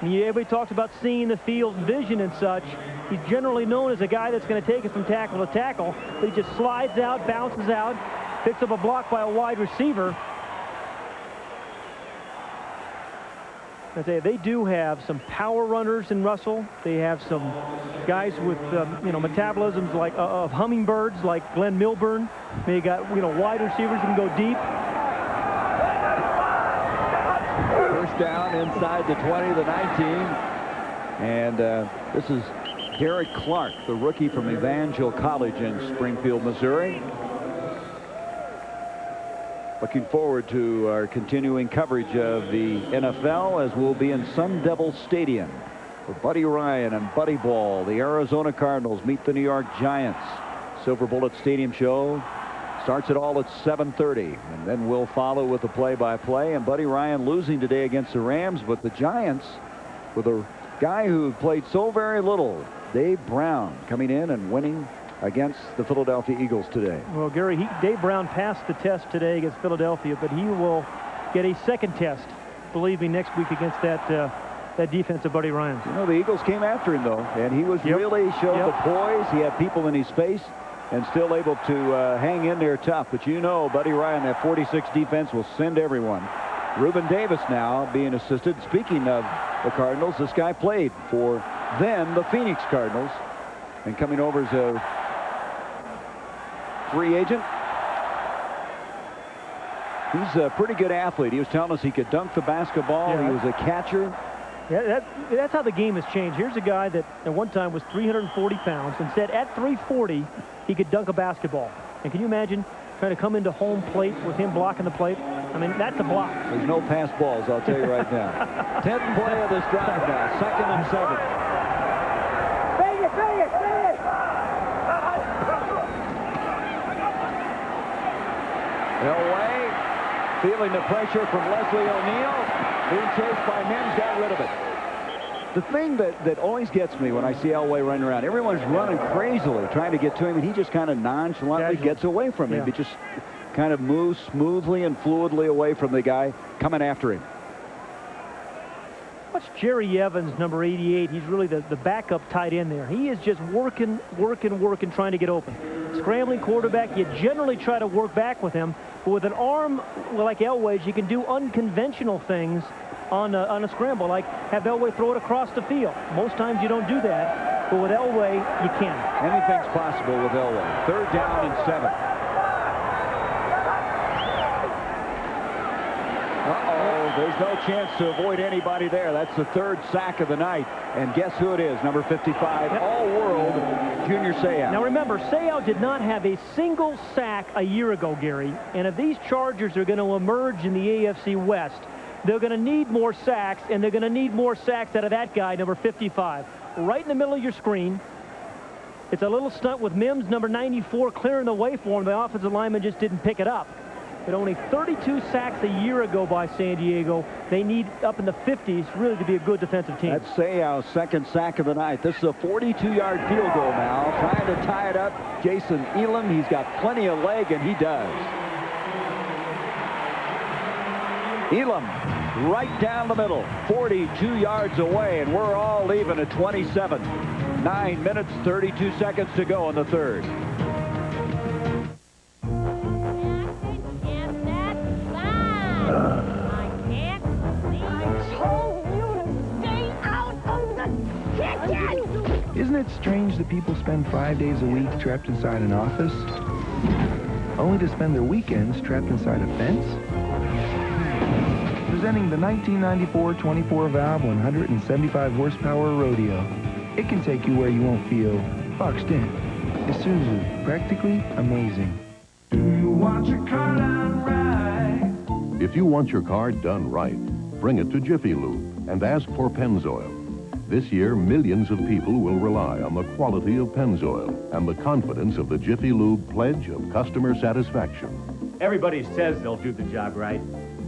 Everybody talks about seeing the field vision and such. He's generally known as a guy that's going to take it from tackle to tackle. But he just slides out, bounces out, picks up a block by a wide receiver. I tell you, they do have some power runners in Russell. They have some guys with metabolisms like of hummingbirds, like Glenn Milburn. They got wide receivers who can go deep. First down inside the 20, the 19. And this is Garrett Clark, the rookie from Evangel College in Springfield, Missouri. Looking forward to our continuing coverage of the NFL as we'll be in Sun Devil Stadium for Buddy Ryan and Buddy Ball. The Arizona Cardinals meet the New York Giants. Silver Bullet Stadium show starts it all at 7:30, and then we'll follow with the play-by-play. And Buddy Ryan losing today against the Rams, but the Giants with a guy who played so very little, Dave Brown, coming in and winning against the Philadelphia Eagles today. Well, Gary, Dave Brown passed the test today against Philadelphia, but he will get a second test, believe me, next week against that defense of Buddy Ryan. The Eagles came after him, though, and he was really showed the poise. He had people in his face and still able to hang in there tough. But Buddy Ryan, that 46 defense will send everyone. Reuben Davis now being assisted. Speaking of the Cardinals, this guy played for then the Phoenix Cardinals, and coming over as a free agent. He's a pretty good athlete. He was telling us he could dunk the basketball. Yeah. He was a catcher. Yeah, that's how the game has changed. Here's a guy that at one time was 340 pounds. Instead, at 340, he could dunk a basketball. And can you imagine trying to come into home plate with him blocking the plate? I mean, that's a block. There's no pass balls, I'll tell you right now. 10th play of this drive now. 2nd and 7. Bang it, bang it, bang it! Elway feeling the pressure from Leslie O'Neal. Being chased by Mims, got rid of it. The thing that always gets me when I see Elway running around, everyone's running crazily trying to get to him, and he just kind of nonchalantly gets away from him. He just kind of moves smoothly and fluidly away from the guy coming after him. Watch Jerry Evans, number 88. He's really the backup tight end there. He is just working, trying to get open. Scrambling quarterback, you generally try to work back with him. But with an arm like Elway's, you can do unconventional things on a scramble, like have Elway throw it across the field. Most times you don't do that, but with Elway, you can. Anything's possible with Elway. 3rd down and 7. There's no chance to avoid anybody there. That's the 3rd sack of the night. And guess who it is? Number 55, All-World, Junior Seau. Now remember, Seau did not have a single sack a year ago, Gary. And if these Chargers are going to emerge in the AFC West, they're going to need more sacks, and they're going to need more sacks out of that guy, number 55. Right in the middle of your screen. It's a little stunt with Mims, number 94, clearing the way for him. The offensive lineman just didn't pick it up. But only 32 sacks a year ago by San Diego. They need up in the 50s really to be a good defensive team. That's Seau's 2nd sack of the night. This is a 42-yard field goal now. Trying to tie it up. Jason Elam, he's got plenty of leg, and he does. Elam right down the middle, 42 yards away, and we're all even at 27. 9 minutes, 32 seconds to go in the 3rd. Isn't it strange that people spend 5 days a week trapped inside an office, only to spend their weekends trapped inside a fence? Presenting the 1994 24-valve 175 horsepower rodeo. It can take you where you won't feel boxed in. Isuzu, practically amazing. Do you want your car done right? If you want your car done right, bring it to Jiffy Lube and ask for Pennzoil. This year, millions of people will rely on the quality of Pennzoil and the confidence of the Jiffy Lube pledge of customer satisfaction. Everybody says they'll do the job right,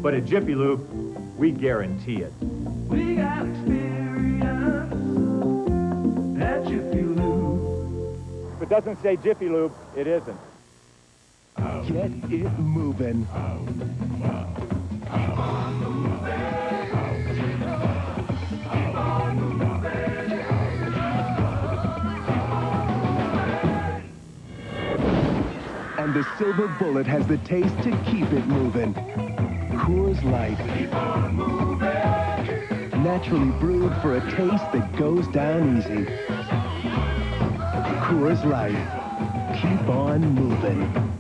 but at Jiffy Lube, we guarantee it. We got experience at Jiffy Lube. If it doesn't say Jiffy Lube, it isn't. Get it moving. the silver bullet has the taste to keep it moving. Coors Light. Naturally brewed for a taste that goes down easy. Coors Light. Keep on moving.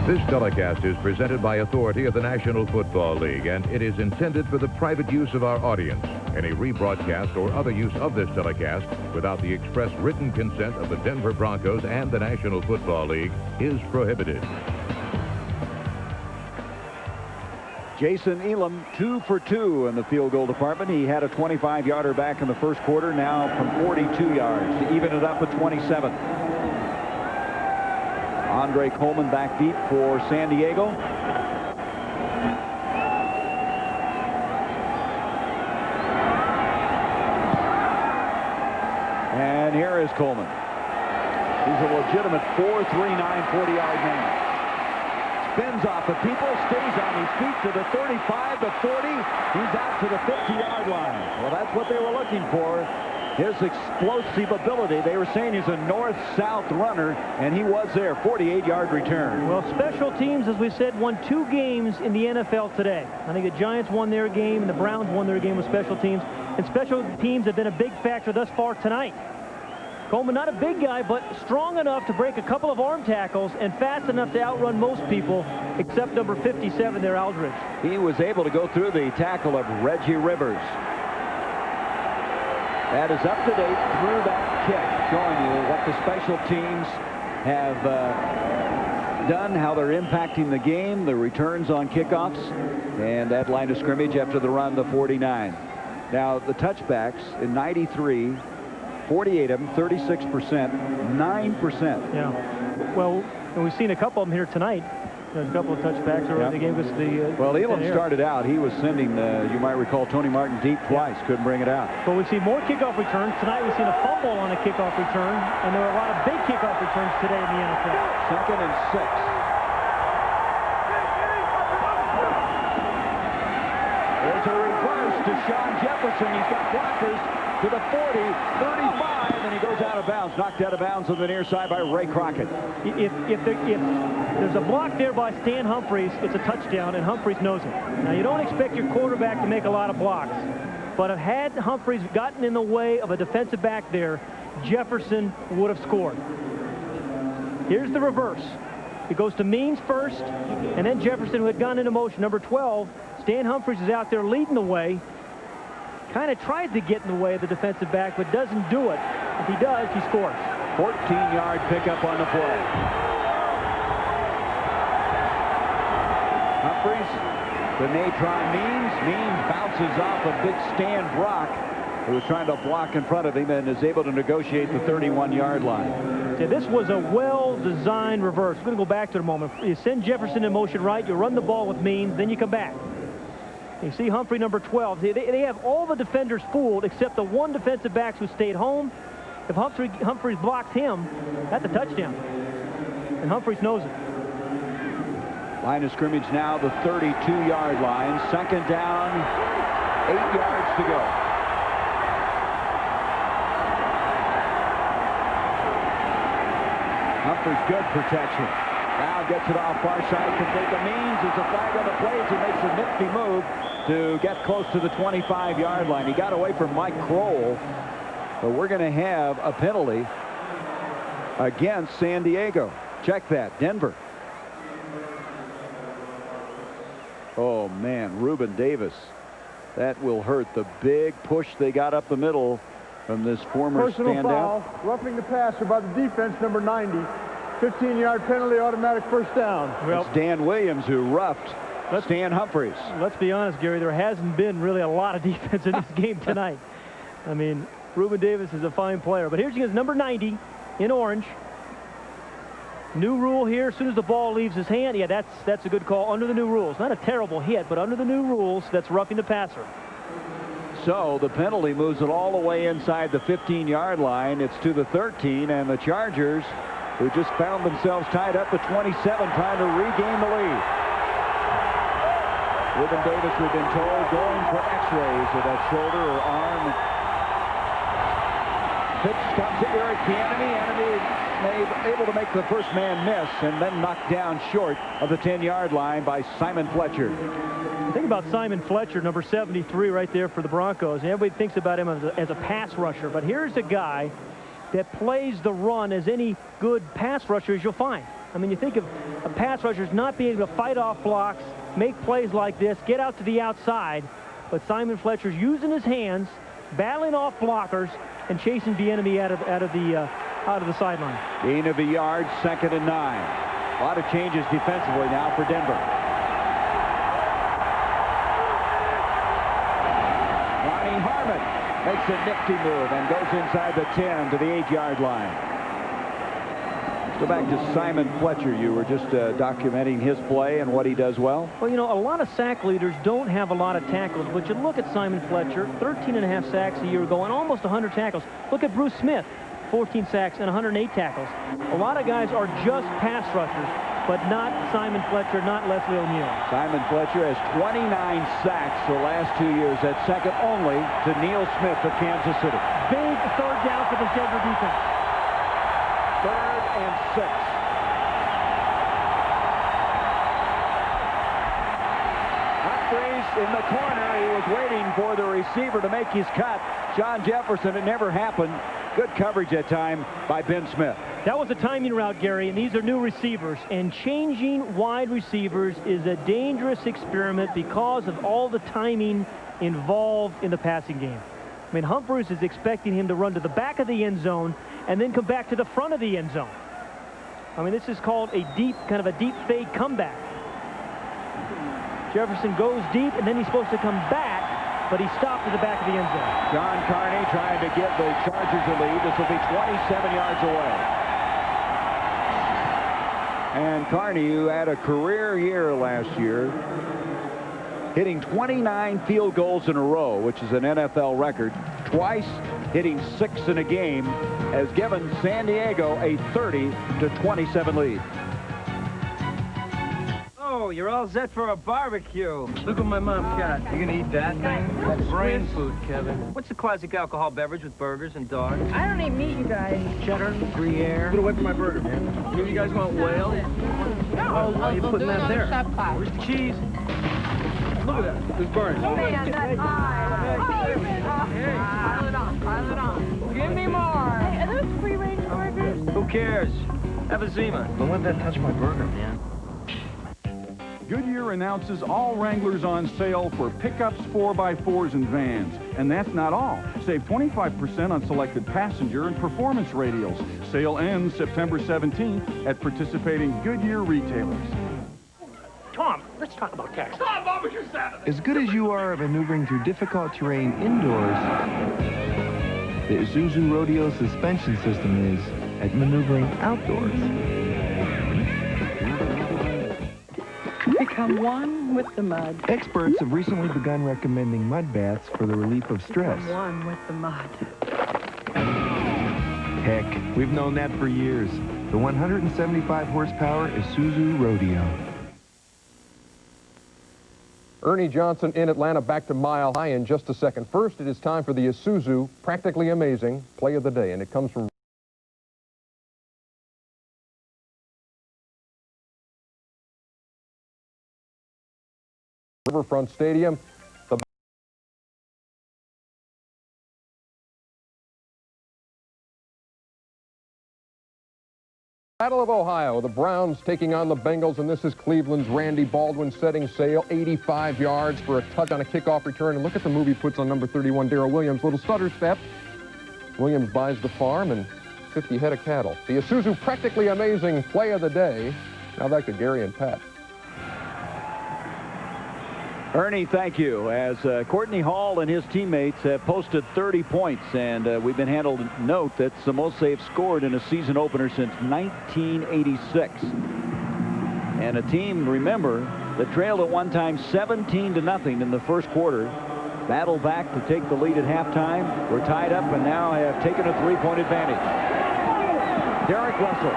This telecast is presented by authority of the National Football League, and it is intended for the private use of our audience. Any rebroadcast or other use of this telecast without the express written consent of the Denver Broncos and the National Football League is prohibited. Jason Elam, 2 for 2 in the field goal department. He had a 25-yarder back in the first quarter, now from 42 yards to even it up at 27. Andre Coleman back deep for San Diego. And here is Coleman. He's a legitimate 4'3", 40-yard man. Spins off the people, stays on his feet to the 35, the 40. He's out to the 50-yard line. Well, that's what they were looking for. His explosive ability. They were saying he's a north-south runner, and he was there. 48-yard return. Well, special teams, as we said, won 2 games in the NFL today. I think the Giants won their game, and the Browns won their game with special teams. And special teams have been a big factor thus far tonight. Coleman, not a big guy, but strong enough to break a couple of arm tackles and fast enough to outrun most people, except number 57 there, Aldridge. He was able to go through the tackle of Reggie Rivers. That is up to date through that kick, showing you what the special teams have done, how they're impacting the game, the returns on kickoffs, and that line of scrimmage after the run, the 49. Now, the touchbacks in 93, 48 of them, 36%, 9%. Yeah. Well, and we've seen a couple of them here tonight. There's a couple of touchbacks early. They gave us the... well, Elam started out. He was sending, you might recall, Tony Martin deep twice. Couldn't bring it out. But we've seen more kickoff returns. Tonight we've seen a fumble on a kickoff return, and there were a lot of big kickoff returns today in the NFL. 2nd and 6. There's a reverse to Sean Jefferson. He's got blockers to the 40, 35, and he goes out of bounds. Knocked out of bounds on the near side by Ray Crockett. If there's a block there by Stan Humphries, it's a touchdown, and Humphries knows it. Now, you don't expect your quarterback to make a lot of blocks, but had Humphries gotten in the way of a defensive back there, Jefferson would have scored. Here's the reverse. It goes to Means first, and then Jefferson, who had gone into motion. Number 12, Stan Humphries is out there leading the way. Kind of tries to get in the way of the defensive back, but doesn't do it. If he does, he scores. 14-yard pickup on the play. Humphries, the Natrone Means. Means bounces off a big Stan Brock, who was trying to block in front of him and is able to negotiate the 31-yard line. Yeah, this was a well-designed reverse. We're going to go back to it a moment. You send Jefferson in motion right, you run the ball with Means, then you come back. You see Humphrey, number 12. They have all the defenders fooled except the one defensive back who stayed home. If Humphries blocks him, that's a touchdown. And Humphries knows it. Line of scrimmage now, the 32-yard line. 2nd down, 8 yards to go. Humphries, good protection. Now gets it off far side, can take a Means. There's a flag on the play as he makes a nifty move to get close to the 25-yard line. He got away from Mike Kroll, but we're going to have a penalty against San Diego. Check that, Denver. Oh, man, Reuben Davis. That will hurt. The big push they got up the middle from this former Personal standout. foul, roughing the passer by the defense, number 90. 15-yard penalty, automatic first down. Well, it's Dan Williams who roughed Stan Humphries. Let's be honest, Gary, there hasn't been really a lot of defense in this game tonight. I mean, Reuben Davis is a fine player. But here's he is, number 90 in orange. New rule here, as soon as the ball leaves his hand, yeah, that's a good call under the new rules. Not a terrible hit, but under the new rules, that's roughing the passer. So the penalty moves it all the way inside the 15-yard line. It's to the 13, and the Chargers, who just found themselves tied up at 27, trying to regain the lead. Reuben Davis, we've been told, going for x-rays of that shoulder or arm. Pitch comes to Eric Bieniemy. able to make the first man miss and then knocked down short of the 10-yard line by Simon Fletcher. Think about Simon Fletcher, number 73 right there for the Broncos. And everybody thinks about him as a pass rusher, but here's a guy that plays the run as any good pass rusher as you'll find. I mean, you think of a pass rushers not being able to fight off blocks, make plays like this, get out to the outside, but Simon Fletcher's using his hands, battling off blockers, and chasing the enemy out of the sideline. Gain of a yard, 2nd and 9. A lot of changes defensively now for Denver. Ronnie Harmon makes a nifty move and goes inside the 10 to the 8-yard line. Go back to Simon Fletcher. You were just documenting his play and what he does well. Well, you know, a lot of sack leaders don't have a lot of tackles, but you look at Simon Fletcher, 13.5 sacks a year ago and almost 100 tackles. Look at Bruce Smith, 14 sacks and 108 tackles. A lot of guys are just pass rushers, but not Simon Fletcher, not Leslie O'Neal. Simon Fletcher has 29 sacks the last 2 years. That's second only to Neil Smith of Kansas City. Big third down for the Denver defense. 3rd and 6. Humphreys in the corner. He was waiting for the receiver to make his cut. John Jefferson, it never happened. Good coverage that time by Ben Smith. That was a timing route, Gary, and these are new receivers. And changing wide receivers is a dangerous experiment because of all the timing involved in the passing game. I mean, Humphreys is expecting him to run to the back of the end zone and then come back to the front of the end zone. I mean, this is called a deep fade comeback. Jefferson goes deep, and then he's supposed to come back, but he stopped at the back of the end zone. John Carney trying to give the Chargers a lead. This will be 27 yards away. And Carney, who had a career year last year, hitting 29 field goals in a row, which is an NFL record, twice hitting 6 in a game, has given San Diego a 30-27 lead. Oh, you're all set for a barbecue. Look what my mom got. You gonna eat that thing? That's brain food, Kevin. What's the classic alcohol beverage with burgers and dogs? I don't eat meat, you guys. Cheddar, Gruyere. Put away from my burger, man. You guys want whale? Oh, you putting that there? Chef class. Where's the cheese? Look at that. It's burning. Man, that's pile it on. Pile it on. Give me more. Hey, are those free-range burgers? Who cares? Have a Zima. Don't let that touch my burger, man. Goodyear announces all Wranglers on sale for pickups, 4x4s, and vans. And that's not all. Save 25% on selected passenger and performance radials. Sale ends September 17th at participating Goodyear retailers. Tom, let's talk about taxes. Tom, barbecue salad. As good as you are at maneuvering through difficult terrain indoors, the Isuzu Rodeo suspension system is at maneuvering outdoors. Become one with the mud. Experts have recently begun recommending mud baths for the relief of stress. Become one with the mud. Heck, we've known that for years. The 175 horsepower Isuzu Rodeo. Ernie Johnson in Atlanta, back to Mile High in just a second. First, it is time for the Isuzu Practically Amazing Play of the Day, and it comes from Riverfront Stadium. The Battle of Ohio, the Browns taking on the Bengals, and this is Cleveland's Randy Baldwin setting sail, 85 yards for a touch on a kickoff return. And look at the move he puts on number 31, Darrell Williams. Little stutter step. Williams buys the farm and 50 head of cattle. The Isuzu Practically Amazing Play of the Day. Now back to Gary and Pat. Ernie, thank you. As Courtney Hall and his teammates have posted 30 points, and we've been handled to note that's the most they've scored in a season opener since 1986. And a team, remember, that trailed at one time 17-0 in the first quarter, battled back to take the lead at halftime. We're tied up and now have taken a three-point advantage. Derek Russell.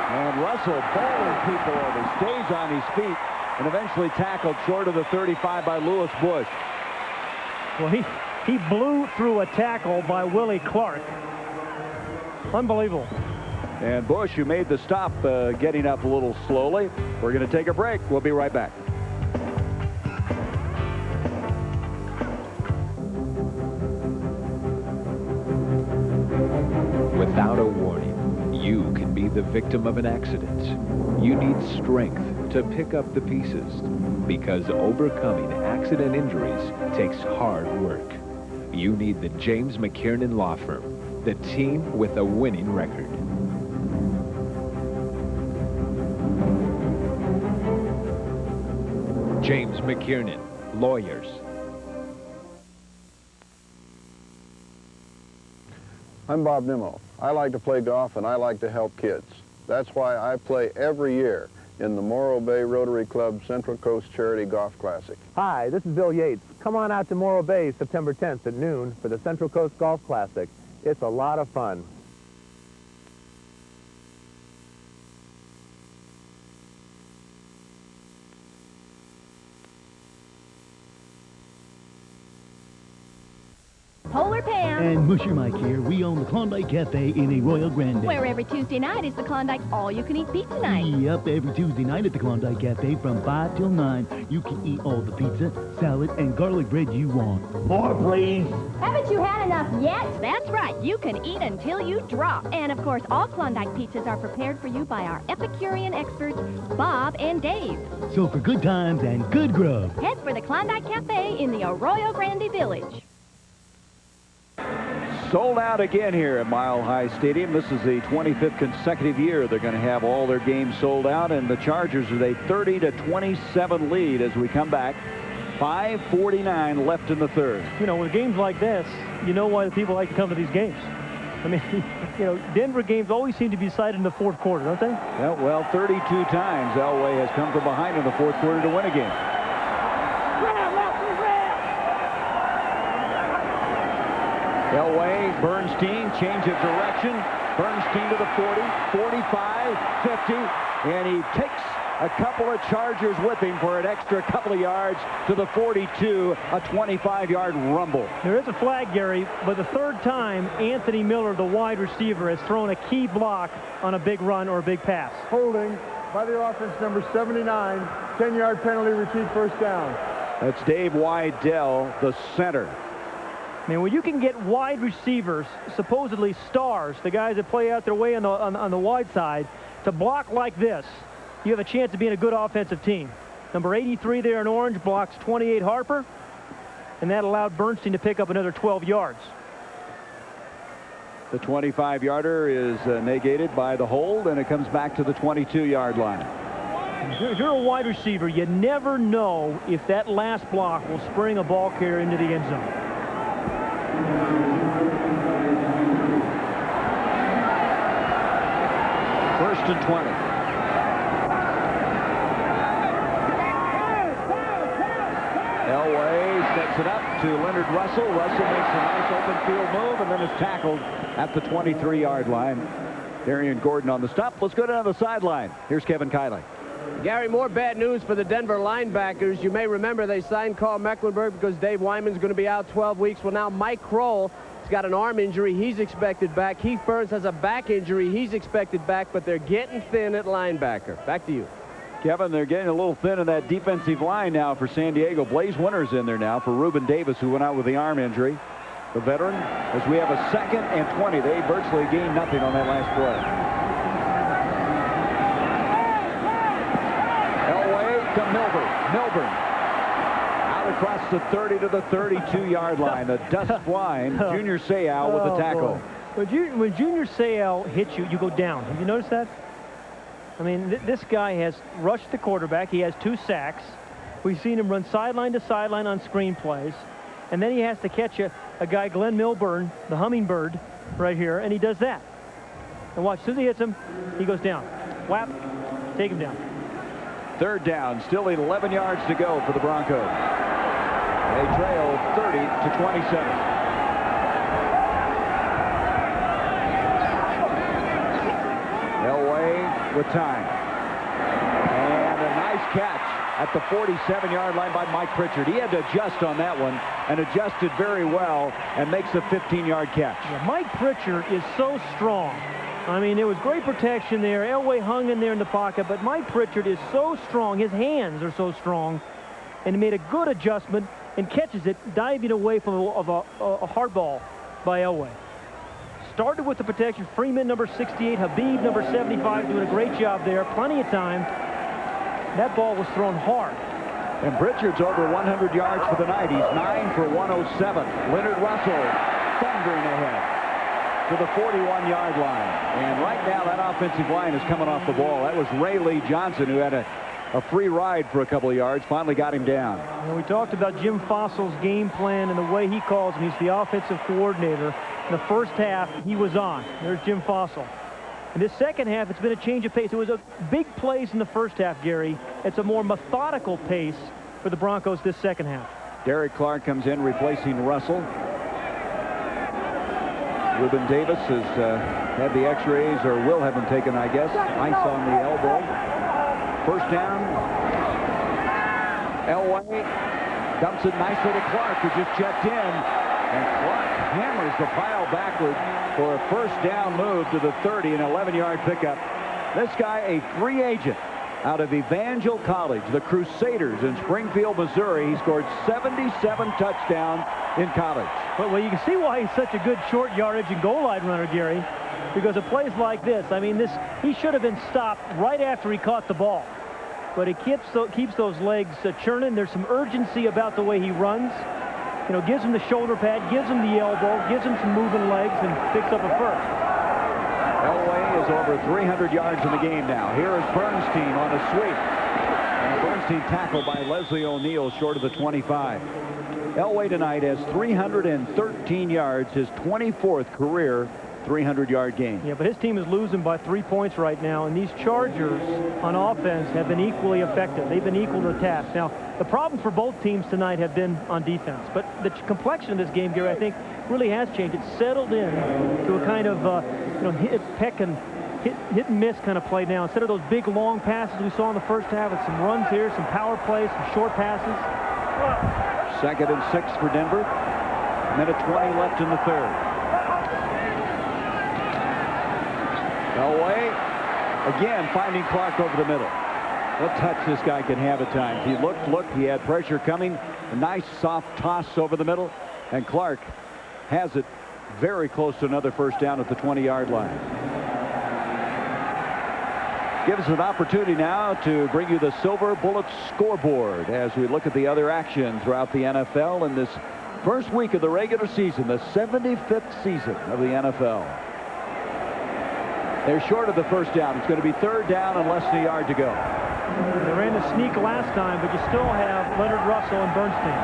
And Russell bowling people over, stays on his feet, and eventually tackled short of the 35 by Lewis Bush. Well, he blew through a tackle by Willie Clark. Unbelievable. And Bush, who made the stop, getting up a little slowly. We're going to take a break. We'll be right back. Without a warning, you can be the victim of an accident. You need strength to pick up the pieces, because overcoming accident injuries takes hard work. You need the James McKiernan Law Firm, the team with a winning record. James McKiernan, lawyers. I'm Bob Nimmo. I like to play golf and I like to help kids. That's why I play every year in the Morro Bay Rotary Club Central Coast Charity Golf Classic. Hi, this is Bill Yates. Come on out to Morro Bay September 10th at noon for the Central Coast Golf Classic. It's a lot of fun. Polar Pam. And Musher Mike here. We own the Klondike Cafe in Arroyo Grande. Where every Tuesday night is the Klondike all-you-can-eat pizza night. Yep, every Tuesday night at the Klondike Cafe from 5 till 9. You can eat all the pizza, salad, and garlic bread you want. More, please. Haven't you had enough yet? That's right. You can eat until you drop. And, of course, all Klondike pizzas are prepared for you by our Epicurean experts, Bob and Dave. So for good times and good grub, head for the Klondike Cafe in the Arroyo Grande Village. Sold out again here at Mile High Stadium. This is the 25th consecutive year they're going to have all their games sold out, and the Chargers with a 30-27 lead as we come back. 5:49 left in the third. You know, with games like this, you know why the people like to come to these games. I mean, you know, Denver games always seem to be decided in the fourth quarter, don't they? Yeah, well, 32 times Elway has come from behind in the fourth quarter to win a game. Elway, Bernstein, change of direction. Bernstein to the 40, 45, 50, and he takes a couple of Chargers with him for an extra couple of yards to the 42, a 25-yard rumble. There is a flag, Gary, but the third time Anthony Miller, the wide receiver, has thrown a key block on a big run or a big pass. Holding by the offense, number 79, 10-yard penalty, repeat first down. That's Dave Wydell, the center. I mean, when you can get wide receivers, supposedly stars, the guys that play out their way on the wide side, to block like this, you have a chance of being a good offensive team. Number 83 there in orange blocks 28 Harper, and that allowed Bernstein to pick up another 12 yards. The 25-yarder is negated by the hold, and it comes back to the 22-yard line. If you're a wide receiver, you never know if that last block will spring a ball carrier into the end zone. First and 20. Elway sets it up to Leonard Russell. Russell makes a nice open field move and then is tackled at the 23-yard line. Darian Gordon on the stop. Let's go down the sideline. Here's Kevin Kiley. Gary, more bad news for the Denver linebackers. You may remember they signed Carl Mecklenburg because Dave Wyman's going to be out 12 weeks. Well, now Mike Kroll has got an arm injury. He's expected back. Keith Burns has a back injury. He's expected back, but they're getting thin at linebacker. Back to you. Kevin, they're getting a little thin in that defensive line now for San Diego. Blaze Winter's in there now for Reuben Davis, who went out with the arm injury. The veteran, as we have a 2nd and 20. They virtually gained nothing on that last play. To Milburn out across the 30 to the 32-yard line. The dust flying. Junior Seau with the tackle. When Junior Seau hits you, you go down. Have you noticed that? I mean, this guy has rushed the quarterback. He has 2 sacks. We've seen him run sideline to sideline on screen plays. And then he has to catch a guy, Glenn Milburn, the hummingbird, right here, and he does that. And watch, as soon as he hits him, he goes down. Whap, take him down. Third down, still 11 yards to go for the Broncos. They trail 30-27. Elway with time. And a nice catch at the 47-yard line by Mike Pritchard. He had to adjust on that one and adjusted very well and makes a 15-yard catch. Yeah, Mike Pritchard is so strong. I mean, there was great protection there. Elway hung in there in the pocket, but Mike Pritchard is so strong. His hands are so strong, and he made a good adjustment and catches it, diving away from a hard ball by Elway. Started with the protection. Freeman, number 68. Habib, number 75, doing a great job there. Plenty of time. That ball was thrown hard. And Pritchard's over 100 yards for the night. He's 9 for 107. Leonard Russell thundering ahead to the 41-yard line. And right now, that offensive line is coming off the ball. That was Ray Lee Johnson, who had a free ride for a couple of yards, finally got him down. And we talked about Jim Fossil's game plan and the way he calls him. He's the offensive coordinator. In the first half, he was on. There's Jim Fossil. In this second half, it's been a change of pace. It was a big plays in the first half, Gary. It's a more methodical pace for the Broncos this second half. Derek Clark comes in, replacing Russell. Ruben Davis has had the x-rays, or will have them taken, I guess. Ice on the elbow. First down. Elway dumps it nicely to Clark, who just checked in. And Clark hammers the pile backward for a first down move to the 30, an 11-yard pickup. This guy, a free agent out of Evangel College, the Crusaders in Springfield, Missouri. He scored 77 touchdowns in college. Well, you can see why he's such a good short yardage and goal line runner, Gary, because of plays like this. I mean, he should have been stopped right after he caught the ball. But he keeps those legs churning. There's some urgency about the way he runs. You know, gives him the shoulder pad, gives him the elbow, gives him some moving legs, and picks up a first. Elway is over 300 yards in the game now. Here is Bernstein on a sweep. And Bernstein tackled by Leslie O'Neal short of the 25. Elway tonight has 313 yards, his 24th career 300-yard game. Yeah, but his team is losing by 3 points right now, and these Chargers on offense have been equally effective. They've been equal to the task. Now, the problem for both teams tonight have been on defense, but the complexion of this game, Gary, I think really has changed. It's settled in to a kind of hit and miss kind of play now. Instead of those big long passes we saw in the first half, it's some runs here, some power plays, some short passes. 2nd and 6 for Denver. Minute 20 left in the third. Elway, again, finding Clark over the middle. What touch this guy can have at times. He looked, he had pressure coming. A nice soft toss over the middle. And Clark has it very close to another first down at the 20-yard line. Gives us an opportunity now to bring you the Silver Bullet scoreboard as we look at the other action throughout the NFL in this first week of the regular season, the 75th season of the NFL. They're short of the first down. It's going to be third down and less than a yard to go. They ran the sneak last time, but you still have Leonard Russell and Bernstein.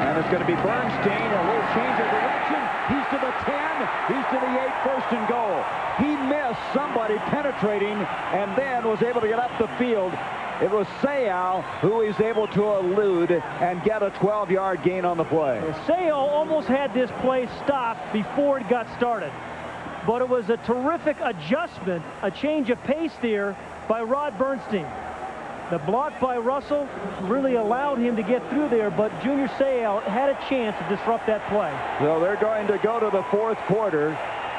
And it's going to be Bernstein, a little change of direction. He's to the 10. He's to the 8, first and goal. He missed somebody penetrating and then was able to get up the field. It was Sayal who is able to elude and get a 12-yard gain on the play. Sayal almost had this play stopped before it got started. But it was a terrific adjustment, a change of pace there by Rod Bernstein. The block by Russell really allowed him to get through there, but Junior Sayal had a chance to disrupt that play. So they're going to go to the fourth quarter.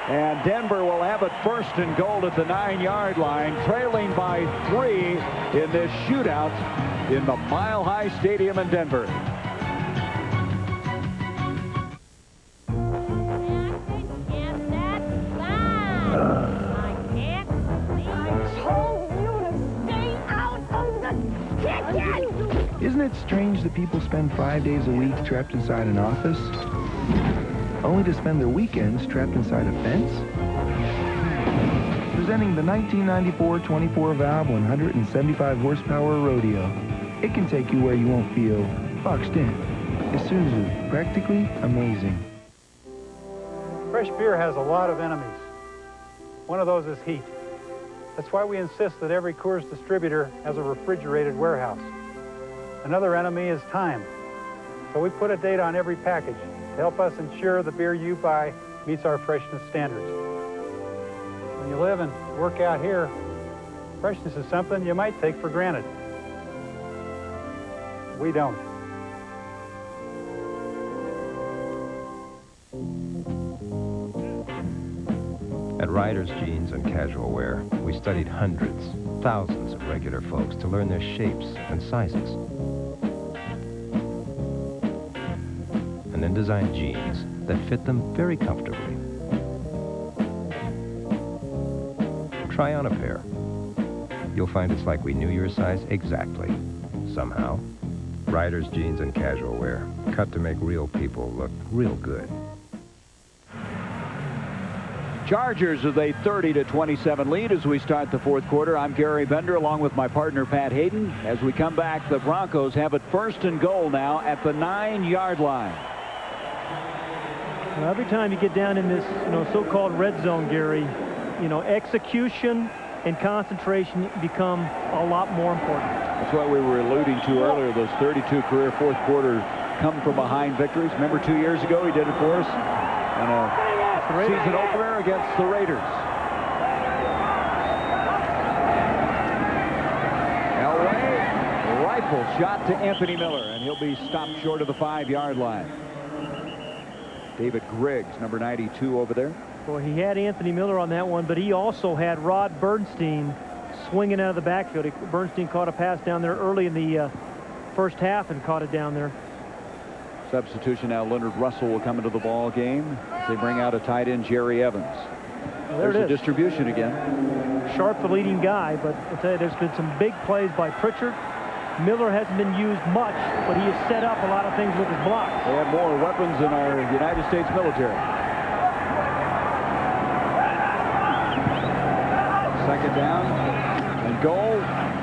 And Denver will have it first and goal at the 9-yard line, trailing by 3 in this shootout in the Mile High Stadium in Denver. Isn't it strange that people spend 5 days a week trapped inside an office, only to spend their weekends trapped inside a fence? Presenting the 1994 24-valve 175 horsepower rodeo. It can take you where you won't feel boxed in. Isuzu, practically amazing. Fresh beer has a lot of enemies. One of those is heat. That's why we insist that every Coors distributor has a refrigerated warehouse. Another enemy is time. So we put a date on every package to help us ensure the beer you buy meets our freshness standards. When you live and work out here, Freshness is something you might take for granted. We don't. At Riders Jeans and Casual Wear, we studied hundreds, thousands of regular folks to learn their shapes and sizes. And then designed jeans that fit them very comfortably. Try on a pair. You'll find it's like we knew your size exactly, somehow. Riders Jeans and Casual Wear, cut to make real people look real good. Chargers with a 30-27 lead as we start the fourth quarter. I'm Gary Bender along with my partner Pat Hayden. As we come back, the Broncos have it 1st and goal now at the 9-yard line. Well, every time you get down in this, so-called red zone, Gary, execution and concentration become a lot more important. That's what we were alluding to earlier. Those 32 career fourth quarter come from behind victories. Remember 2 years ago he did it for us on a season opener against the Raiders. Elway, rifle shot to Anthony Miller, and he'll be stopped short of the 5-yard line. David Griggs, number 92 over there. Boy, he had Anthony Miller on that one, but he also had Rod Bernstein swinging out of the backfield. Bernstein caught a pass down there early in the first half and caught it down there. Substitution now. Leonard Russell will come into the ball game as they bring out a tight end, Jerry Evans. Well, there's a distribution again. Sharp, the leading guy, but I'll tell you, there's been some big plays by Pritchard. Miller hasn't been used much, but he has set up a lot of things with his block. They have more weapons in our United States military. Second down and goal,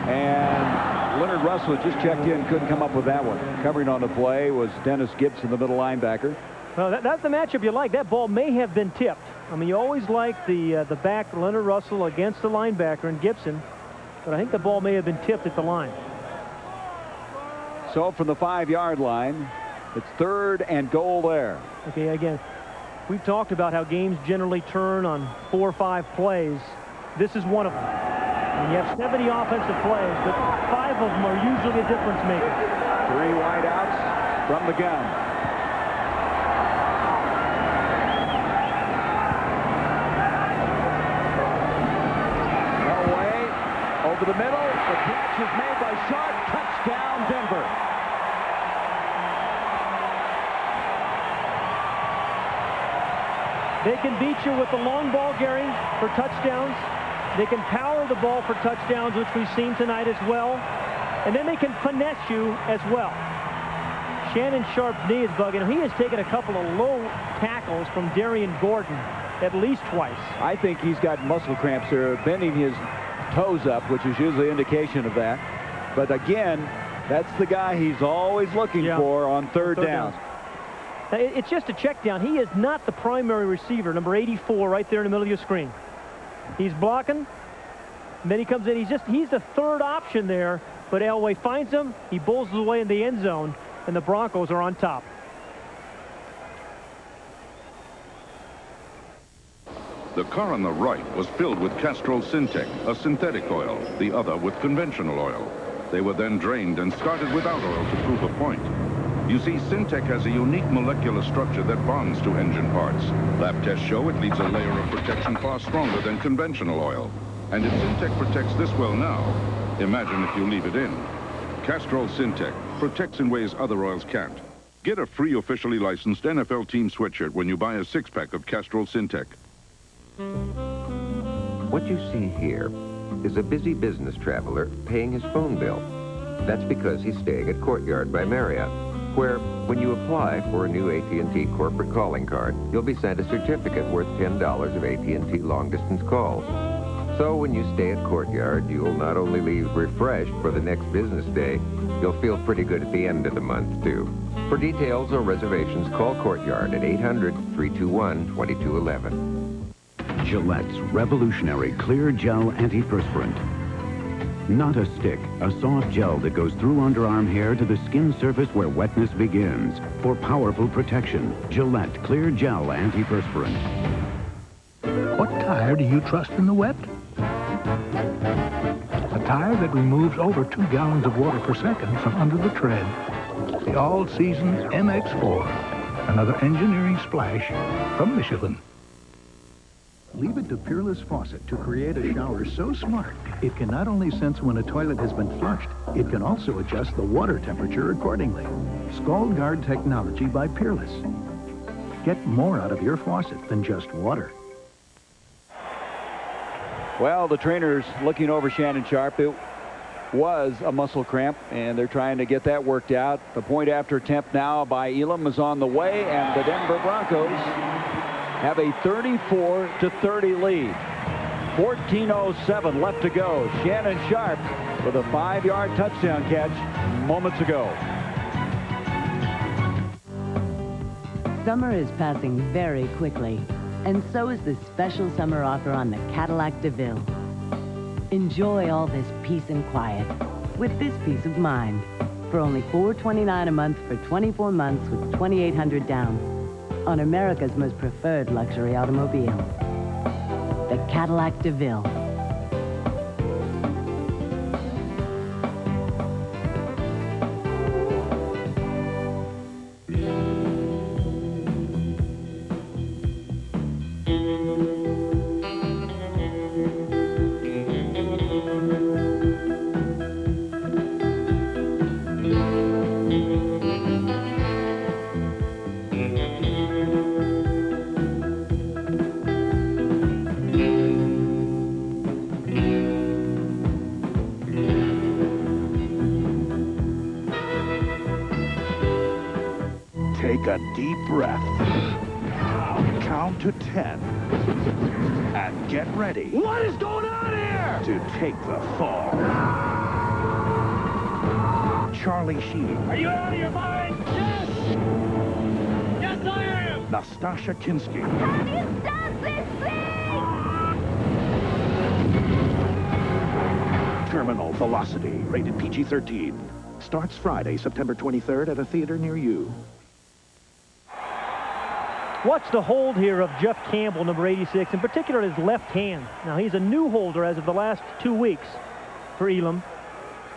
and Leonard Russell just checked in, couldn't come up with that one. Covering on the play was Dennis Gibson, the middle linebacker. Well, that's the matchup you like. That ball may have been tipped. I mean, you always like the back, Leonard Russell against the linebacker and Gibson, but I think the ball may have been tipped at the line. So from the 5-yard line, it's 3rd and goal there. Okay, again, we've talked about how games generally turn on 4 or 5 plays. This is one of them. And you have 70 offensive plays, but 5 of them are usually a difference maker. 3 wideouts from the gun. Over the middle, the catch is made by Sharp. Touchdown, Denver. They can beat you with the long ball, Gary, for touchdowns. They can power the ball for touchdowns, which we've seen tonight as well. And then they can finesse you as well. Shannon Sharp's knee is bugging him. He has taken a couple of low tackles from Darian Gordon at least twice. I think he's got muscle cramps there, bending his toes up, which is usually an indication of that. But again, that's the guy he's always looking for on third down. It's just a check down. He is not the primary receiver, number 84, right there in the middle of your screen. He's blocking, and then he comes in. He's the third option there, but Elway finds him. He bowls away in the end zone, and the Broncos are on top. The car on the right was filled with Castrol Syntec, a synthetic oil, the other with conventional oil. They were then drained and started without oil to prove a point. You see, Syntec has a unique molecular structure that bonds to engine parts. Lab tests show it leaves a layer of protection far stronger than conventional oil. And if Syntec protects this well now, imagine if you leave it in. Castrol Syntec protects in ways other oils can't. Get a free officially licensed NFL team sweatshirt when you buy a 6-pack of Castrol Syntec. What you see here is a busy business traveler paying his phone bill. That's because he's staying at Courtyard by Marriott, where, when you apply for a new AT&T corporate calling card, you'll be sent a certificate worth $10 of AT&T long-distance calls. So when you stay at Courtyard, you'll not only leave refreshed for the next business day, you'll feel pretty good at the end of the month, too. For details or reservations, call Courtyard at 800-321-2211. Gillette's revolutionary clear gel antiperspirant. Not a stick, a soft gel that goes through underarm hair to the skin surface where wetness begins. For powerful protection, Gillette Clear Gel Antiperspirant. What tire do you trust in the wet? tire that removes over 2 gallons of water per second from under the tread. The all-season MX-4. Another engineering splash from Michelin. Leave it to Peerless Faucet to create a shower so smart, it can not only sense when a toilet has been flushed, it can also adjust the water temperature accordingly. Scald Guard technology by Peerless. Get more out of your faucet than just water. Well, the trainer's looking over Shannon Sharp. It was a muscle cramp, and they're trying to get that worked out. The point after attempt now by Elam is on the way, and the Denver Broncos have a 34-30 lead. 14:07 left to go. Shannon Sharp with a 5-yard touchdown catch moments ago. Summer is passing very quickly, and so is this special summer offer on the Cadillac DeVille. Enjoy all this peace and quiet with this peace of mind for only $429 a month for 24 months with $2,800 down on America's most preferred luxury automobile, the Cadillac DeVille. Take a deep breath. Count to 10. And get ready. What is going on here? To take the fall. Charlie Sheen. Are you out of your mind? Yes! Yes, I am! Nastasha Kinski. Have you done this thing? Terminal Velocity, rated PG-13. Starts Friday, September 23rd at a theater near you. Watch the hold here of Jeff Campbell, number 86, in particular his left hand. Now, he's a new holder as of the last 2 weeks for Elam.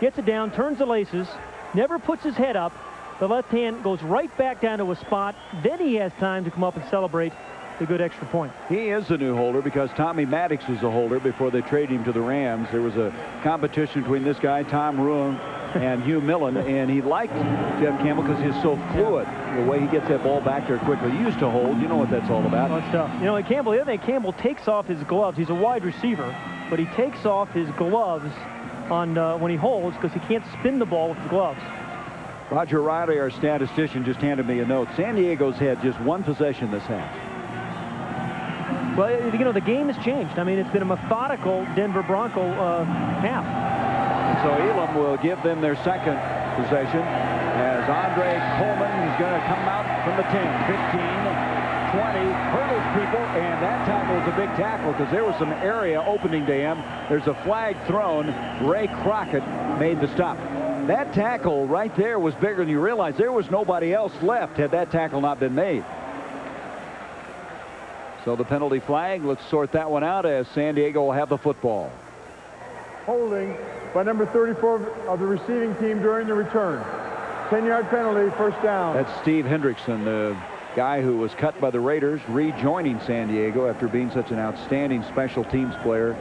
Gets it down, turns the laces, never puts his head up. The left hand goes right back down to a spot. Then he has time to come up and celebrate the good extra point. He is the new holder because Tommy Maddox was a holder before they traded him to the Rams. There was a competition between this guy, Tom Ruin, and Hugh Millen, and he liked Jeff Campbell because he's so fluid. The way he gets that ball back there quickly. He used to hold. You know what that's all about. That's tough. You know, and Campbell, the other thing, Campbell takes off his gloves. He's a wide receiver, but he takes off his gloves on when he holds because he can't spin the ball with his gloves. Roger Riley, our statistician, just handed me a note. San Diego's had just one possession this half. Well, you know, the game has changed. I mean, it's been a methodical Denver Bronco half. So Elam will give them their second possession as Andre Coleman is going to come out from the 10, 15, 20, hurdles people, and that tackle was a big tackle because there was some area opening to him. There's a flag thrown. Ray Crockett made the stop. That tackle right there was bigger than you realize. There was nobody else left had that tackle not been made. So the penalty flag, let's sort that one out as San Diego will have the football. Holding by number 34 of the receiving team during the return. 10-yard penalty, first down. That's Steve Hendrickson, the guy who was cut by the Raiders, rejoining San Diego after being such an outstanding special teams player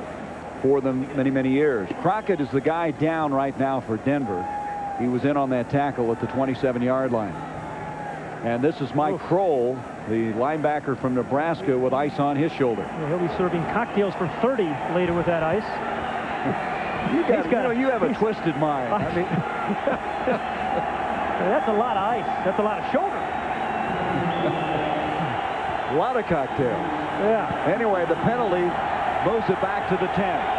for them many, many years. Crockett is the guy down right now for Denver. He was in on that tackle at the 27-yard line. And this is Mike Kroll, the linebacker from Nebraska, with ice on his shoulder. Yeah, he'll be serving cocktails for 30 later with that ice. You have a twisted mind. I mean, that's a lot of ice. That's a lot of shoulder. A lot of cocktails. Yeah. Anyway, the penalty moves it back to the 10.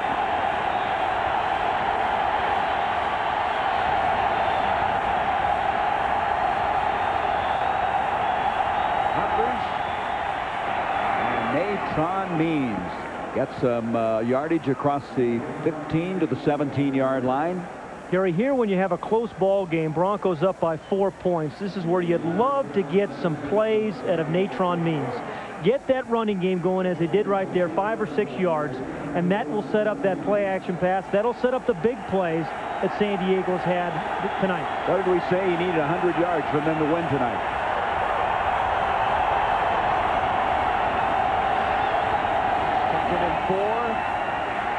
Natrone Means gets some yardage across the 15 to the 17-yard line. Gary, here when you have a close ball game, Broncos up by 4 points, this is where you'd love to get some plays out of Natrone Means. get that running game going as they did right there, 5 or 6 yards, and that will set up that play-action pass. That'll set up the big plays that San Diego's had tonight. What did we say? He needed 100 yards for them to win tonight. Second and 4.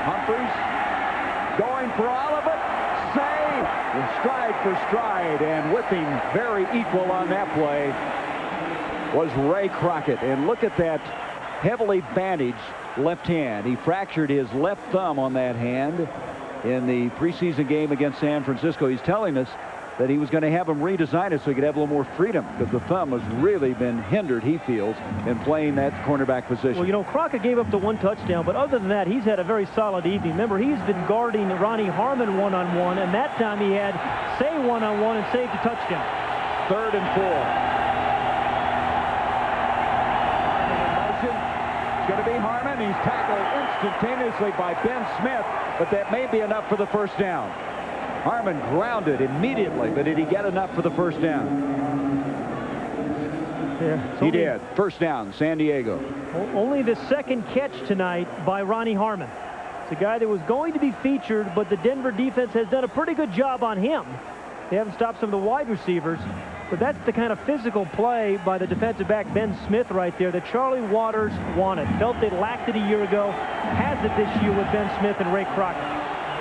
Humphreys going for all of it. Save! Stride for stride, and whipping very equal on that play was Ray Crockett. And look at that heavily bandaged left hand. He fractured his left thumb on that hand in the preseason game against San Francisco. He's telling us that he was going to have him redesign it so he could have a little more freedom, because the thumb has really been hindered, he feels, in playing that cornerback position. Well, you know, Crockett gave up the 1 touchdown, but other than that, he's had a very solid evening. Remember, he's been guarding Ronnie Harmon one-on-one, and that time he had Say one-on-one and saved a touchdown. 3rd and 4. It's going to be Harmon. He's tackled instantaneously by Ben Smith, but that may be enough for the first down. Harmon grounded immediately, but did he get enough for the first down? Yeah, he did. First down, San Diego. Only the second catch tonight by Ronnie Harmon. It's a guy that was going to be featured, but the Denver defense has done a pretty good job on him. They haven't stopped some of the wide receivers, but that's the kind of physical play by the defensive back Ben Smith right there that Charlie Waters wanted. Felt they lacked it a year ago, has it this year with Ben Smith and Ray Crockett.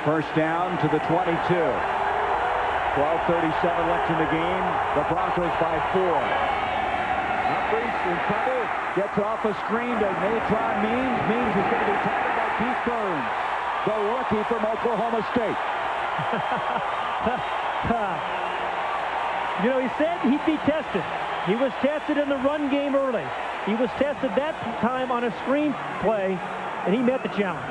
First down to the 22. 12:37 left in the game. The Broncos by 4. Humphreys in trouble. Gets off a screen to Natrone Means. Means is going to be tackled by Keith Burns, the rookie from Oklahoma State. You know, he said he'd be tested. He was tested in the run game early. He was tested that time on a screen play, and he met the challenge.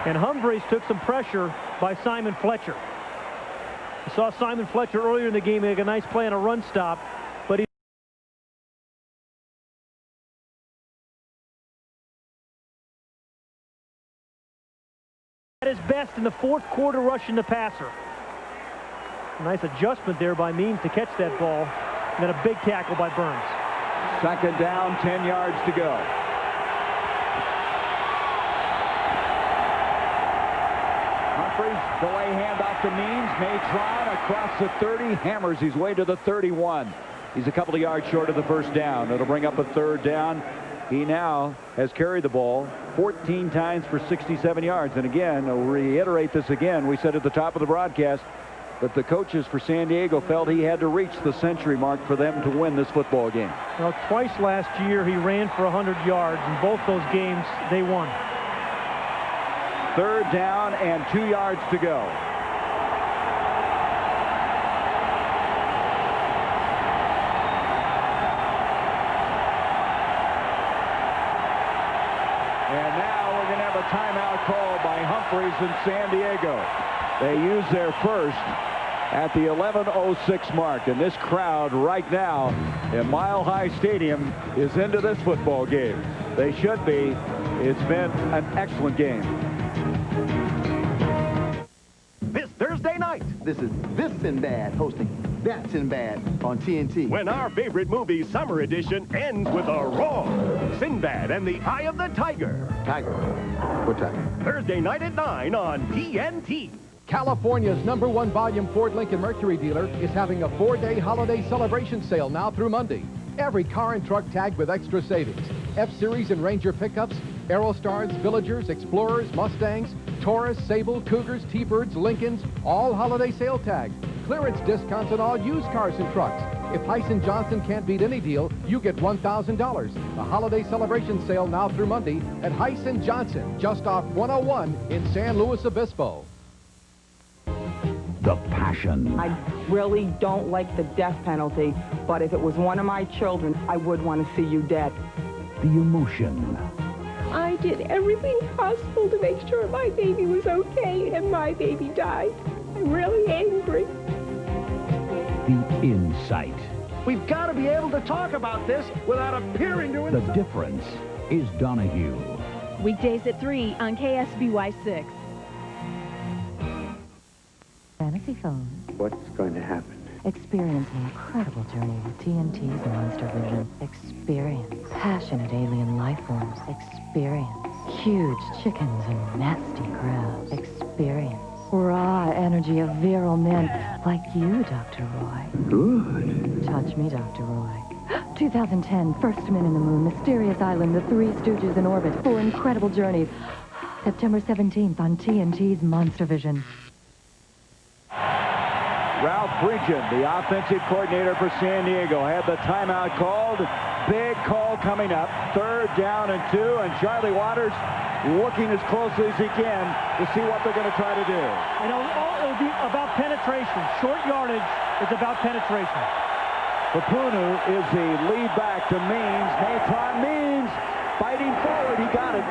And Humphreys took some pressure by Simon Fletcher. I saw Simon Fletcher earlier in the game make a nice play on a run stop, but he at his best in the 4th quarter rushing the passer. Nice adjustment there by Means to catch that ball, and then a big tackle by Burns. Second down, 10 yards to go. Humphreys, delay handoff to Means. Natrone across the 30, hammers his way to the 31. He's a couple of yards short of the first down. It'll bring up a 3rd down. He now has carried the ball 14 times for 67 yards. And again, I'll reiterate this again. We said at the top of the broadcast that the coaches for San Diego felt he had to reach the century mark for them to win this football game. Well, twice last year he ran for 100 yards. In both those games, they won. 3rd down and 2 yards to go. And now we're going to have a timeout call by Humphreys in San Diego. They use their first at the 11:06 mark, and this crowd right now in Mile High Stadium is into this football game. They should be. It's been an excellent game. This Thursday night, this is This Sinbad hosting That Sinbad on TNT. when our favorite movie Summer Edition ends with a roar. Sinbad and the Eye of the Tiger. Tiger? What tiger? Thursday night at 9 on TNT. California's #1 volume Ford Lincoln Mercury dealer is having a 4-day holiday celebration sale now through Monday. Every car and truck tagged with extra savings. F-Series and Ranger pickups, Aerostars, Villagers, Explorers, Mustangs, Taurus, Sable, Cougars, T-Birds, Lincolns, all holiday sale tagged. Clearance discounts on all used cars and trucks. If Hyson Johnson can't beat any deal, you get $1,000. The holiday celebration sale now through Monday at Hyson Johnson, just off 101 in San Luis Obispo. The passion. I really don't like the death penalty, but if it was one of my children, I would want to see you dead. The emotion. I did everything possible to make sure my baby was okay, and my baby died. I'm really angry. The insight. We've got to be able to talk about this without appearing to... The difference is Donahue. Weekdays at 3 on KSBY6. Fantasy phone. What's going to happen? Experience an incredible journey with TNT's Monster Vision. Experience passionate alien life forms. Experience huge chickens and nasty crabs. Experience raw energy of virile men like you, Dr. Roy. Good. Touch me, Dr. Roy. 2010, First Men in the Moon, Mysterious Island, The Three Stooges in Orbit, 4 Incredible Journeys. September 17th on TNT's Monster Vision. Ralph Bridgen, the offensive coordinator for San Diego, had the timeout called. Big call coming up. 3rd down and 2, and Charlie Waters looking as closely as he can to see what they're going to try to do. And it'll be about penetration. Short yardage is about penetration. Papunu is the lead back to Means. Natrone Means fighting forward. He got it.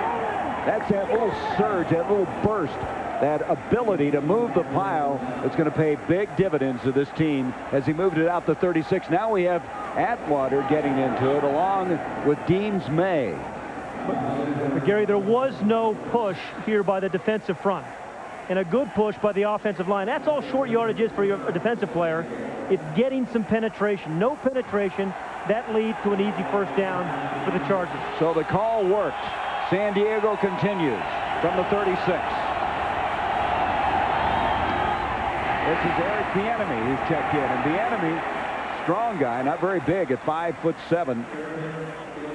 That's that little surge, that little burst, that ability to move the pile that's going to pay big dividends to this team as he moved it out to 36. Now we have Atwater getting into it along with Deems May. But Gary, there was no push here by the defensive front. And a good push by the offensive line. That's all short yardage is for your defensive player. It's getting some penetration. No penetration. That leads to an easy first down for the Chargers. So the call worked. San Diego continues from the 36. This is Eric Bieniemy who's checked in. And Bieniemy, strong guy, not very big at 5'7",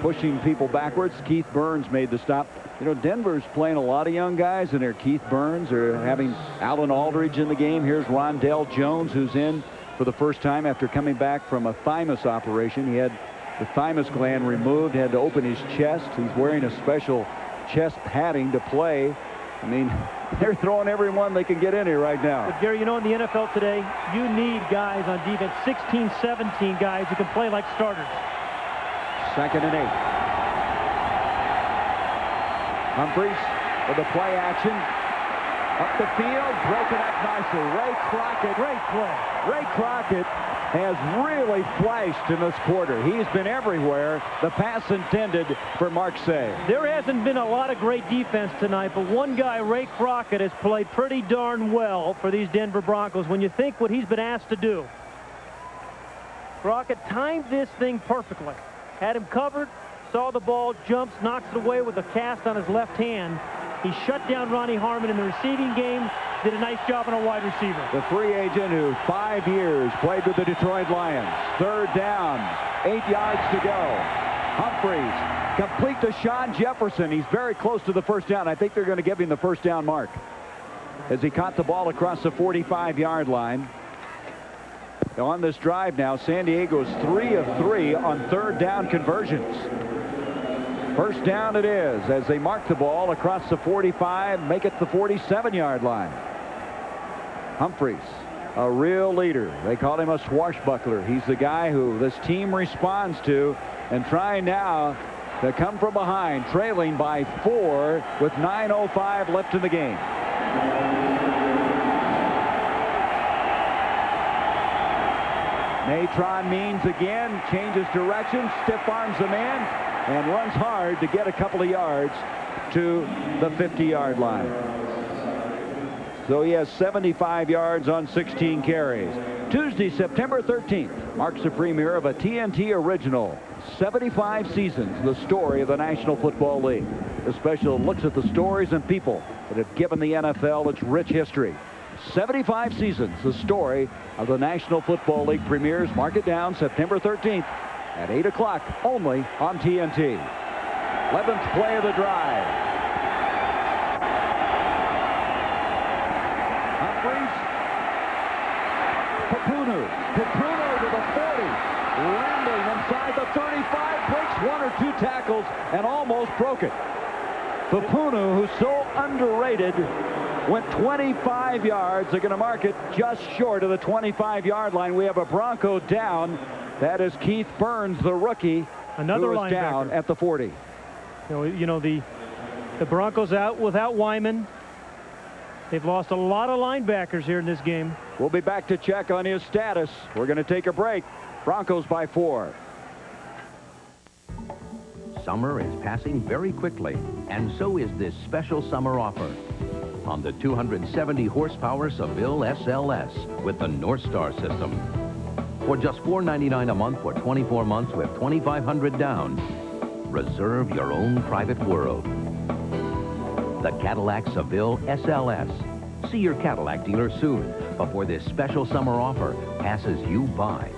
pushing people backwards. Keith Burns made the stop. You know, Denver's playing a lot of young guys in there. Keith Burns, are having Alan Aldridge in the game. Here's Rondell Jones, who's in for the first time after coming back from a thymus operation. He had the thymus gland removed, had to open his chest. He's wearing a special chest padding to play. I mean, they're throwing everyone they can get in here right now. But Gary, you know, in the NFL today, you need guys on defense, 16, 17 guys who can play like starters. 2nd and 8. Humphreys with the play action. Up the field, broken up nicely. Ray Crockett. Great play. Ray Crockett has really flashed in this quarter. He's been everywhere. The pass intended for Mark Say. There hasn't been a lot of great defense tonight, but one guy, Ray Crockett, has played pretty darn well for these Denver Broncos when you think what he's been asked to do. Crockett timed this thing perfectly. Had him covered, saw the ball, jumps, knocks it away with a cast on his left hand. He shut down Ronnie Harmon in the receiving game, did a nice job on a wide receiver. The free agent who 5 years played with the Detroit Lions. 3rd down, 8 yards to go. Humphreys complete to Sean Jefferson. He's very close to the first down. I think they're going to give him the first down mark as he caught the ball across the 45-yard line. On this drive now, San Diego's 3 of 3 on 3rd down conversions. First down it is as they mark the ball across the 45, make it the 47-yard line. Humphreys, a real leader. They call him a swashbuckler. He's the guy who this team responds to, and trying now to come from behind, trailing by 4 with 9:05 left in the game. Natrone Means again, changes direction, stiff arms the man, and runs hard to get a couple of yards to the 50-yard line. So he has 75 yards on 16 carries. Tuesday, September 13th, marks the premiere of a TNT original, 75 seasons, the story of the National Football League. The special looks at the stories and people that have given the NFL its rich history. 75 seasons, the story of the National Football League premieres. Mark it down, September 13th at 8 o'clock, only on TNT. 11th play of the drive. Humphreys. Papunu to the 40. Rambling inside the 35, breaks 1 or 2 tackles and almost broke it. Papunu, who's so underrated, went 25 yards. They're going to mark it just short of the 25-yard line. We have a Bronco down. That is Keith Burns, the rookie, another who is linebacker down at the 40. You know the Broncos out without Wyman. They've lost a lot of linebackers here in this game. We'll be back to check on his status. We're going to take a break. Broncos by 4. Summer is passing very quickly, and so is this special summer offer on the 270 horsepower Seville SLS with the North Star system. for just $4.99 a month for 24 months with $2,500 down. Reserve your own private world. The Cadillac Seville SLS. See your Cadillac dealer soon before this special summer offer passes you by.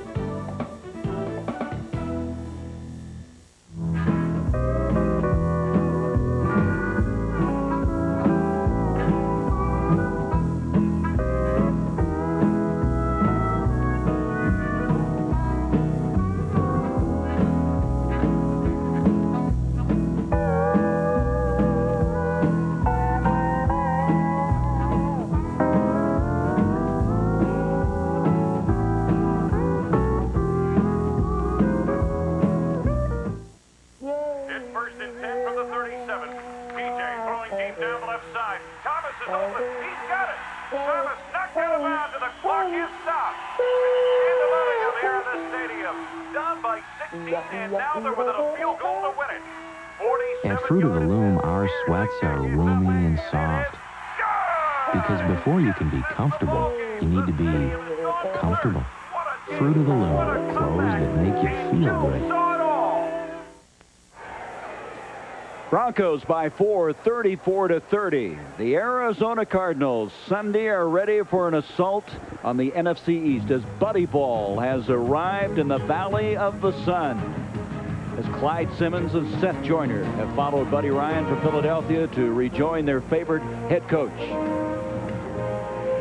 At Fruit of the Loom, our sweats are roomy and soft. Because before you can be comfortable, you need to be comfortable. Fruit of the Loom, clothes that make you feel good. Broncos by 4, 34-30. The Arizona Cardinals Sunday are ready for an assault on the NFC East as Buddy Ball has arrived in the Valley of the Sun. As Clyde Simmons and Seth Joyner have followed Buddy Ryan from Philadelphia to rejoin their favorite head coach.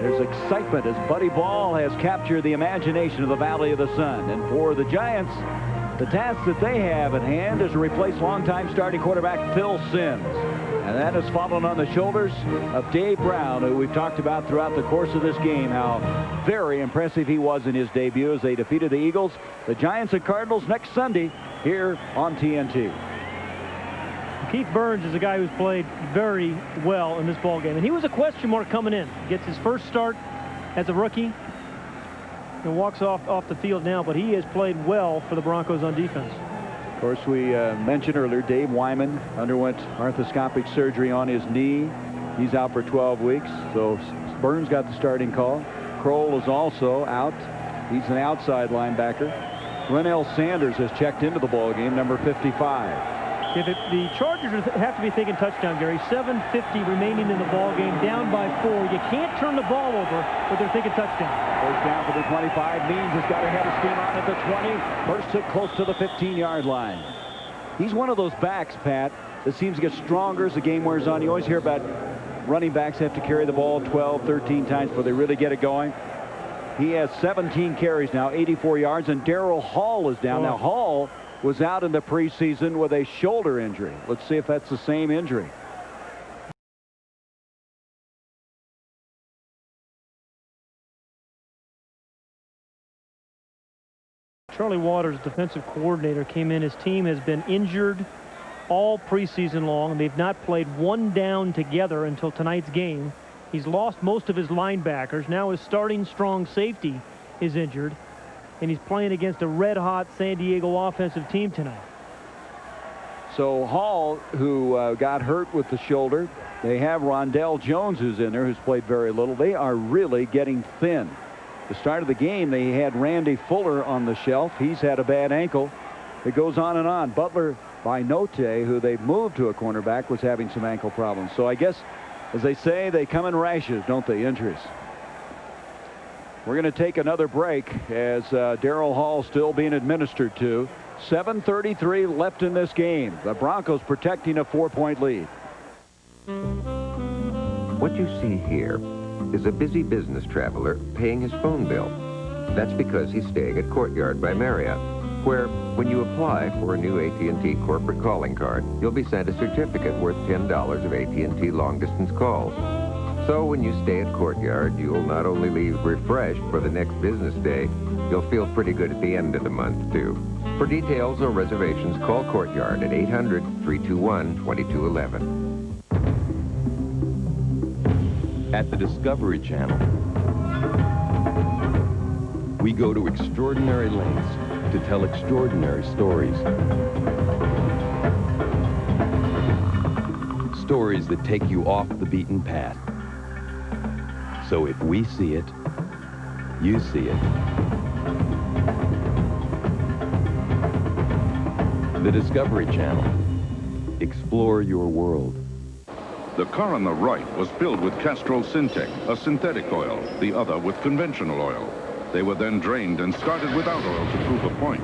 There's excitement as Buddy Ball has captured the imagination of the Valley of the Sun. And for the Giants, the task that they have at hand is to replace longtime starting quarterback Phil Simms. And that has fallen on the shoulders of Dave Brown, who we've talked about throughout the course of this game, how very impressive he was in his debut as they defeated the Eagles. The Giants and Cardinals next Sunday here on TNT. Keith Burns is a guy who's played very well in this ballgame, and he was a question mark coming in. Gets his first start as a rookie and walks off the field now, but he has played well for the Broncos on defense. Of course, we mentioned earlier, Dave Wyman underwent arthroscopic surgery on his knee. He's out for 12 weeks, so Burns got the starting call. Kroll is also out. He's an outside linebacker. Renell Sanders has checked into the ballgame, number 55. If the Chargers have to be thinking touchdown, Gary. 7:50 remaining in the ball game, down by 4. You can't turn the ball over, but they're thinking touchdown. First down for the 25. Means has got a head of steam on at the 20. Bursts it close to the 15-yard line. He's one of those backs, Pat, that seems to get stronger as the game wears on. You always hear about running backs have to carry the ball 12, 13 times before they really get it going. He has 17 carries now, 84 yards, and Darryl Hall is down. Now, Hall was out in the preseason with a shoulder injury. Let's see if that's the same injury. Charlie Waters, defensive coordinator, came in. His team has been injured all preseason long. They've not played one down together until tonight's game. He's lost most of his linebackers. Now his starting strong safety is injured, and he's playing against a red-hot San Diego offensive team tonight. So Hall, who got hurt with the shoulder, they have Rondell Jones, who's in there, who's played very little. They are really getting thin. The start of the game, they had Randy Fuller on the shelf. He's had a bad ankle. It goes on and on. Butler Binote, who they've moved to a cornerback, was having some ankle problems. So I guess, as they say, they come in rashes, don't they, injuries? We're going to take another break as Darryl Hall still being administered to. 7:33 left in this game. The Broncos protecting a 4-point lead. What you see here is a busy business traveler paying his phone bill. That's because he's staying at Courtyard by Marriott, where when you apply for a new AT&T corporate calling card, you'll be sent a certificate worth $10 of AT&T long-distance calls. So when you stay at Courtyard, you'll not only leave refreshed for the next business day, you'll feel pretty good at the end of the month, too. For details or reservations, call Courtyard at 800-321-2211. At the Discovery Channel, we go to extraordinary lengths to tell extraordinary stories. Stories that take you off the beaten path. So if we see it, you see it. The Discovery Channel. Explore your world. The car on the right was filled with Castrol Syntec, a synthetic oil, the other with conventional oil. They were then drained and started without oil to prove a point.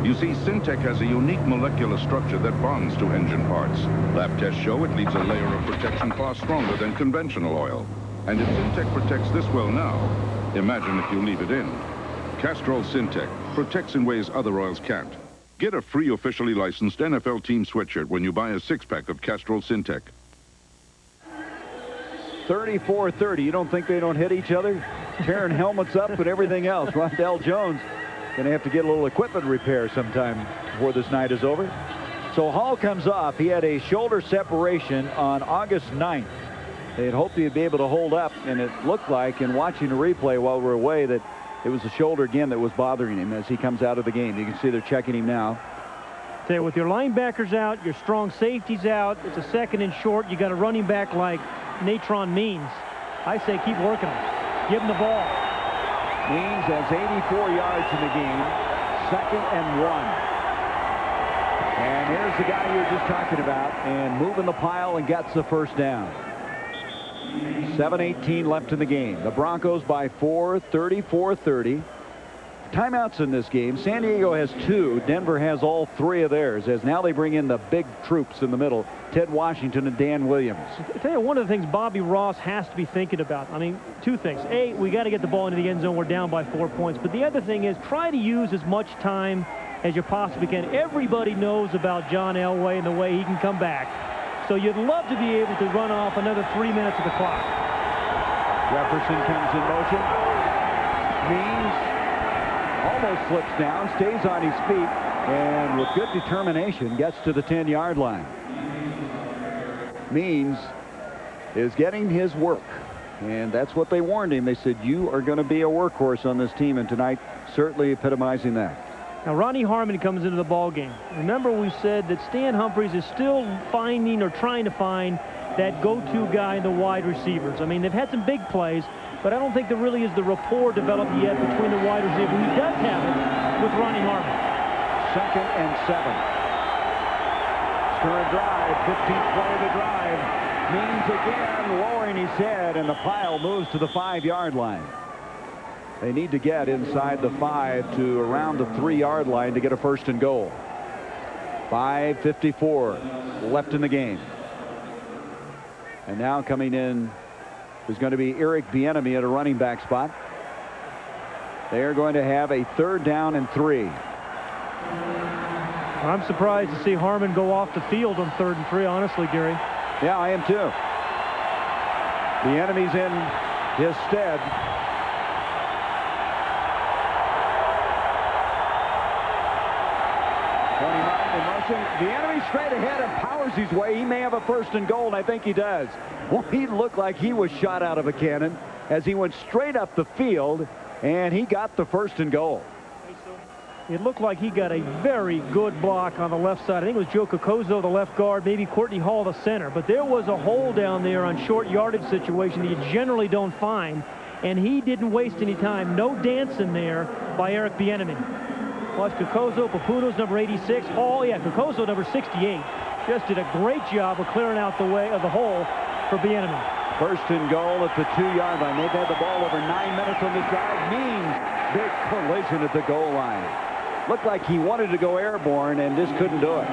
You see, Syntec has a unique molecular structure that bonds to engine parts. Lab tests show it leaves a layer of protection far stronger than conventional oil. And if Syntec protects this well now, imagine if you leave it in. Castrol Syntec protects in ways other oils can't. Get a free officially licensed NFL team sweatshirt when you buy a 6-pack of Castrol Syntec. 34-30. You don't think they don't hit each other? Tearing helmets up and everything else. Rondell Jones going to have to get a little equipment repair sometime before this night is over. So Hall comes off. He had a shoulder separation on August 9th. They had hoped he'd be able to hold up, and it looked like, in watching the replay while we're away, that it was the shoulder again that was bothering him as he comes out of the game. You can see they're checking him now. Say, with your linebackers out, your strong safeties out, it's a second and short. You got a running back like Natrone Means. I say keep working him. Give him the ball. Means has 84 yards in the game. 2nd and 1. And here's the guy you were just talking about, and moving the pile and gets the first down. 7:18 left in the game. The Broncos by 4, 34-30. Timeouts in this game. San Diego has 2. Denver has all 3 of theirs, as now they bring in the big troops in the middle. Ted Washington and Dan Williams. I tell you, one of the things Bobby Ross has to be thinking about, I mean, 2 things. A, we got to get the ball into the end zone. We're down by 4 points. But the other thing is try to use as much time as you possibly can. Everybody knows about John Elway and the way he can come back. So you'd love to be able to run off another 3 minutes of the clock. Jefferson comes in motion. Means almost slips down, stays on his feet, and with good determination gets to the 10-yard line. Means is getting his work, and that's what they warned him. They said, you are going to be a workhorse on this team, and tonight certainly epitomizing that. Now, Ronnie Harmon comes into the ball game. Remember, we said that Stan Humphries is still finding or trying to find that go-to guy in the wide receivers. I mean, they've had some big plays, but I don't think there really is the rapport developed yet between the wide receiver. He does have it with Ronnie Harmon. 2nd and 7. Current drive, 15th play of the drive. Means again, lowering his head, and the pile moves to the 5-yard line. They need to get inside the 5 to around the 3-yard line to get a 1st and goal. 5:54 left in the game. And now coming in is going to be Eric Bieniemy at a running back spot. They are going to have a 3rd down and 3. I'm surprised to see Harmon go off the field on 3rd and 3, honestly, Gary. Yeah, I am too. Bieniemy's in his stead. Bieniemy straight ahead and powers his way. He may have a 1st and goal, and I think he does. Well, he looked like he was shot out of a cannon as he went straight up the field, and he got the 1st and goal. It looked like he got a very good block on the left side. I think it was Joe Cocozo, the left guard, maybe Courtney Hall, the center. But there was a hole down there on short yardage situation that you generally don't find, and he didn't waste any time. No dancing there by Eric Bieniemy. Watch Cocozo, Papudo's number 86. Hall, yeah, Cocozo number 68. Just did a great job of clearing out the way of the hole for Bieniemy. 1st and goal at the 2-yard line. They've had the ball over 9 minutes on this drive. Means big collision at the goal line. Looked like he wanted to go airborne and just couldn't do it.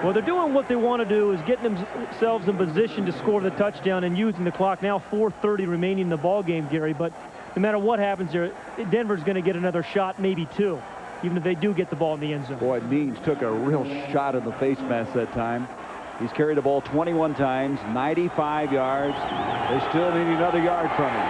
Well, they're doing what they want to do, is getting themselves in position to score the touchdown and using the clock. Now 4:30 remaining in the ball game, Gary. But no matter what happens there, Denver's going to get another shot, maybe 2. Even if they do get the ball in the end zone. Boy, Means took a real shot in the face mask that time. He's carried the ball 21 times, 95 yards. They still need another yard from him.